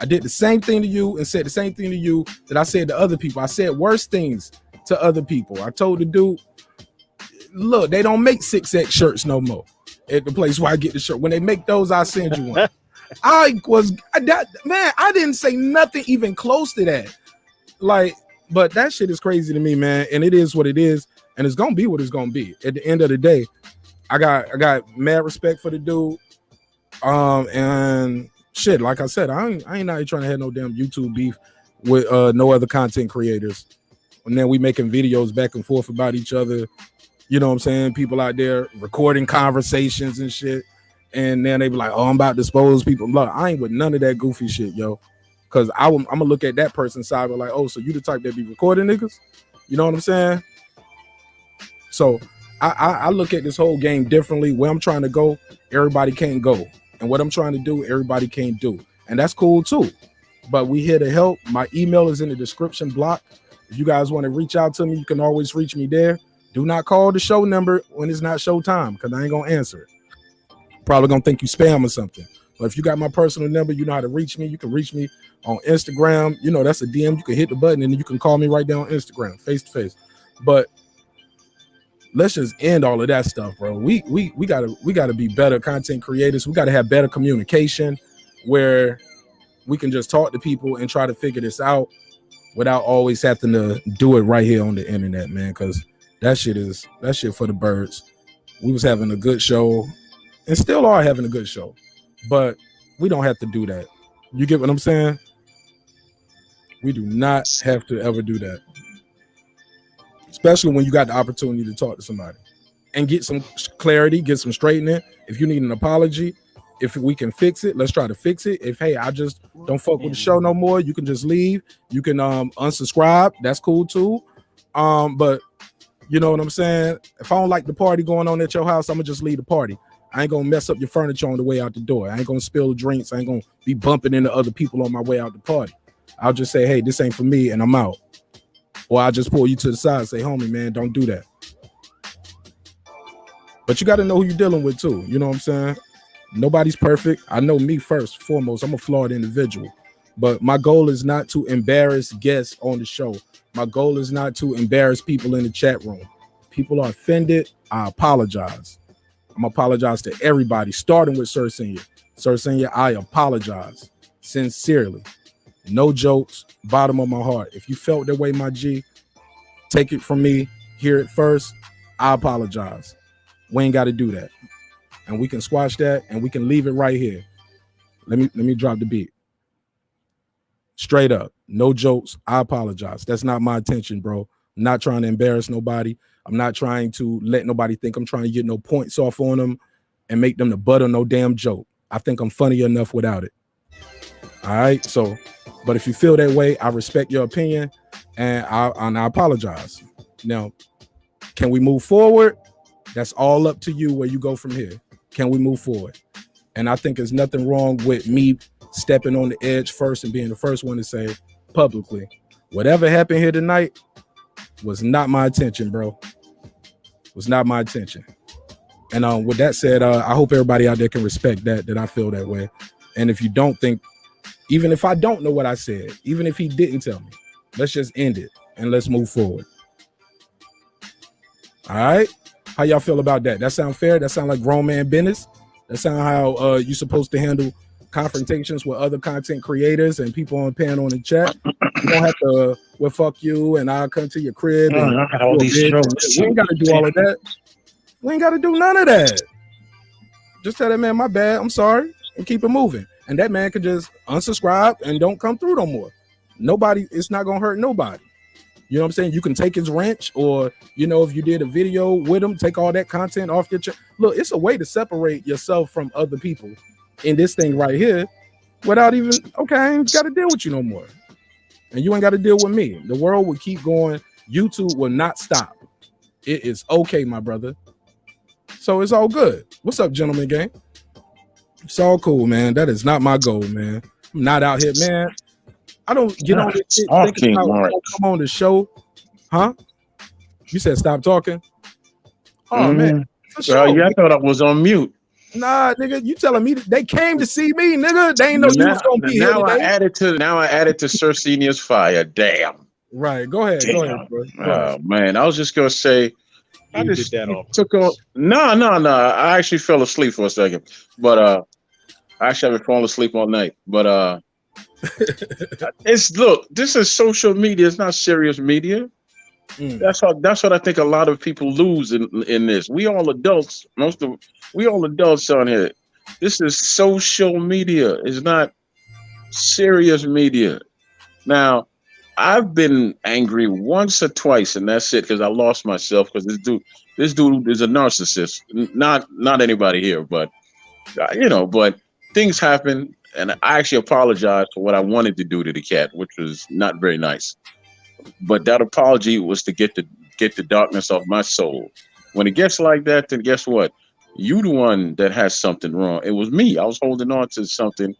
I did the same thing to you and said the same thing to you that I said to other people. I said worse things to other people. I told the dude, look, they don't make 6X shirts no more at the place where I get the shirt. When they make those, I'll send you one. I didn't say nothing even close to that. Like, but that shit is crazy to me, man. And it is what it is. And it's gonna be what it's gonna be. At the end of the day, I got mad respect for the dude. And shit, like I said, I ain't out here trying to have no damn YouTube beef with no other content creators. And then we making videos back and forth about each other. You know what I'm saying? People out there recording conversations and shit. And then they be like, oh, I'm about to dispose people. Look, I ain't with none of that goofy shit, yo. Because I'm going to look at that person's side and like, oh, so you the type that be recording niggas? You know what I'm saying? So I look at this whole game differently. Where I'm trying to go, everybody can't go. And what I'm trying to do, everybody can't do. And that's cool too. But we here to help. My email is in the description block. If you guys want to reach out to me, you can always reach me there. Do not call the show number when it's not show time, because I ain't going to answer it. Probably going to think you spam or something. But if you got my personal number, you know how to reach me. You can reach me on Instagram. You know, that's a DM. You can hit the button and you can call me right there on Instagram, face to face. But let's just end all of that stuff, bro. We gotta be better content creators. We gotta have better communication where we can just talk to people and try to figure this out without always having to do it right here on the internet, man. Because that shit for the birds. We was having a good show and still are having a good show, but we don't have to do that. You get what I'm saying? We do not have to ever do that, especially when you got the opportunity to talk to somebody and get some clarity, get some straightening. If you need an apology, if we can fix it, let's try to fix it. If, hey, I just don't fuck with the show no more, you can just leave. You can unsubscribe. That's cool too. But you know what I'm saying? If I don't like the party going on at your house, I'm gonna just leave the party. I ain't gonna mess up your furniture on the way out the door. I ain't gonna spill drinks. I ain't gonna be bumping into other people on my way out the party. I'll just say, hey, this ain't for me, and I'm out. Or I'll just pull you to the side and say, homie, man, don't do that. But you got to know who you're dealing with too. You know what I'm saying? Nobody's perfect. I know me first, foremost. I'm a flawed individual. But my goal is not to embarrass guests on the show. My goal is not to embarrass people in the chat room. People are offended. I apologize. I'm going to apologize to everybody, starting with Sir Senior. Sir Senior, I apologize sincerely. No jokes, bottom of my heart. If you felt that way, my G, take it from me. Hear it first. I apologize. We ain't got to do that. And we can squash that and we can leave it right here. Let me drop the beat. Straight up. No jokes. I apologize. That's not my intention, bro. I'm not trying to embarrass nobody. I'm not trying to let nobody think I'm trying to get no points off on them and make them the butt of no damn joke. I think I'm funny enough without it. All right. So, but if you feel that way, I respect your opinion and I apologize. Now, can we move forward? That's all up to you where you go from here. Can we move forward? And I think there's nothing wrong with me stepping on the edge first and being the first one to say publicly, whatever happened here tonight was not my intention, bro. Was not my intention. And with that said, I hope everybody out there can respect that I feel that way. And if you don't think, even if I don't know what I said, even if he didn't tell me, let's just end it and let's move forward. All right. How y'all feel about that? That sound fair? That sound like grown man business? That sound how you're supposed to handle confrontations with other content creators and people on panel in the chat? You don't have to, well, fuck you, and I'll come to your crib. And I got all these strokes. We ain't got to do all of that. We ain't got to do none of that. Just tell that man, my bad, I'm sorry, and keep it moving. And that man could just unsubscribe and don't come through no more. Nobody, it's not going to hurt nobody. You know what I'm saying? You can take his wrench, or, you know, if you did a video with him, take all that content off your channel. Look, it's a way to separate yourself from other people in this thing right here without even, okay, I ain't got to deal with you no more. And you ain't got to deal with me. The world will keep going. YouTube will not stop. It is okay, my brother. So it's all good. What's up, gentlemen gang? It's all cool, man. That is not my goal, man. I'm not out here, man. I don't get on this shit thinking about come on the show. Huh? You said stop talking? Oh, man. Yeah, I thought I was on mute. Nah, nigga, you telling me that they came to see me, nigga? They ain't know you was gonna be here today. Now I added to Sir Senior's fire. Damn. Right. Go ahead. Go ahead, bro. Oh man, I was just gonna say I just took on. No. I actually fell asleep for a second, but I actually haven't fallen asleep all night. But look, this is social media. It's not serious media. That's what I think a lot of people lose in this. We all adults. We all adults on here. This is social media. It's not serious media. Now, I've been angry once or twice, and that's it, because I lost myself. Because this dude is a narcissist. Not anybody here, but but things happen, and I actually apologize for what I wanted to do to the cat, which was not very nice. But that apology was to get the darkness off my soul. When it gets like that, then guess what? You the one that has something wrong. It was me. I was holding on to something.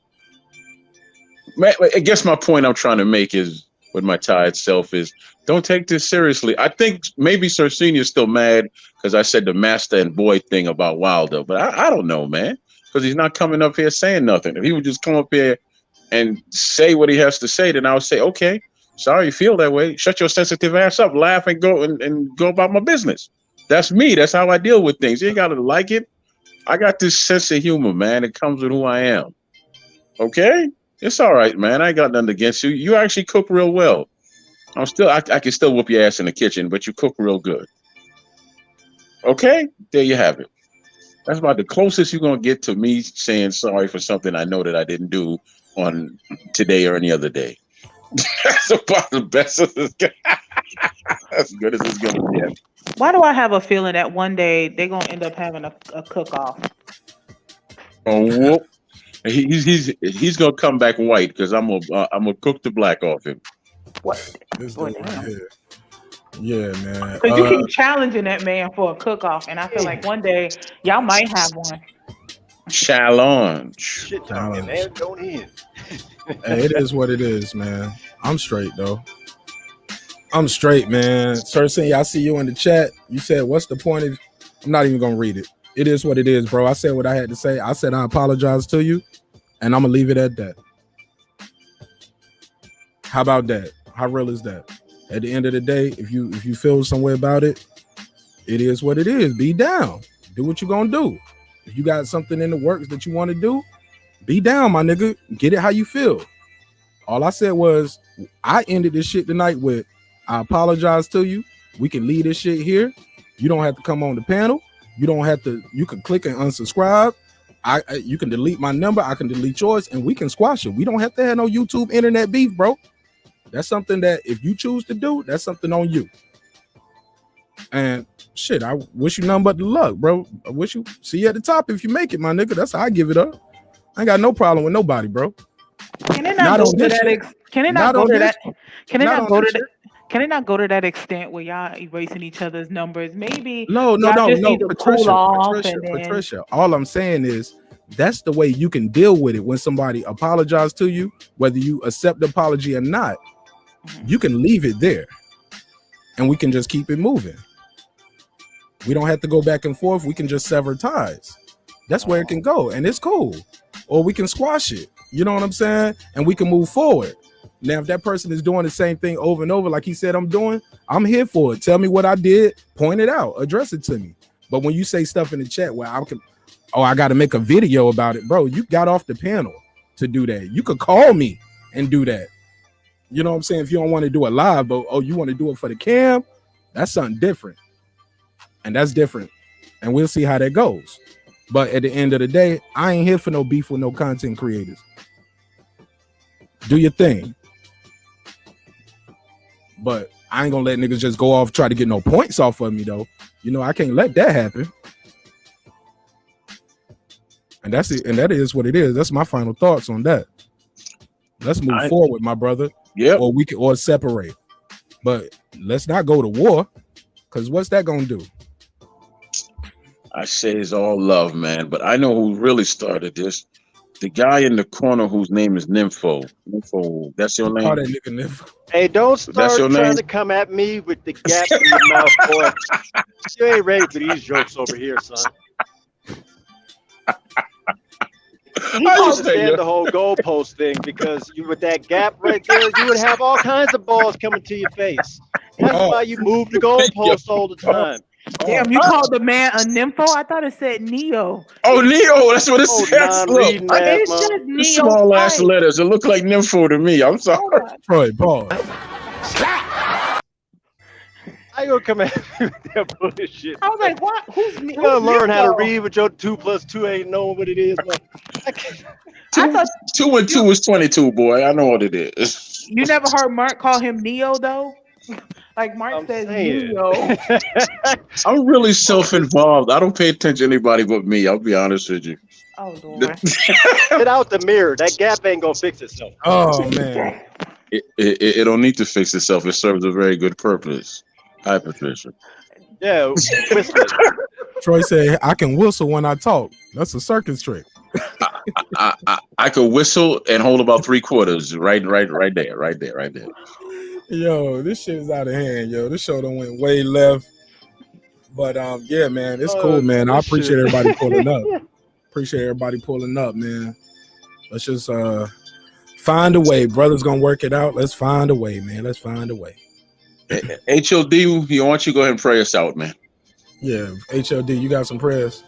I guess my point I'm trying to make is, with my tired self, is don't take this seriously. I think maybe Sir Senior's still mad because I said the master and boy thing about Wilder, but I don't know, man, because he's not coming up here saying nothing. If he would just come up here and say what he has to say, then I would say, okay, sorry you feel that way. Shut your sensitive ass up, laugh, and go about my business. That's me. That's how I deal with things. You ain't got to like it. I got this sense of humor, man. It comes with who I am. Okay? It's all right, man. I ain't got nothing against you. You actually cook real well. I can still whoop your ass in the kitchen, but you cook real good. Okay? There you have it. That's about the closest you're going to get to me saying sorry for something I know that I didn't do on today or any other day. That's about the best of this. As good as it's going to get. Why do I have a feeling that one day they're gonna end up having a cook-off? Oh, he's gonna come back white because I'm gonna cook the black off him. What? Yeah, man. Because you keep challenging that man for a cook-off, and I feel like one day y'all might have one. Challenge. Shit talking, man. Don't end. Hey, it is what it is, man. I'm straight though. I'm straight, man. Sir Senior, I see you in the chat. You said, what's the point of... I'm not even going to read it. It is what it is, bro. I said what I had to say. I said I apologize to you, and I'm going to leave it at that. How about that? How real is that? At the end of the day, if you feel some way about it, it is what it is. Be down. Do what you're going to do. If you got something in the works that you want to do, be down, my nigga. Get it how you feel. All I said was I ended this shit tonight with I apologize to you. We can leave this shit here. You don't have to come on the panel. You don't have to. You can click and unsubscribe. You can delete my number. I can delete yours, and we can squash it. We don't have to have no YouTube internet beef, bro. That's something that if you choose to do, that's something on you. And shit, I wish you nothing but the luck, bro. I wish you see you at the top if you make it, my nigga. That's how I give it up. I ain't got no problem with nobody, bro. Can it not go to that? Can it not go to that? Can it not go to that? Can it not go to that extent where y'all erasing each other's numbers? Maybe no. Patricia, Patricia. All I'm saying is that's the way you can deal with it when somebody apologizes to you, whether you accept the apology or not. You can leave it there, and we can just keep it moving. We don't have to go back and forth. We can just sever ties. That's where it can go, and it's cool. Or we can squash it. You know what I'm saying? And we can move forward. Now, if that person is doing the same thing over and over, like he said I'm doing, I'm here for it. Tell me what I did, point it out, address it to me. But when you say stuff in the chat where I got to make a video about it, bro, you got off the panel to do that. You could call me and do that. You know what I'm saying? If you don't want to do it live, but you want to do it for the cam, that's something different. And that's different. And we'll see how that goes. But at the end of the day, I ain't here for no beef with no content creators. Do your thing. But I ain't gonna let niggas just go off try to get no points off of me though. You know, I can't let that happen. And that's it. And that is what it is. That's my final thoughts on that. Let's move forward, my brother. Yeah. Or we can or separate. But let's not go to war. Because what's that gonna do? I say it's all love, man. But I know who really started this. The guy in the corner whose name is Nympho. Nympho, that's your name? Call that nigga Nympho. Hey, don't start trying to come at me with the gap in your mouth, boy. You ain't ready for these jokes over here, son. I understand the whole goalpost thing because you with that gap right there, you would have all kinds of balls coming to your face. That's why you move the goalpost all the time. Damn, you called the man a nympho? I thought it said Neo. Oh, Neo, that's what it says. Look, It says Neo. small ass letters. It look like Nympho to me. I'm sorry. Troy, pause. I gonna come at you with that bullshit. I was like, what? Who's You gotta learn how to read with your 2 + 2 ain't knowing what it is. Man. 2 and 2 is 22, boy. I know what it is. You never heard Mark call him Neo though? Like Mark says Neo. I'm really self-involved. I don't pay attention to anybody but me. I'll be honest with you. Oh, Lord. Get out the mirror. That gap ain't gonna fix itself. Oh, man. It don't need to fix itself. It serves a very good purpose. Hi, Patricia. Yeah. Troy said, I can whistle when I talk. That's a circus trick. I could whistle and hold about 3/4. Right there. Yo, this shit is out of hand, yo. This show done went way left. But yeah, man, it's cool, man. I appreciate everybody pulling up. Man. Let's just find a way. Brother's gonna work it out. Let's find a way, man. Let's find a way. HOD, you want you to go ahead and pray us out, man. Yeah, HOD, you got some prayers?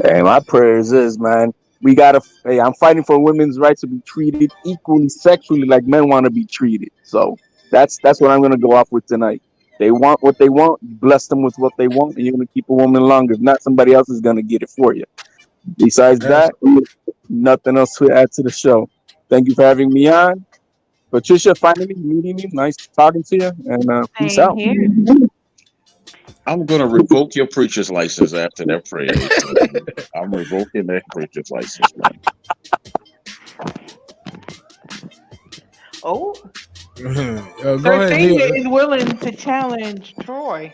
Hey, my prayers is, man, I'm fighting for women's rights to be treated equally sexually like men want to be treated. So that's what I'm gonna go off with tonight. They want what they want, bless them with what they want, and you're gonna keep a woman longer. If not, somebody else is gonna get it for you. Besides that, nothing else to add to the show. Thank you for having me on. Patricia, finally meeting you. Nice talking to you, and peace out. I'm going to revoke your preacher's license after that prayer. I'm revoking that preacher's license, man. Oh. Go ahead. Theta is willing to challenge Troy.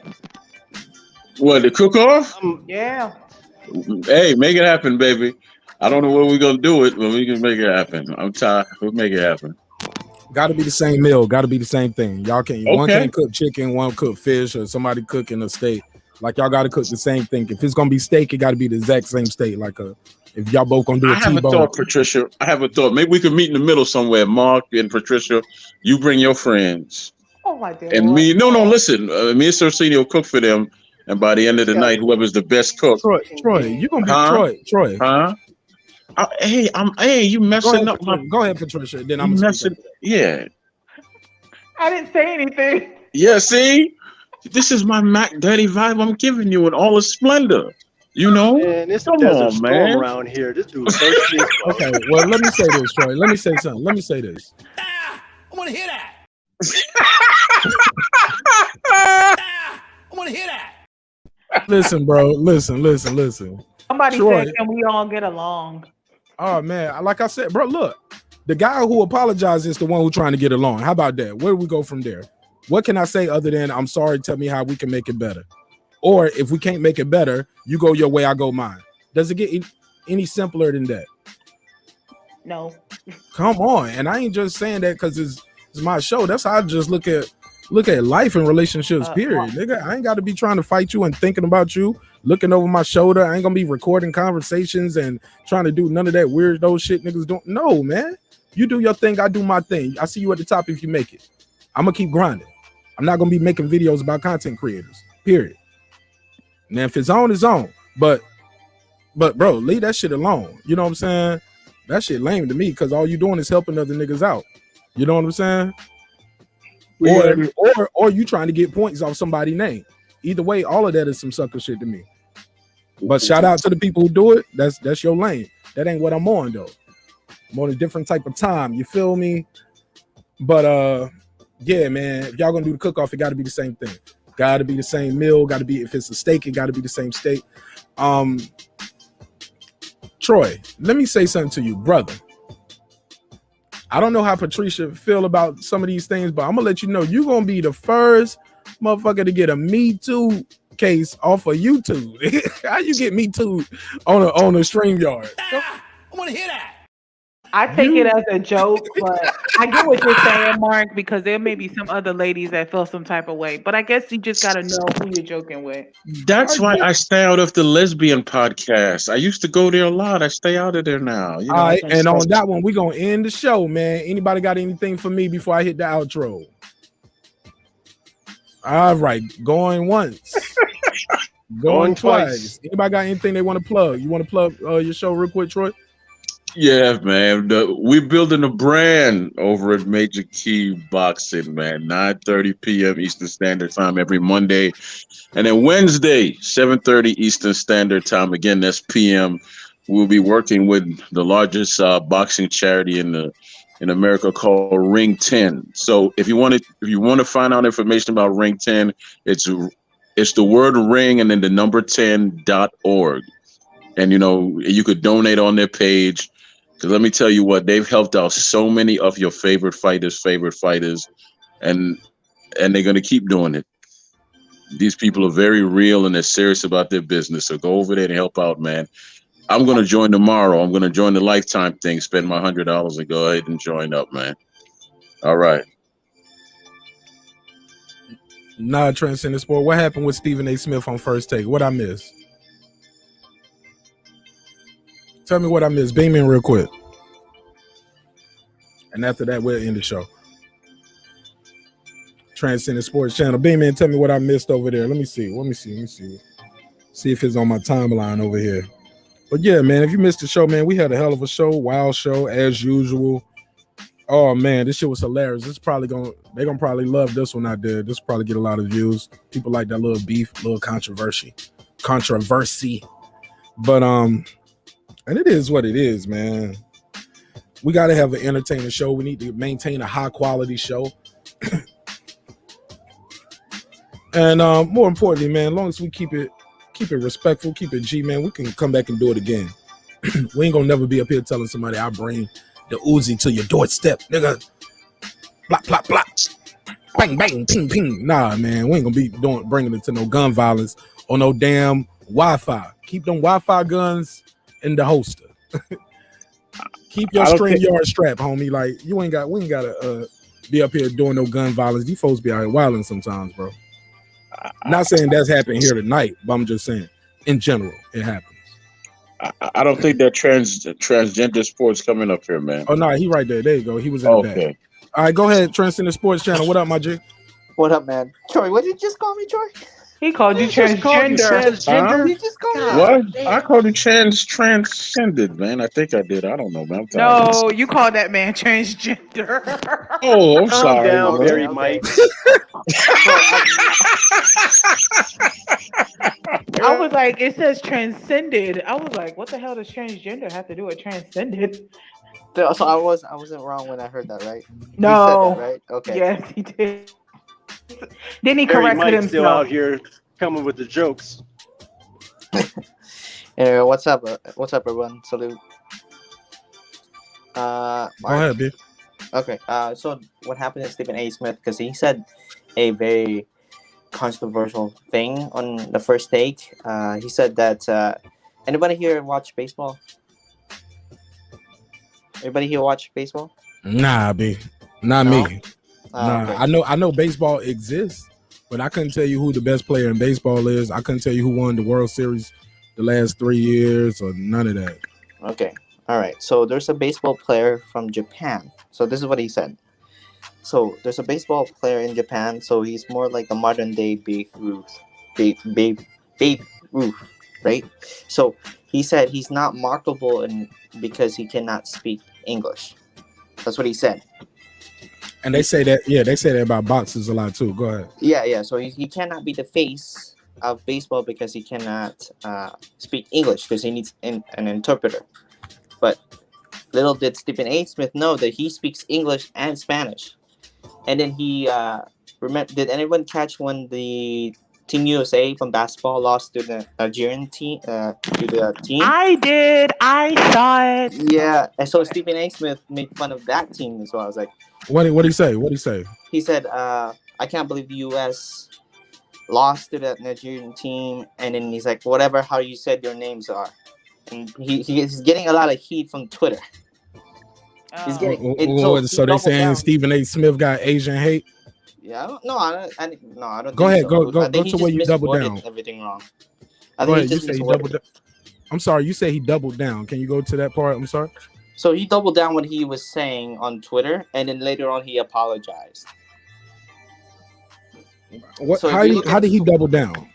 What, the cook-off? Yeah. Hey, make it happen, baby. I don't know where we're going to do it, but we can make it happen. I'm tired. We'll make it happen. Got to be the same meal. Got to be the same thing. Y'all can't. One can't cook chicken, one cook fish, or somebody cooking a steak. Like y'all got to cook the same thing. If it's gonna be steak, it got to be the exact same steak. Like if y'all both gonna do a T-bone. I have a thought, Patricia. I have a thought. Maybe we could meet in the middle somewhere. Mark and Patricia, you bring your friends. Oh my God. And me. No. Listen. Me and Cercinio cook for them, and by the end of the night, whoever's the best cook. Troy, you gonna be Troy? Huh? Hey, you messing up my. Go ahead, Patricia. Then I'm You gonna messing. Yeah. I didn't say anything. Yeah. See, this is my Mac Daddy vibe I'm giving you in all its splendor. You know? Man, it's a Come desert on, storm man. around here. This dude's thirsty as fuck. Okay, well, let me say this, Troy. Let me say something. Let me say this. I want to hear that. I want to hear that. Listen, bro. Listen. Somebody Troy. said, "Can we all get along?" Oh man, like I said, bro. Look, the guy who apologized is the one who's trying to get along. How about that? Where do we go from there? What can I say other than I'm sorry? Tell me how we can make it better. Or if we can't make it better, you go your way, I go mine. Does it get any simpler than that? No. Come on, and I ain't just saying that because it's my show. That's how I just look at life and relationships. Period, nigga. I ain't got to be trying to fight you and thinking about you, looking over my shoulder. I ain't gonna be recording conversations and trying to do none of that weirdo shit niggas don't. No, man. You do your thing, I do my thing. I see you at the top if you make it. I'm gonna keep grinding. I'm not gonna be making videos about content creators. Period. Now, if it's on, it's on. But bro, leave that shit alone. You know what I'm saying? That shit lame to me because all you doing is helping other niggas out. You know what I'm saying? Or you trying to get points off somebody's name. Either way, all of that is some sucker shit to me. But shout out to the people who do it. That's your lane. That ain't what I'm on though. I'm on a different type of time. You feel me? But yeah, man. If y'all gonna do the cook-off, it got to be the same thing. Got to be the same meal. Got to be, if it's a steak, it got to be the same steak. Troy, let me say something to you, brother. I don't know how Patricia feel about some of these things, but I'm gonna let you know you're gonna be the first motherfucker to get a Me Too case off of YouTube. How you get Me Too on a StreamYard? I want to hear that. I take it as a joke, but I get what you're saying, Mark, because there may be some other ladies that feel some type of way. But I guess you just got to know who you're joking with. That's why I stay out of the lesbian podcast. I used to go there a lot. I stay out of there now. You know, all right, and on that one, we're gonna end the show, man. Anybody got anything for me before I hit the outro? All right, going once, going twice. Anybody got anything they want to plug? You want to plug your show real quick, Troy? Yeah, man. We're building a brand over at Major Key Boxing, man. 9:30 p.m. Eastern Standard Time every Monday. And then Wednesday, 7:30 Eastern Standard Time. Again, that's p.m. We'll be working with the largest boxing charity in America called Ring 10. So if you want to find out information about Ring 10, it's the word ring and then the number 10.org. And you could donate on their page. Because let me tell you what, they've helped out so many of your favorite fighters, and they're going to keep doing it. These people are very real and they're serious about their business. So go over there and help out, man. I'm going to join tomorrow. I'm going to join the lifetime thing, spend my $100 and go ahead and join up, man. All right. Nah, Transcendent Sport. What happened with Stephen A. Smith on First Take? What I missed? Tell me what I missed. Beam in real quick. And after that, we'll end the show. Transcendent Sports Channel. Beam in, tell me what I missed over there. Let me see. See if it's on my timeline over here. But yeah, man, if you missed the show, man, we had a hell of a show. Wild show, as usual. Oh, man, this shit was hilarious. They're gonna probably love this one I did. This will probably get a lot of views. People like that little beef, little controversy. But, and it is what it is, man. We got to have an entertaining show. We need to maintain a high quality show. And more importantly, man, as long as we keep it respectful, keep it G, man, we can come back and do it again. We ain't gonna never be up here telling somebody I bring the Uzi to your doorstep, nigga. Blop, blop, blop. Bang, bang, ping, ping. Nah, man, we ain't gonna be bringing it to no gun violence or no damn Wi-Fi. Keep them Wi-Fi guns in the holster. Keep your StreamYard strap, homie. Like we ain't gotta be up here doing no gun violence. These folks be out here wilding sometimes, bro. Not saying that's happening here tonight, but I'm just saying in general it happens. I don't think that transgender sports coming up here, man. Oh no, he right there. There you go. He was in the back. All right, go ahead. Transcendent Sports Channel. What up, my G? What up, man? Troy, what did you just call me, Troy? He called you He just called you transgender. He just called What? I called it transcended, man. I think I did. I don't know, man. I'm tired. No, you called that man transgender. Oh, I'm Calm sorry, down, man. Mary Mike. I was like, it says transcended. I was like, what the hell does transgender have to do with transcended? So I wasn't wrong when I heard that, right? No. He said that, right? Okay. Yes, he did. Then he Mary corrected Mike's still out himself. here coming with the jokes. Anyway, what's up? What's up, everyone? Salute. Go ahead, B. Okay. So what happened to Stephen A. Smith? Because he said a very controversial thing on the first take. He said that anybody here watch baseball? Everybody here watch baseball? Nah, B. Not No? me. Nah, okay. I know baseball exists, but I couldn't tell you who the best player in baseball is. I couldn't tell you who won the World Series the last 3 years or none of that. Okay. All right. So there's a baseball player from Japan. So this is what he said. So there's a baseball player in Japan. So he's more like a modern day Babe Ruth. Babe Ruth, right? So he said he's not marketable because he cannot speak English. That's what he said. And they say that, they say that about boxers a lot too. Go ahead. Yeah. So he cannot be the face of baseball because he cannot speak English because he needs an interpreter. But little did Stephen A. Smith know that he speaks English and Spanish. And then he did anyone catch when the Team USA from basketball lost to the Nigerian team? I did. I saw it. Yeah, and so Stephen A. Smith made fun of that team as well. I was like, What did he say? What did he say? He said, I can't believe the U.S. lost to that Nigerian team. And then he's like, whatever, how you said your names are. And he's getting a lot of heat from Twitter. He's getting So they saying Stephen A. Smith got Asian hate? Yeah, I don't know. I don't. Go ahead. So. Go to where you double down. Everything wrong. Go ahead. You say he doubled down. I'm sorry. You say he doubled down. Can you go to that part? I'm sorry. So he doubled down what he was saying on Twitter, and then later on he apologized. What? So How did he double down?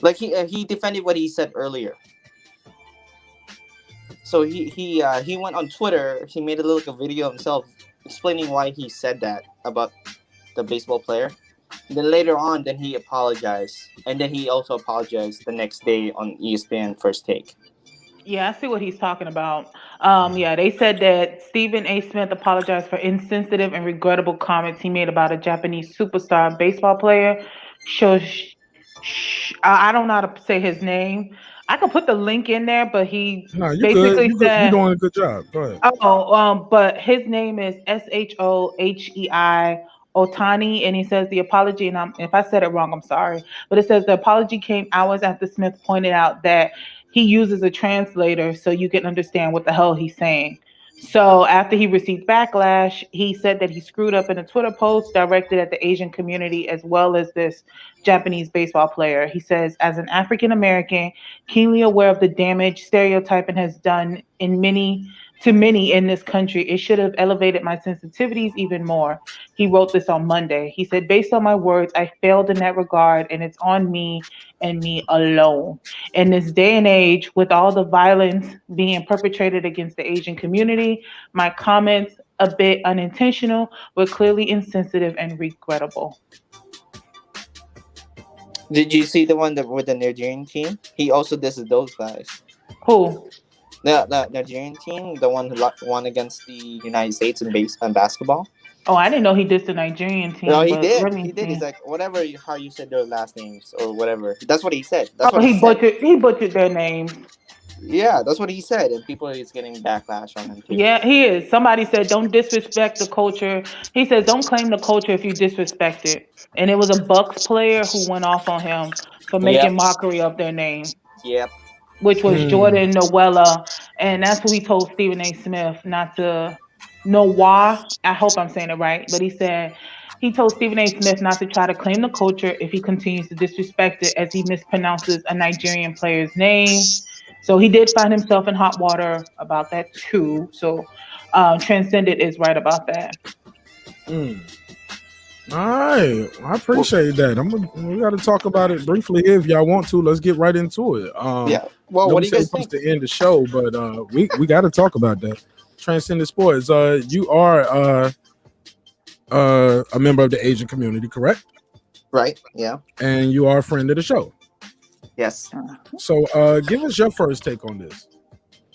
Like he defended what he said earlier. So he went on Twitter. He made a little video of himself explaining why he said that about the baseball player. And then later on, then he apologized, and then he also apologized the next day on ESPN First Take. Yeah, I see what he's talking about. Yeah, they said that Stephen A. Smith apologized for insensitive and regrettable comments he made about a Japanese superstar baseball player. I don't know how to say his name. I can put the link in there, but he basically said you're doing a good job. Go ahead. But his name is Shohei Otani, and he says the apology, and if I said it wrong, I'm sorry, but it says the apology came hours after Smith pointed out that he uses a translator so you can understand what the hell he's saying. So after he received backlash, he said that he screwed up in a Twitter post directed at the Asian community as well as this Japanese baseball player. He says, as an African American, keenly aware of the damage stereotyping has done to many in this country, it should have elevated my sensitivities even more. He wrote this on Monday. He said, based on my words, I failed in that regard, and it's on me and me alone. In this day and age, with all the violence being perpetrated against the Asian community, my comments, a bit unintentional, were clearly insensitive and regrettable. Did you see the one with the Nigerian team? He also dissed those guys. Who? The Nigerian team, the one who won against the United States in basketball. Oh, I didn't know he dissed the Nigerian team. No, he did. He did. He's like, whatever, how you said their last names or whatever. That's what he said. That's what he butchered. He butchered their names. Yeah, that's what he said, and people is getting backlash on him too. Yeah, he is. Somebody said, "Don't disrespect the culture." He says, "Don't claim the culture if you disrespect it." And it was a Bucks player who went off on him for making mockery of their name. Yep. Which was Jordan Noella, and that's who he told Stephen A. Smith not to. Noah, I hope I'm saying it right, but he said he told Stephen A. Smith not to try to claim the culture if he continues to disrespect it, as he mispronounces a Nigerian player's name. So he did find himself in hot water about that too. So Transcended is right about that. All right, I appreciate that. We got to talk about it briefly here if y'all want to. Let's get right into it. Yeah. Well, no, what we do you said guys supposed think? to end the show, but we got to talk about that. Transcendent Sports. You are a member of the Asian community, correct? Right. Yeah. And you are a friend of the show. Yes. So give us your first take on this.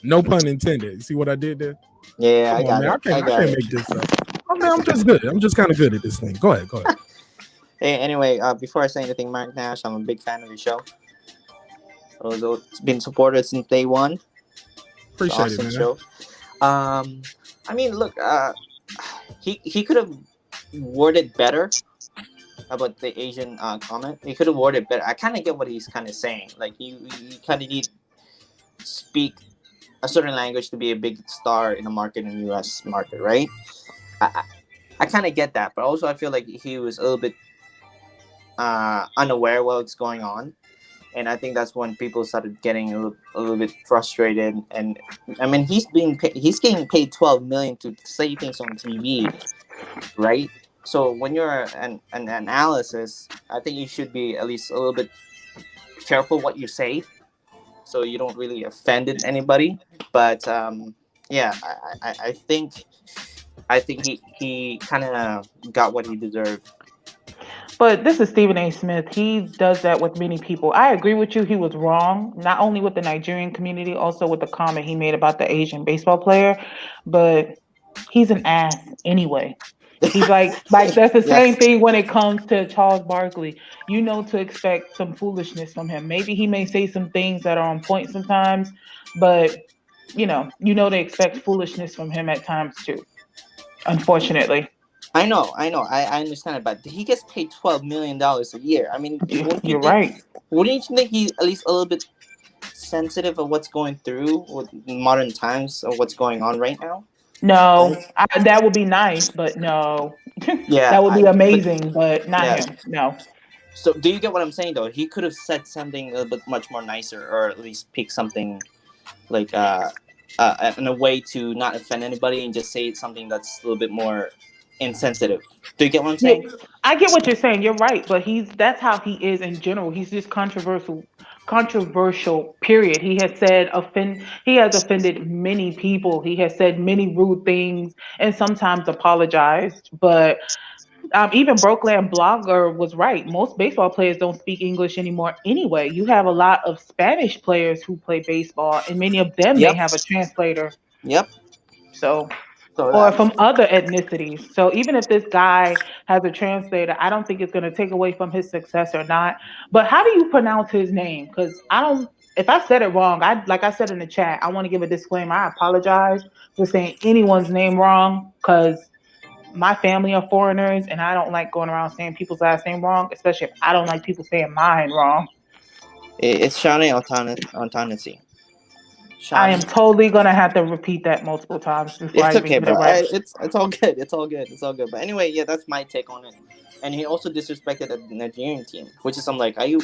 No pun intended. You see what I did there? Yeah, Come I on, got man. it. I can't make this up. I'm just good. I'm just kind of good at this thing. Go ahead. Hey, anyway, before I say anything, Marq Nash, I'm a big fan of your show. Although it's been supported since day one. Appreciate Awesome it, man. show. I mean, look, he could have worded better about the Asian comment. He could have worded better. I kind of get what he's kind of saying. Like you kind of need to speak a certain language to be a big star in a market in the U.S. market, right? I kind of get that, but also I feel like he was a little bit unaware what's going on, and I think that's when people started getting a little bit frustrated. And I mean, he's getting paid $12 million to say things on TV, right? So when you're an analysis, I think you should be at least a little bit careful what you say, so you don't really offend anybody. But yeah, I think he kind of got what he deserved. But this is Stephen A. Smith. He does that with many people. I agree with you. He was wrong, not only with the Nigerian community, also with the comment he made about the Asian baseball player. But he's an ass anyway. He's like that's the same thing when it comes to Charles Barkley. You know to expect some foolishness from him. Maybe he may say some things that are on point sometimes, but you know to expect foolishness from him at times too. Unfortunately. I know. I understand it, but he gets paid $12 million a year. I mean, You're right. Wouldn't you think he's at least a little bit sensitive of what's going through with modern times or what's going on right now? No, that would be nice, but no. Yeah, that would be amazing, but not him. No. So, do you get what I'm saying, though? He could have said something a little bit much more nicer, or at least pick something like in a way to not offend anybody and just say something that's a little bit more insensitive. Do you get what I'm saying? Yeah, I get what you're saying. You're right, but that's how he is in general. He's just controversial. Period. He has offended many people. He has said many rude things and sometimes apologized. But even Brokeland Blogger was right. Most baseball players don't speak English anymore anyway. You have a lot of Spanish players who play baseball, and many of them may have a translator. Yep. So or from other ethnicities. So even if this guy has a translator, I don't think it's going to take away from his success or not. But how do you pronounce his name? Because if I said it wrong, like I said in the chat, I want to give a disclaimer. I apologize for saying anyone's name wrong because my family are foreigners and I don't like going around saying people's last name wrong, especially if I don't like people saying mine wrong. It's Shawnee O'Tanesy. I am totally gonna have to repeat that multiple times before I even get it right. It's all good. It's all good. But anyway, yeah, that's my take on it. And he also disrespected the Nigerian team, which is I'm like, are you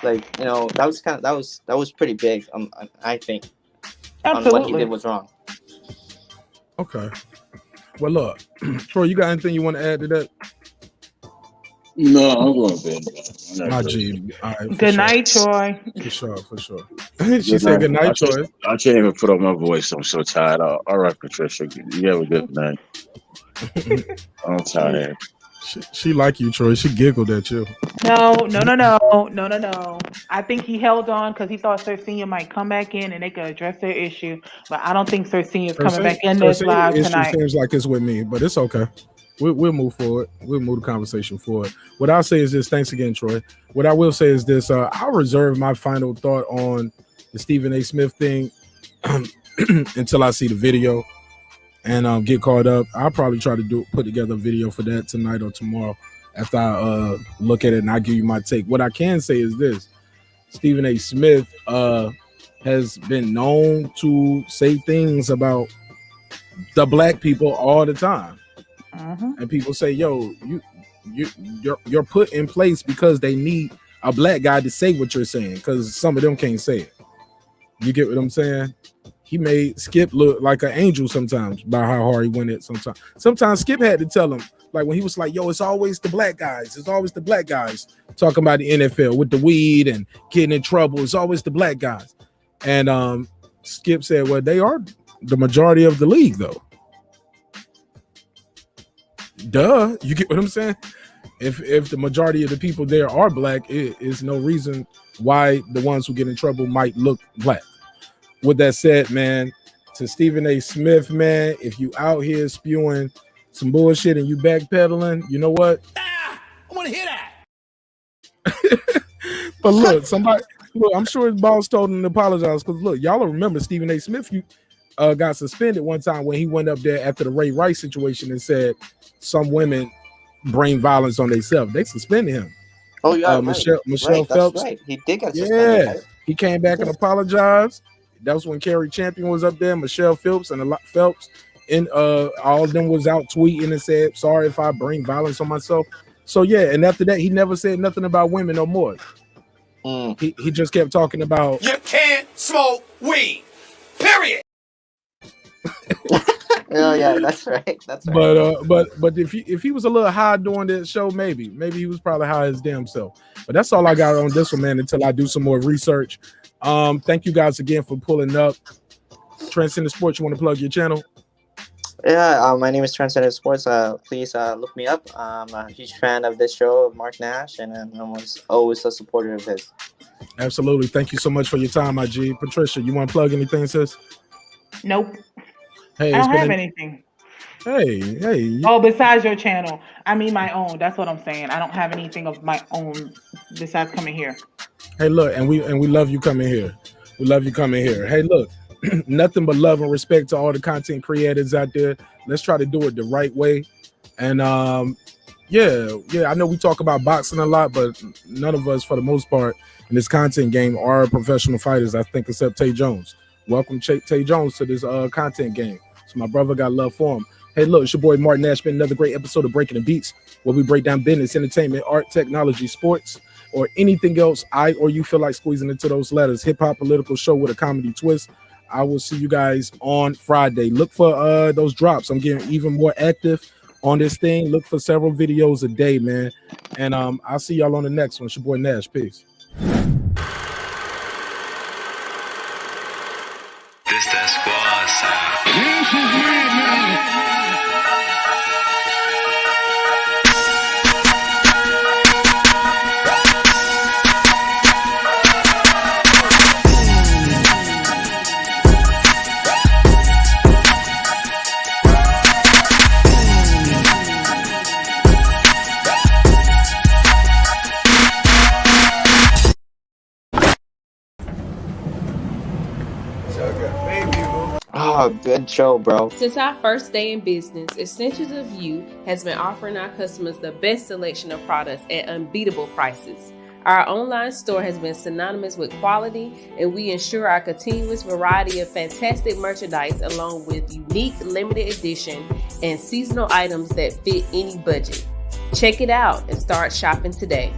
like that was pretty big. I think on what he did was wrong. Okay. Well, look, Troy, you got anything you want to add to that? No, I'm going to bed. My G. All right, good night, Troy. For sure. She said good night, Troy. I can't even put on my voice. I'm so tired. All right, Patricia. You have a good night. I'm tired. She like you, Troy. She giggled at you. No. I think he held on because he thought Sir Senior might come back in and they could address their issue. But I don't think Sir Senior's coming back in this live tonight. Seems like it's with me, but it's okay. We'll move forward. We'll move the conversation forward. What I'll say is this. Thanks again, Troy. What I will say is this. I'll reserve my final thought on the Stephen A. Smith thing until I see the video and get caught up. I'll probably try to put together a video for that tonight or tomorrow after I look at it and I'll give you my take. What I can say is this. Stephen A. Smith has been known to say things about the black people all the time. And people say, yo, you're put in place because they need a black guy to say what you're saying because some of them can't say it. You get what I'm saying? He made Skip look like an angel sometimes by how hard he went it sometimes. Sometimes Skip had to tell him, Like when he was like, yo, it's always the black guys. It's always the black guys talking about the NFL with the weed and getting in trouble. It's always the black guys. And Skip said, well, they are the majority of the league, though. Duh. You get what I'm saying? If the majority of the people there are black, it is no reason why the ones who get in trouble might look black. With that said, man, to Stephen A. Smith, man, if you out here spewing some bullshit and you backpedaling, you know what? I want to hear that. But look, I'm sure his boss told him to apologize because look, y'all remember Stephen A. Smith got suspended one time when he went up there after the Ray Rice situation and said some women bring violence on themselves. They suspended him. Oh yeah, Michelle right, Phelps. Right. He did get suspended. Yeah, right? He came back and apologized. That was when Kerry Champion was up there. Michelle Phelps and Phelps, and all of them was out tweeting and said, "Sorry if I bring violence on myself." So yeah, and after that, he never said nothing about women no more. He just kept talking about You can't smoke weed. Period. Oh yeah, that's right. That's right. But if he was a little high during that show, maybe he was probably high as damn self. But that's all I got on this one, man. Until I do some more research. Thank you guys again for pulling up. Transcendent Sports, you want to plug your channel? Yeah, my name is Transcendent Sports. Please look me up. I'm a huge fan of this show, Marq Nash, and I'm always a supporter of his. Absolutely. Thank you so much for your time, my G. Patricia, you want to plug anything, sis? Nope. Hey, I don't have anything. Hey. Oh, besides your channel. I mean my own. That's what I'm saying. I don't have anything of my own besides coming here. Hey, look, and we love you coming here. We love you coming here. Hey, look, nothing but love and respect to all the content creators out there. Let's try to do it the right way. And yeah, I know we talk about boxing a lot, but none of us, for the most part, in this content game are professional fighters, I think, except Tay Jones. Welcome Tay Jones to this content game. So my brother got love for him. Hey, look, it's your boy Marq Nash. Been another great episode of Breaking the Beats, where we break down business, entertainment, art, technology, sports, or anything else I or you feel like squeezing into those letters. Hip-hop political show with a comedy twist. I will see you guys on Friday. Look for those drops. I'm getting even more active on this thing. Look for several videos a day, man. And I'll see y'all on the next one. It's your boy Nash. Peace. This that squad sound. Oh, good show, bro. Since our first day in business, Essentials of You has been offering our customers the best selection of products at unbeatable prices. Our online store has been synonymous with quality, and we ensure our continuous variety of fantastic merchandise along with unique limited edition and seasonal items that fit any budget. Check it out and start shopping today.